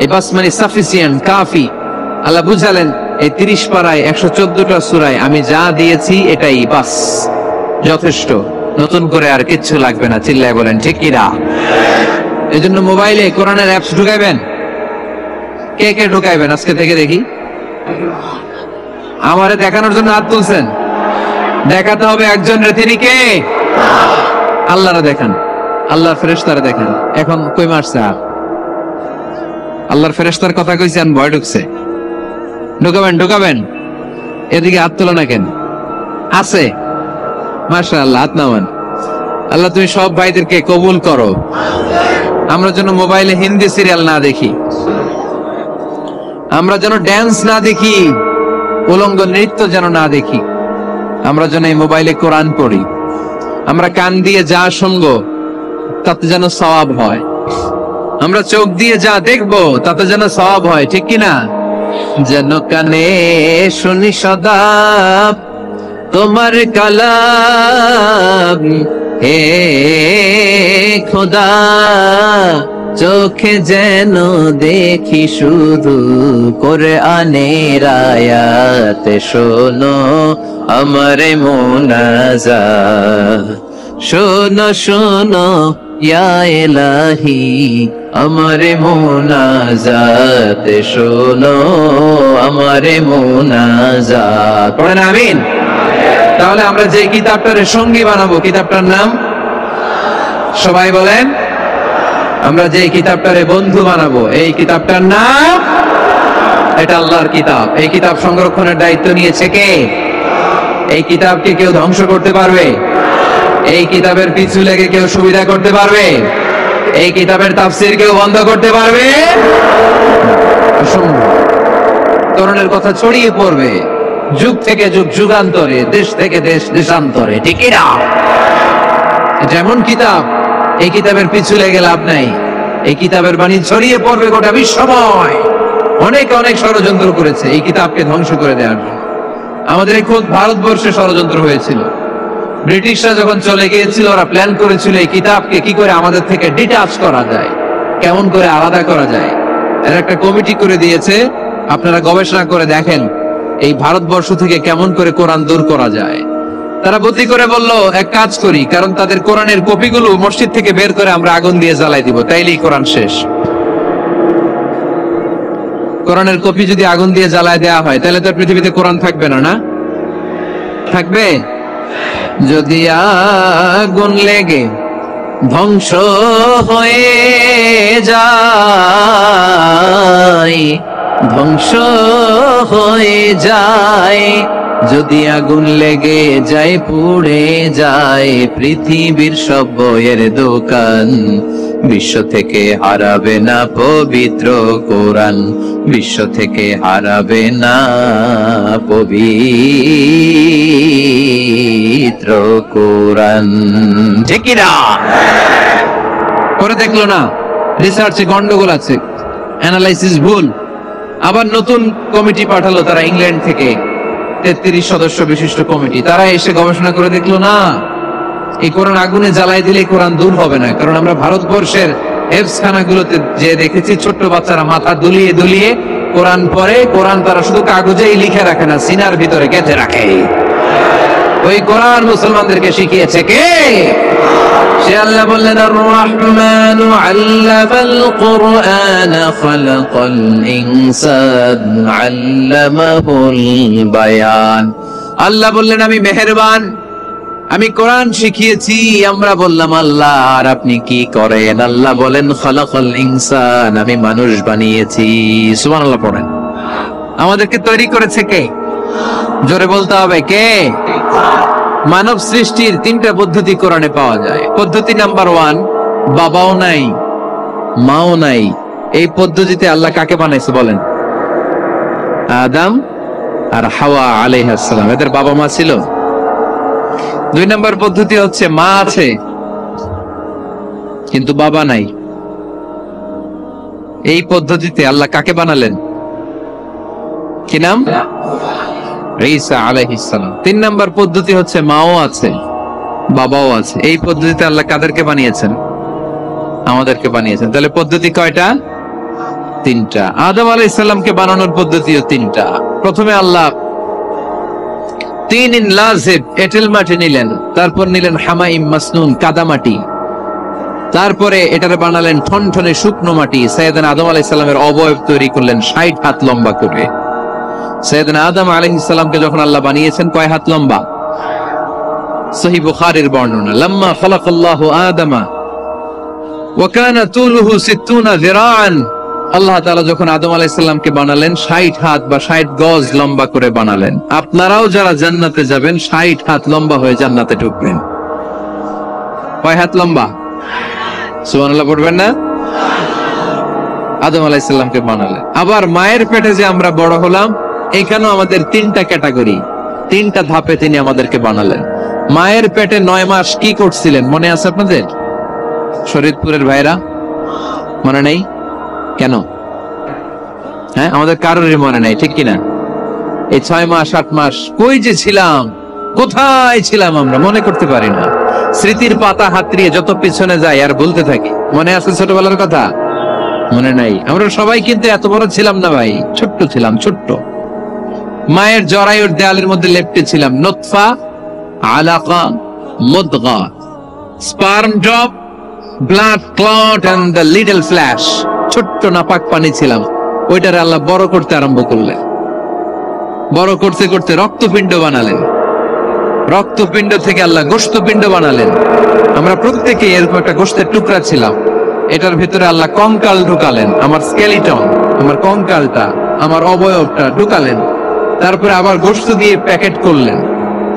এই বাস মানে সাফিসিয়েন্ট, কাফি। আল্লাহ বুঝালেন এই 30 পারায় 114টা সূরায় আমি যা দিয়েছি এটাই বাস, যথেষ্ট, নতুন করে আর কিচ্ছু লাগবে না। চিল্লায় বলেন ঠিক কি না? এই জন্য মোবাইলে কোরআনের অ্যাপস ঢুকাইবেন। কে কে ঢুকাইবেন আজকে থেকে দেখি? আমারে দেখানোর জন্য হাত তুলছেন? দেখাতে হবে একজনের, তিনি কে? আল্লাহরা দেখান, আল্লাহর ফেরেশতারা দেখান। এখন কই মারছে? আল্লাহর ফেরেশতার কথা কইছেন, ভয় ঢুকছে। ঢুকাবেন ঢুকাবেন। এদিকে হাত তোলো না কেন? আছে মাশাআল্লাহ, হাত নামান। আল্লাহ তুমি সব ভাইদেরকে কবুল করো। আমরা যেন মোবাইলে হিন্দি সিরিয়াল না দেখি, আমরা যেন ড্যান্স না দেখি, উলঙ্গ নৃত্য যেন না দেখি, আমরা যেন এই মোবাইলে কোরআন পড়ি। আমরা কান দিয়ে যা শুনবো তাতে যেন সওয়াব হয়, আমরা চোখ দিয়ে যা দেখবো তাতে যেন সওয়াব হয়, ঠিক কিনা? যেন কানে শুনি সদা তোমার কালাম, হে খোদা চোখে যেন দেখি শুধু কোরআনের আয়াত, শোনো আমার মুনাজাত, শোনো শোনো ইয়া ইলাহি আমার মুনাজাত, শোনো আমার মুনাজাত। পড়েন আমিন। তাহলে আমরা যে কিতাবটার সঙ্গী বানাবো, কিতাবটার নাম সবাই বলেন। আমরা যে কিতাবটারে বন্ধু বানাবো, এই কিতাবটার নাম, এটা আল্লাহর কিতাব। এই কিতাব সংরক্ষণের দায়িত্ব নিয়েছে কে? এই কিতাবকে কেউ ধ্বংস করতে পারবে? এই কিতাবের পিছু লেগে কেউ সুবিধা করতে পারবে? এই কিতাবের তাফসীর কেউ বন্ধ করতে পারবে? অসম্ভব। তরুণের কথা ছড়িয়ে পড়বে যুগ থেকে যুগ, যুগান্তরে, দেশ থেকে দেশ, দেশান্তরে, ঠিক না? যেমন কিতাব, এই কিতাবের পিছু লেগে লাভ নাই। এই কিতাবের বাণী ছড়িয়ে পড়বে গোটা বিশ্বময়। অনেকে অনেক ষড়যন্ত্র করেছে এই কিতাবকে ধ্বংস করে দেওয়ার জন্য। আমাদের এই খোদ ভারতবর্ষে ষড়যন্ত্র হয়েছিল। ব্রিটিশরা যখন চলে গিয়েছিল, ওরা প্ল্যান করেছিল এই কিতাবকে কি করে আমাদের থেকে ডিটাচ করা যায়, কেমন করে আলাদা করা যায়। এর একটা কমিটি করে দিয়েছে, আপনারা গবেষণা করে দেখেন এই ভারতবর্ষ থেকে কেমন করে কোরআন দূর করা যায়। তারা বুদ্ধি করে বলল এক কাজ করি, কারণ তাদের কোরআনের কপিগুলো মসজিদ থেকে বের করে আমরা আগুন দিয়ে জ্বালাই দিব, তাইলেই কোরআন শেষ। কোরআনের কপি যদি আগুন দিয়ে জ্বালায় দেওয়া হয় তাহলে তো পৃথিবীতে কোরআন থাকবে না, না থাকবে? যদি আগুন লেগে ধ্বংস হয়ে যায়, ধ্বংস হয়ে যায়, যদি আগুন লেগে যায় পুড়ে যায় পৃথিবীর সব বইয়ের দোকান, বিশ্ব থেকে হারাবে না পবিত্র কোরআন, বিশ্ব থেকে হারাবে না পবিত্র কোরআন, ঠিক না? করে দেখলো না, রিসার্চে গন্ডগোল আছে, অ্যানালাইসিস ভুল। আবার নতুন কমিটি পাঠালো তারা ইংল্যান্ড থেকে, 33 সদস্য বিশিষ্ট কমিটি। তারা এসে গবেষণা করে দেখলো না, এই কোরআন আগুনে জ্বালাই দিলে কোরআন দূর হবে না। কারণ আমরা ভারতবর্ষের হেফজখানাগুলোতে যে দেখেছি ছোট্ট বাচ্চারা মাথা দুলিয়ে দুলিয়ে কোরআন পড়ে। কোরআন তারা শুধু কাগজেই লিখে রাখে না, সিনার ভিতরে গেঁথে রাখে। ওই কোরআন মুসলমানদেরকে শিখিয়েছে কে? সে আল্লাহ বললেন আর রহমানু আল্লামাল কুরআন খালাকাল ইনসান আল্লামাহুল বায়ান। আল্লাহ বললেন আমি মেহেরবান, আমি কোরআন শিখিয়েছি। আমরা বললাম আল্লাহ আর আপনি কি করেন? আল্লাহ বলেন খালাকাল ইনসান, আমি মানুষ বানিয়েছি। সুবহানাল্লাহ পড়েন। আমাদেরকে তৈরি করেছে কে? জোরে বলতে হবে কে? মানব সৃষ্টির 3টা পদ্ধতি কোরআনে পাওয়া যায়। পদ্ধতি নাম্বার 1, বাবাও নাই মাও নাই। এই পদ্ধতিতে আল্লাহ কাকে বানাইছে বলেন? আদম আর হাওয়া আলাইহিস সালাম, এদের বাবা মা ছিল। 2 নম্বর পদ্ধতি হচ্ছে মা আছে কিন্তু বাবা নাই। এই পদ্ধতিতে আল্লাহ কাকে বানালেন? কি নাম? ঈসা আলাইহিস সালাম। 3 নাম্বার পদ্ধতি হচ্ছে মাও আছে, বাবাও আছে। এই পদ্ধতিতে আল্লাহ কাদেরকে বানিয়েছেন? আমাদেরকে বানিয়েছেন। তাহলে পদ্ধতি কয়টা? 3টা। আদম আলাইহিস সালামকে বানানোর পদ্ধতিও 3টা। প্রথমে আল্লাহ তিন লাজিব এঁটেল মাটি নিলেন, তারপর নিলেন হামাইম মাসনুন কাদামাটি, তারপরে এটারে বানালেন ঠনঠনে শুকনো মাটি। সাইয়েদনা আদম আলাইহিস সালামের অবয়ব তৈরি করলেন 60 হাত লম্বা করে। সাইয়েদনা আদম আলাইহিস সালামকে যখন আল্লাহ বানিয়েছেন কয় হাত লম্বা? সহিহ বুখারীর বর্ণনা, লাম্মা খালাকাল্লাহু আদামা ওয়া কানা তুলুহু 60 যিরাআন। আল্লাহ তাআলা যখন আদম আলাইহিস সালামকে বানালেন 60 হাত বা 60 গজ লম্বা করে বানালেন। আপনারাও যারা জান্নাতে যাবেন 60 হাত লম্বা হয়ে জান্নাতে ঢুকবেন। কয় হাত লম্বা? সুবহানাল্লাহ পড়বেন না? আদম আলাইহিস সালামকে বানালেন। আবার মায়ের পেটে যে আমরা বড় হলাম, এখানেও আমাদের 3টা ক্যাটাগরি, 3টা ধাপে তিনি আমাদেরকে বানালেন। মায়ের পেটে 9 মাস কি করছিলেন মনে আছে আপনাদের? শরীয়তপুরের ভাইরা মনে নেই কেন? হ্যাঁ, আমাদের কারোরই মনে নাই, ঠিক কিনা? এই 6 মাস 8 মাস কই যে ছিলাম, কোথায় ছিলাম আমরা মনে করতে পারি না। স্মৃতির পাতা হাতড়িয়ে যত পিছনে যাই আর বলতে থাকি। মনে আছে ছোটবেলার কথা? মনে নাই। আমরা সবাই কিন্তু এত বড় ছিলাম না ভাই, ছোট্ট ছিলাম, ছোট্ট। মায়ের জরায়ুর দেয়ালের মধ্যে লেপ্টে ছিলাম। নুতফা, আলাকা, মুদগা, sperm drop, blood clot and the little flesh. ছোট্ট নাপাক পানি ছিলাম। ওইটারে আল্লাহ বড় করতে আরম্ভ করলেন। বড় করতে করতে রক্তপিণ্ড বানালেন। রক্তপিণ্ড থেকে আল্লাহ গোশতপিণ্ড বানালেন। আমরা প্রত্যেকে এরকম একটা গোশতের টুকরা ছিলাম। এটার ভিতরে আল্লাহ কঙ্কাল ঢুকালেন, আমার স্কেলিটন, আমার কঙ্কালটা, আমার অবয়বটা ঢুকালেন। তারপরে আবার গোশত দিয়ে প্যাকেট করলেন,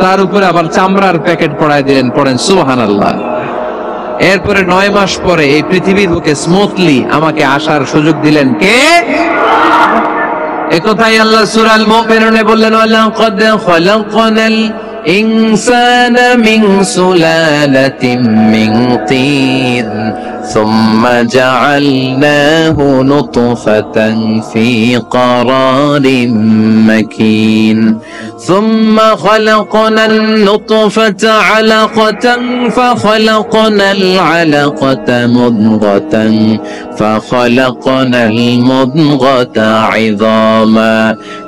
তার উপরে আবার চামড়ার প্যাকেট পড়ায় দিলেন। পড়েন সুবহানাল্লাহ। এরপরে 9 মাস পরে এই পৃথিবীর বুকে স্মুথলি আমাকে আসার সুযোগ দিলেন কে? একথাই আল্লাহ সূরা আল মুমিনুনে বললেন, ওয়ালাকাদ খালাকনাল ইনসানা মিন সুলালাতিন মিন তিন সুম্মা জাআলনাহু নুতফাতান ফি ক্বারারিন মাকিন সুম্মা খালাকনাল নুতফাতা আলাকাতান ফাখালাকনাল আলাকাতা মুদগাতান ফাখালাকনাল মুদগাতা ইযামা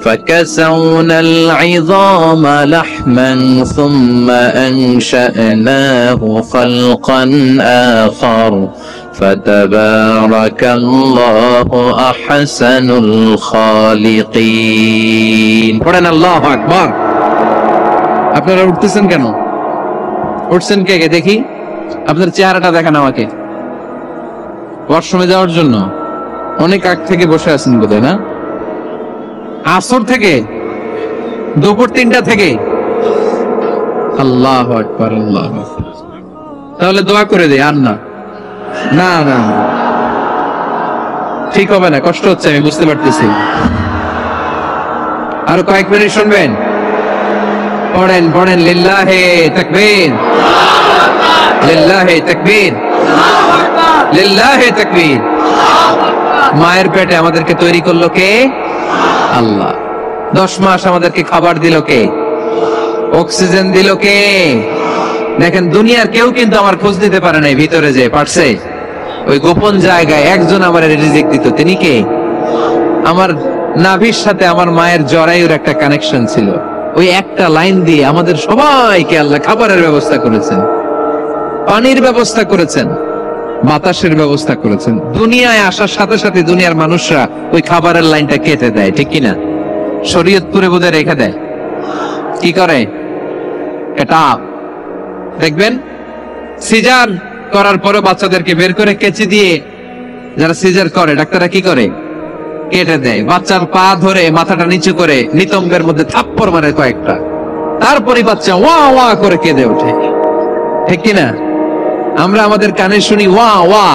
ফাকাসাওনাল ইযামা লাহমান সুম্মা আনশা'নাহু খালকান আখার ফাতাবারাকাল্লাহু আহসানুল খালিকিন। পড়েন আল্লাহু আকবার। আপনারা উঠতেছেন কেন? উঠছেন কে কে দেখি? আপনার চেহারাটা দেখান আমাকে। ওয়াশরুমে যাওয়ার জন্য অনেক আগ থেকে বসে আছেন বোধহয়, না? আসর থেকে, দুপুর 3টা থেকে। আল্লাহু আকবার, আল্লাহু আকবার। তাহলে দোয়া করে দেই। আর না না না, ঠিক হবে না, কষ্ট হচ্ছে, আমি বুঝতে পারতেছি। আর কয়েক মিনিট শুনবেন। পড়েন পড়েন, লিল্লাহে তাকবীর, লিল্লাহে তাকবীর, লিল্লাহে তাকবীর। মায়ের পেটে আমাদেরকে তৈরি করলো কে? আল্লাহ। 10 মাস আমাদেরকে খাবার দিল কে? অক্সিজেন দিল কে? দেখেন, দুনিয়ার কেউ কিন্তু আমার খোঁজ নিতে পারে নাই। ভিতরে যে পারছে, ওই গোপন জায়গায় একজন আমার রিজিক দিত। তিনি কে? আমার নাভির সাথে আমার মায়ের জরায়ুর একটা কানেকশন ছিল। ওই একটা লাইন দিয়ে আমাদের সবাইকে আল্লাহ খাবারের ব্যবস্থা করেছেন, পানির ব্যবস্থা করেছেন, বাতাসের ব্যবস্থা করেছেন। দুনিয়ায় আসার সাথে সাথে দুনিয়ার মানুষরা ওই খাবারের লাইনটা কেটে দেয়, ঠিক কিনা? শরীয়তপুরে বোধহয় রেখে দেয়। কি করে? কাটা। দেখবেন সিজার করার পরে বাচ্চাদেরকে বের করে কেচি দিয়ে, যারা সিজার করে ডাক্তাররা কি করে? কেটে দেয়। বাচ্চার পা ধরে মাথাটা নিচু করে নিতম্বের মধ্যে থাপ্পড় মারে কয়েকটা, তারপরে বাচ্চা ওয়া ওয়া করে কেঁদে ওঠে, ঠিক কিনা? আমরা আমাদের কানে শুনি ওয়া ওয়া,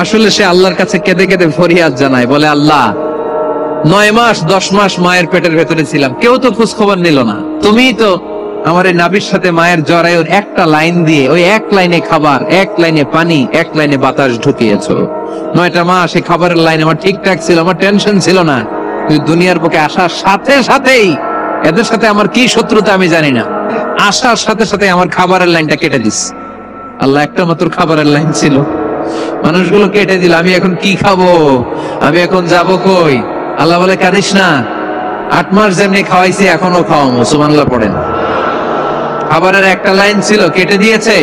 আসলে সে আল্লাহর কাছে কেঁদে কেঁদে ফরিয়াদ জানায়, বলে আল্লাহ 9 মাস 10 মাস মায়ের পেটের ভেতরে ছিলাম, কেউ তো খোঁজ খবর নিল না। তুমিই তো আমার এই নাভির সাথে মায়ের জরায়ুর একটা লাইন দিয়ে, ওই এক লাইনে খাবার, এক লাইনে পানি, এক লাইনে বাতাস ঢুকিয়েছো। 9টা মাস এই খাবারের লাইন আমার ঠিকঠাক ছিল, আমার টেনশন ছিল না। তুই দুনিয়ার বুকে আসার সাথে সাথেই এদের সাথে আমার কি শত্রুতা আমি জানি না, আসার সাথে সাথে আমার খাবারের লাইনটা কেটে দিস। আল্লাহ একটা মাত্র খাবারের লাইন ছিল, মানুষগুলো কেটে দিল। আমি এখন কি খাবো, আমি এখন যাব কই? আল্লাহ বলে কাঁদিস না, 8 মাস যেমনি খাওয়াইছি এখনো খাওয়াবো। সুবহানাল্লাহ পড়েন। খাবারের একটা লাইন ছিল, কেটে দিয়েছে।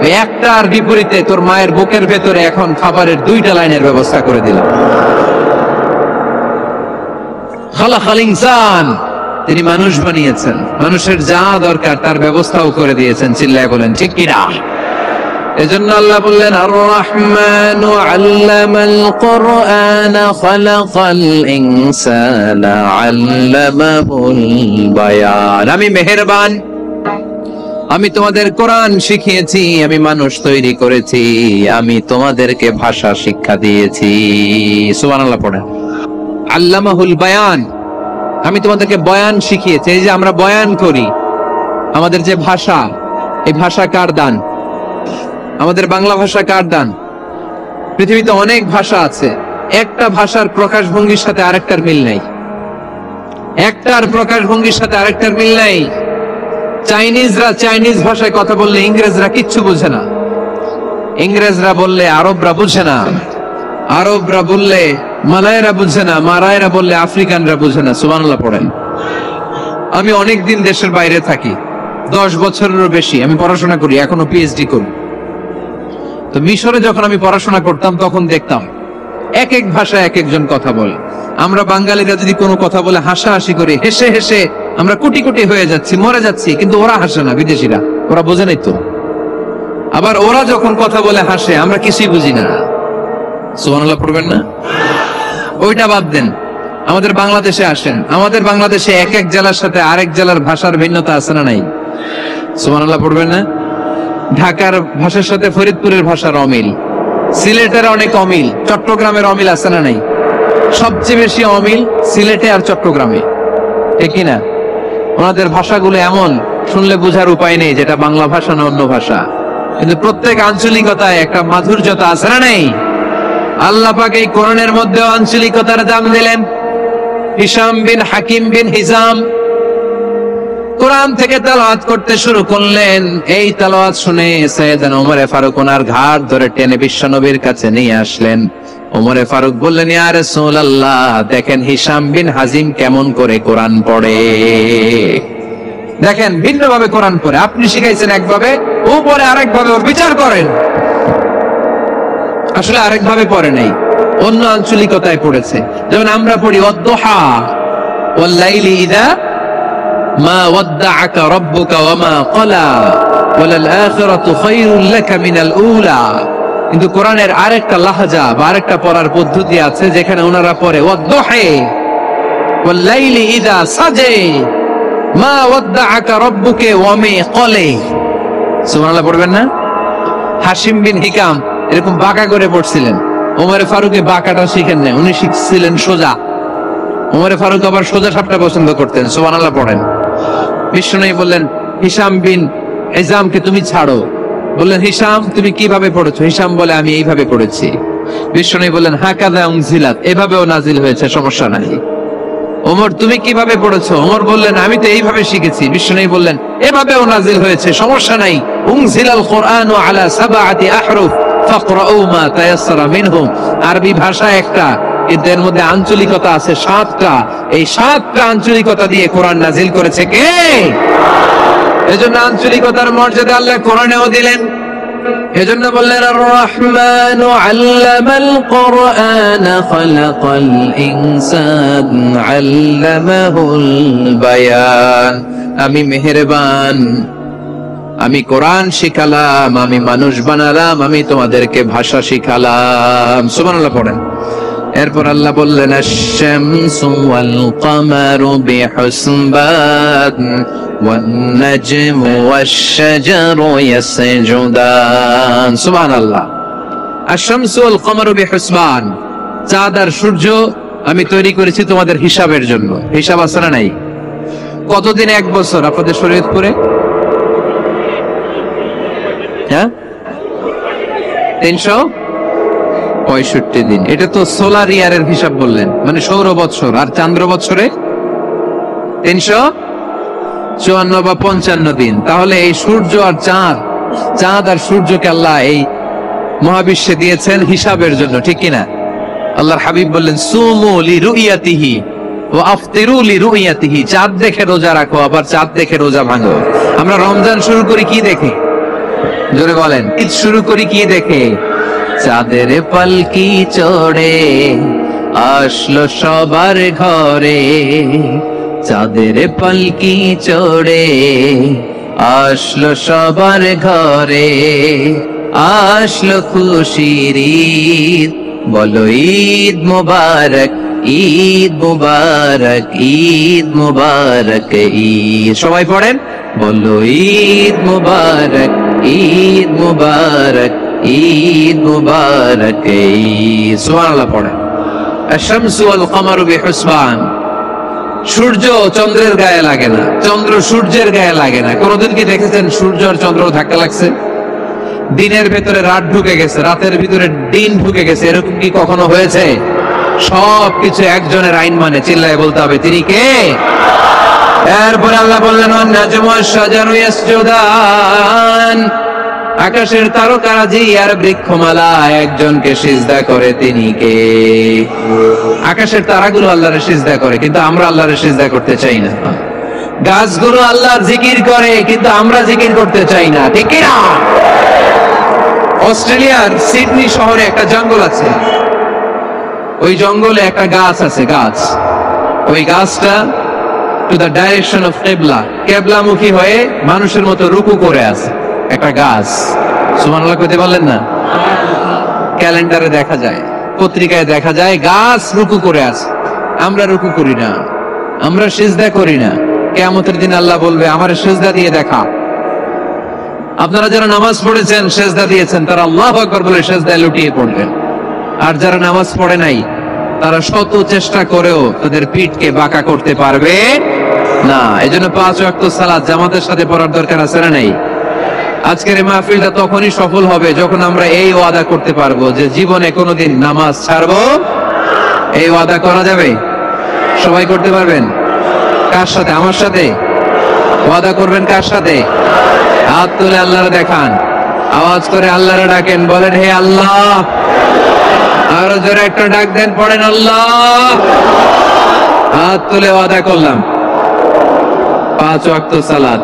ওই একটার বিপরীতে তোর মায়ের বুকের ভেতরে এখন খাবারের 2টা লাইনের ব্যবস্থা করে দিলাম। খালাকাল ইনসান, তিনি মানুষ বানিয়েছেন, মানুষের যা দরকার তার ব্যবস্থাও করে দিয়েছেন। চিল্লায় বলেন ঠিক কিনা? এজন্য আল্লাহ বললেন আর রহমানু আল্লামাল কুরআন খালাকাল ইনসানা আল্লামাহুল বায়ান। আমি মেহেরবান, আমি তোমাদের কোরআন শিখিয়েছি, আমি মানুষ তৈরি করেছি, আমি তোমাদেরকে ভাষা শিক্ষা দিয়েছি। সুবহানাল্লাহ পড়েন। আল্লামাহুল বায়ান, আমি তোমাদেরকে বয়ান শিখিয়েছি। এই যে আমরা বয়ান করি, আমাদের যে ভাষা, এই ভাষা কার দান? আমাদের বাংলা ভাষা কার দান? পৃথিবীতে অনেক ভাষা আছে, একটা ভাষার প্রকাশভঙ্গির সাথে আরেকটার মিল নাই। একটার প্রকাশভঙ্গির সাথে আরেকটার মিল নাই। চাইনিজরা চাইনিজ ভাষায় কথা বললে ইংরেজরা কিচ্ছু বুঝে না, ইংরেজরা বললে আরবরা বুঝে না, আরবরা বললে মালায়রা বুঝে না, মারায়রা বললে আফ্রিকানরা বুঝে না। সুবহানাল্লাহ পড়েন। আমি অনেক দিন দেশের বাইরে থাকি, 10 বছরেরও বেশি আমি পড়াশোনা করি, এখনো পিএইচডি করি। তো মিশরে যখন আমি পড়াশোনা করতাম তখন দেখতাম এক এক ভাষায় এক একজন কথা বলে। আমরা বাঙালিরা যদি কোনো কথা বলে হাসাহাসি করি, হেসে হেসে আমরা কোটি কোটি হয়ে যাচ্ছি, মরে যাচ্ছি, কিন্তু ওরা হাসে না, বিদেশিরা, ওরা বোঝে নাই তো। আবার ওরা যখন কথা বলে হাসে, আমরা কিছুই বুঝি না। সুবহানাল্লাহ পড়বেন না? ওইটা বাদ দেন, আমাদের বাংলাদেশে আসেন। আমাদের বাংলাদেশে এক এক জেলার সাথে আরেক জেলার ভাষার ভিন্নতা আছে না নাই? সুবহানাল্লাহ পড়বেন না? ঢাকার ভাষার সাথে ফরিদপুরের ভাষার অমিল, সিলেটের অনেক অমিল, চট্টগ্রামের অমিল আছে না নাই? সবচেয়ে বেশি অমিল সিলেটে আর চট্টগ্রামে, ঠিক কিনা? ওনাদের ভাষাগুলো এমন, শুনলে বোঝার উপায় নেই যেটা বাংলা ভাষা না অন্য ভাষা, কিন্তু প্রত্যেক আঞ্চলিকতায় একটা মাধুর্যতা আছে না নেই? আল্লাহ পাক এই কোরআনের মধ্যে আঞ্চলিকতার দাম দিলেন। হিশাম বিন হাকিম বিন হিজাম কোরআন থেকে তেলাওয়াত করতে শুরু করলেন। এই তেলাওয়াত শুনে সাইয়েদনা ওমর ফারুক ওনার ঘাড় ধরে টেনে বিশ্বনবীর কাছে নিয়ে আসলেন। ওমর ফারুক বললেন, ইয়া রাসূলুল্লাহ, দেখেন হিশাম বিন হাজিম কেমন করে কোরআন পড়ে। দেখেন ভিন্নভাবে কোরআন পড়ে, আপনি শিখাইছেন একভাবে, ও পড়ে আরেকভাবে, ওর বিচার করেন। আসলে আরেকভাবে পড়ে নাই, অন্য আঞ্চলিকতায় পড়েছে। যেমন আমরা পড়ি ওয়াদ-দুহা ওয়াল লাইলি ইযা মা ওয়াদ্দাআকা রাব্বুকা ওয়া মা ক্বালা ওয়ালাল আখিরাতু খায়রুল লাকা মিনাল উলা। কিন্তু কোরআনের আরেকটা লাহজা বা আরেকটা পড়ার পদ্ধতি আছে, যেখানে ওনারা পড়ে ওয়াদ-দুহা ওয়াল লাইলি ইযা সাজা মা ওয়াদ্দাআকা রাব্বুকা ওয়া মা ক্বালা। সুবহানাল্লাহ পড়বেন না? হাশিম বিন হিকাম এরকম বাঁকা করে পড়ছিলেন। ওমর ফারুকে বাঁকাটা শিখেন না, উনি শিখছিলেন সোজা। ওমর ফারুক আবার সোজা সাপটা পছন্দ করতেন। সুবহানাল্লাহ পড়েন। বিশ্বনবী বললেন, হিশাম বিন হিজামকে তুমি ছাড়ো। বললেন, হিশাম তুমি কিভাবে পড়েছো? হিশাম বলে, আমি এইভাবে পড়েছি। বিশ্বনবী বললেন, হাকাযা উনজিলাত, এভাবেও নাজিল হয়েছে, সমস্যা নাই। ওমর তুমি কিভাবে পড়েছো? ওমর বললেন, আমি তো এইভাবে শিখেছি। বিশ্বনবী বললেন, এভাবেও নাজিল হয়েছে, সমস্যা নাই। উনজিলাল কুরআনু আলা সাবআতি আহরুফ ফাকরাউ মা তায়াসসারা মিনহু। আরবি ভাষা একটা, কিন্তু এর মধ্যে আঞ্চলিকতা আছে 7টা। এই 7টা আঞ্চলিকতা দিয়ে কোরআন নাজিল করেছে কে? এজন্য আঞ্চলিকতার মর্যাদা আল্লাহ কোরআনেও দিলেন। এজন্য বললেন, আর রহমানু আল্লামাল কুরআন খালাকাল ইনসান আল্লামাহুল বায়ান। আমি মেহেরবান, আমি কোরআন শিখালাম, আমি মানুষ বানালাম, আমি তোমাদেরকে ভাষা শিখালাম। সুবহানাল্লাহ পড়েন। এরপর আল্লাহ বললেন, আশ-শামসু ওয়াল কামারু বিহুসবান ওয়ান নাজমু ওয়াশ-শাজারু ইয়াসজুদান। সুবহানাল্লাহ। আশ-শামসু ওয়াল কামারু বিহুসবান, চাঁদ আর সূর্য আমি তৈরি করেছি তোমাদের হিসাবের জন্য। হিসাব আছে না নাই? কতদিন এক বছর আপনাদের শরীয়তপুরে? হ্যাঁ, 65 দিন। এটা তো সোলার ইয়ারের হিসাব বললেন, মানে সৌর বৎসর। আর চান্দ্র বৎসরে 354 বা 55 দিন। তাহলে এই সূর্য আর চাঁদ আর সূর্যকে আল্লাহ এই মহাবিশ্বে দিয়েছেন হিসাবের জন্য, ঠিক কিনা? আল্লাহর হাবিব বললেন সুমু লিরুইয়াতিহি ওয়া আফতিরু লিরুইয়াতিহি। চাঁদ দেখে রোজা রাখো, আবার চাঁদ দেখে রোজা ভাঙো। আমরা রমজান শুরু করি কি দেখে? জোরে বলেন। ঈদ শুরু করি কি দেখে? চাঁদের পালকি চড়ে আসলো সবার ঘরে, চাঁদের পালকি চড়ে আসলো সবার ঘরে, আসলো খুশির ঈদ, বলো ঈদ মুবারক, ঈদ মুবারক, ঈদ মুবারক, ঈদ। সবাই পড়েন, বলো ঈদ মুবারক, ঈদ মুবারক, ঈদ মুবারক, ঈদ। সুবহানাল্লাহ পড়েন। আশ-শামসু ওয়াল কমারু বিহুসবান। সূর্য চন্দ্রের গায়ে লাগে না, চন্দ্র সূর্যের গায়ে লাগে না। কোনদিন কি দেখেছেন সূর্য আর চন্দ্র ধাক্কা লাগছে? দিনের ভেতরে রাত ঢুকে গেছে, রাতের ভিতরে দিন ঢুকে গেছে, এরকম কি কখনো হয়েছে? সবকিছু একজনের আইন মানে, চিল্লায় বলতে হবে তিনি কে? এরপরে আল্লাহ বললেন ওয়ান-নাজমু ওয়াশ-শাজারু ইয়াসজুদান। আকাশের তারকারাজি আর বৃক্ষমালা একজনকে সিজদা করে, তিনি কে? আকাশের তারাগুলো আল্লাহরে সিজদা করে, কিন্তু আমরা আল্লাহরে সিজদা করতে চাই না। গাছগুলো আল্লাহর জিকির করে, কিন্তু আমরা জিকির করতে চাই না, ঠিক কি না? অস্ট্রেলিয়ার সিডনি শহরে একটা জঙ্গল আছে। ওই জঙ্গলে একটা গাছ আছে, গাছ। ওই গাছটা টু দ্য ডাইরেকশন অফ কিবলা, কিবলামুখী হয়ে মানুষের মতো রুকু করে আছে। একটা গাছ। সুবহানাল্লাহ কইতে পারলেন না? ক্যালেন্ডারে দেখা যায়, পত্রিকায় দেখা যায়, গাছ রুকু করে আছে। আমরা রুকু করি না, আমরা সিজদা করি না। কিয়ামতের দিন আল্লাহ বলবে আমারে সিজদা দিয়ে দেখা। আপনারা যারা নামাজ পড়েছেন, সিজদা দিয়েছেন, তারা আল্লাহু আকবার বলে সিজদায় লুটিয়ে পড়বেন। আর যারা নামাজ পড়ে নাই, তারা শত চেষ্টা করেও তাদের পিঠকে বাঁকা করতে পারবে না। এজন্য 5 ওয়াক্ত সালাত জামাতের সাথে পড়ার দরকার আছে না নাই? আজকের এই মাহফিলটা তখনই সফল হবে যখন আমরা এই ওয়াদা করতে পারবো যে জীবনে কোনোদিন নামাজ ছাড়বো। এই ওয়াদা করা যাবে? সবাই করতে পারবেন? কার সাথে? আমার সাথে ওয়াদা করবেন? কার সাথে? হাত তুলে আল্লাহরে দেখান, আওয়াজ করে আল্লাহরে ডাকেন, বলেন হে আল্লাহ। আরো জোরে একটা ডাক দেন, পড়েন আল্লাহ। হাত তুলে ওয়াদা করলাম 5 ওয়াক্ত সালাত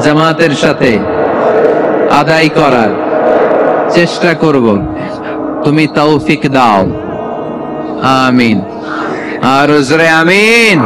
জামাতের সাথে আদায় করার চেষ্টা করব, তুমি তৌফিক দাও। আমিন। আর জোরে আমিন।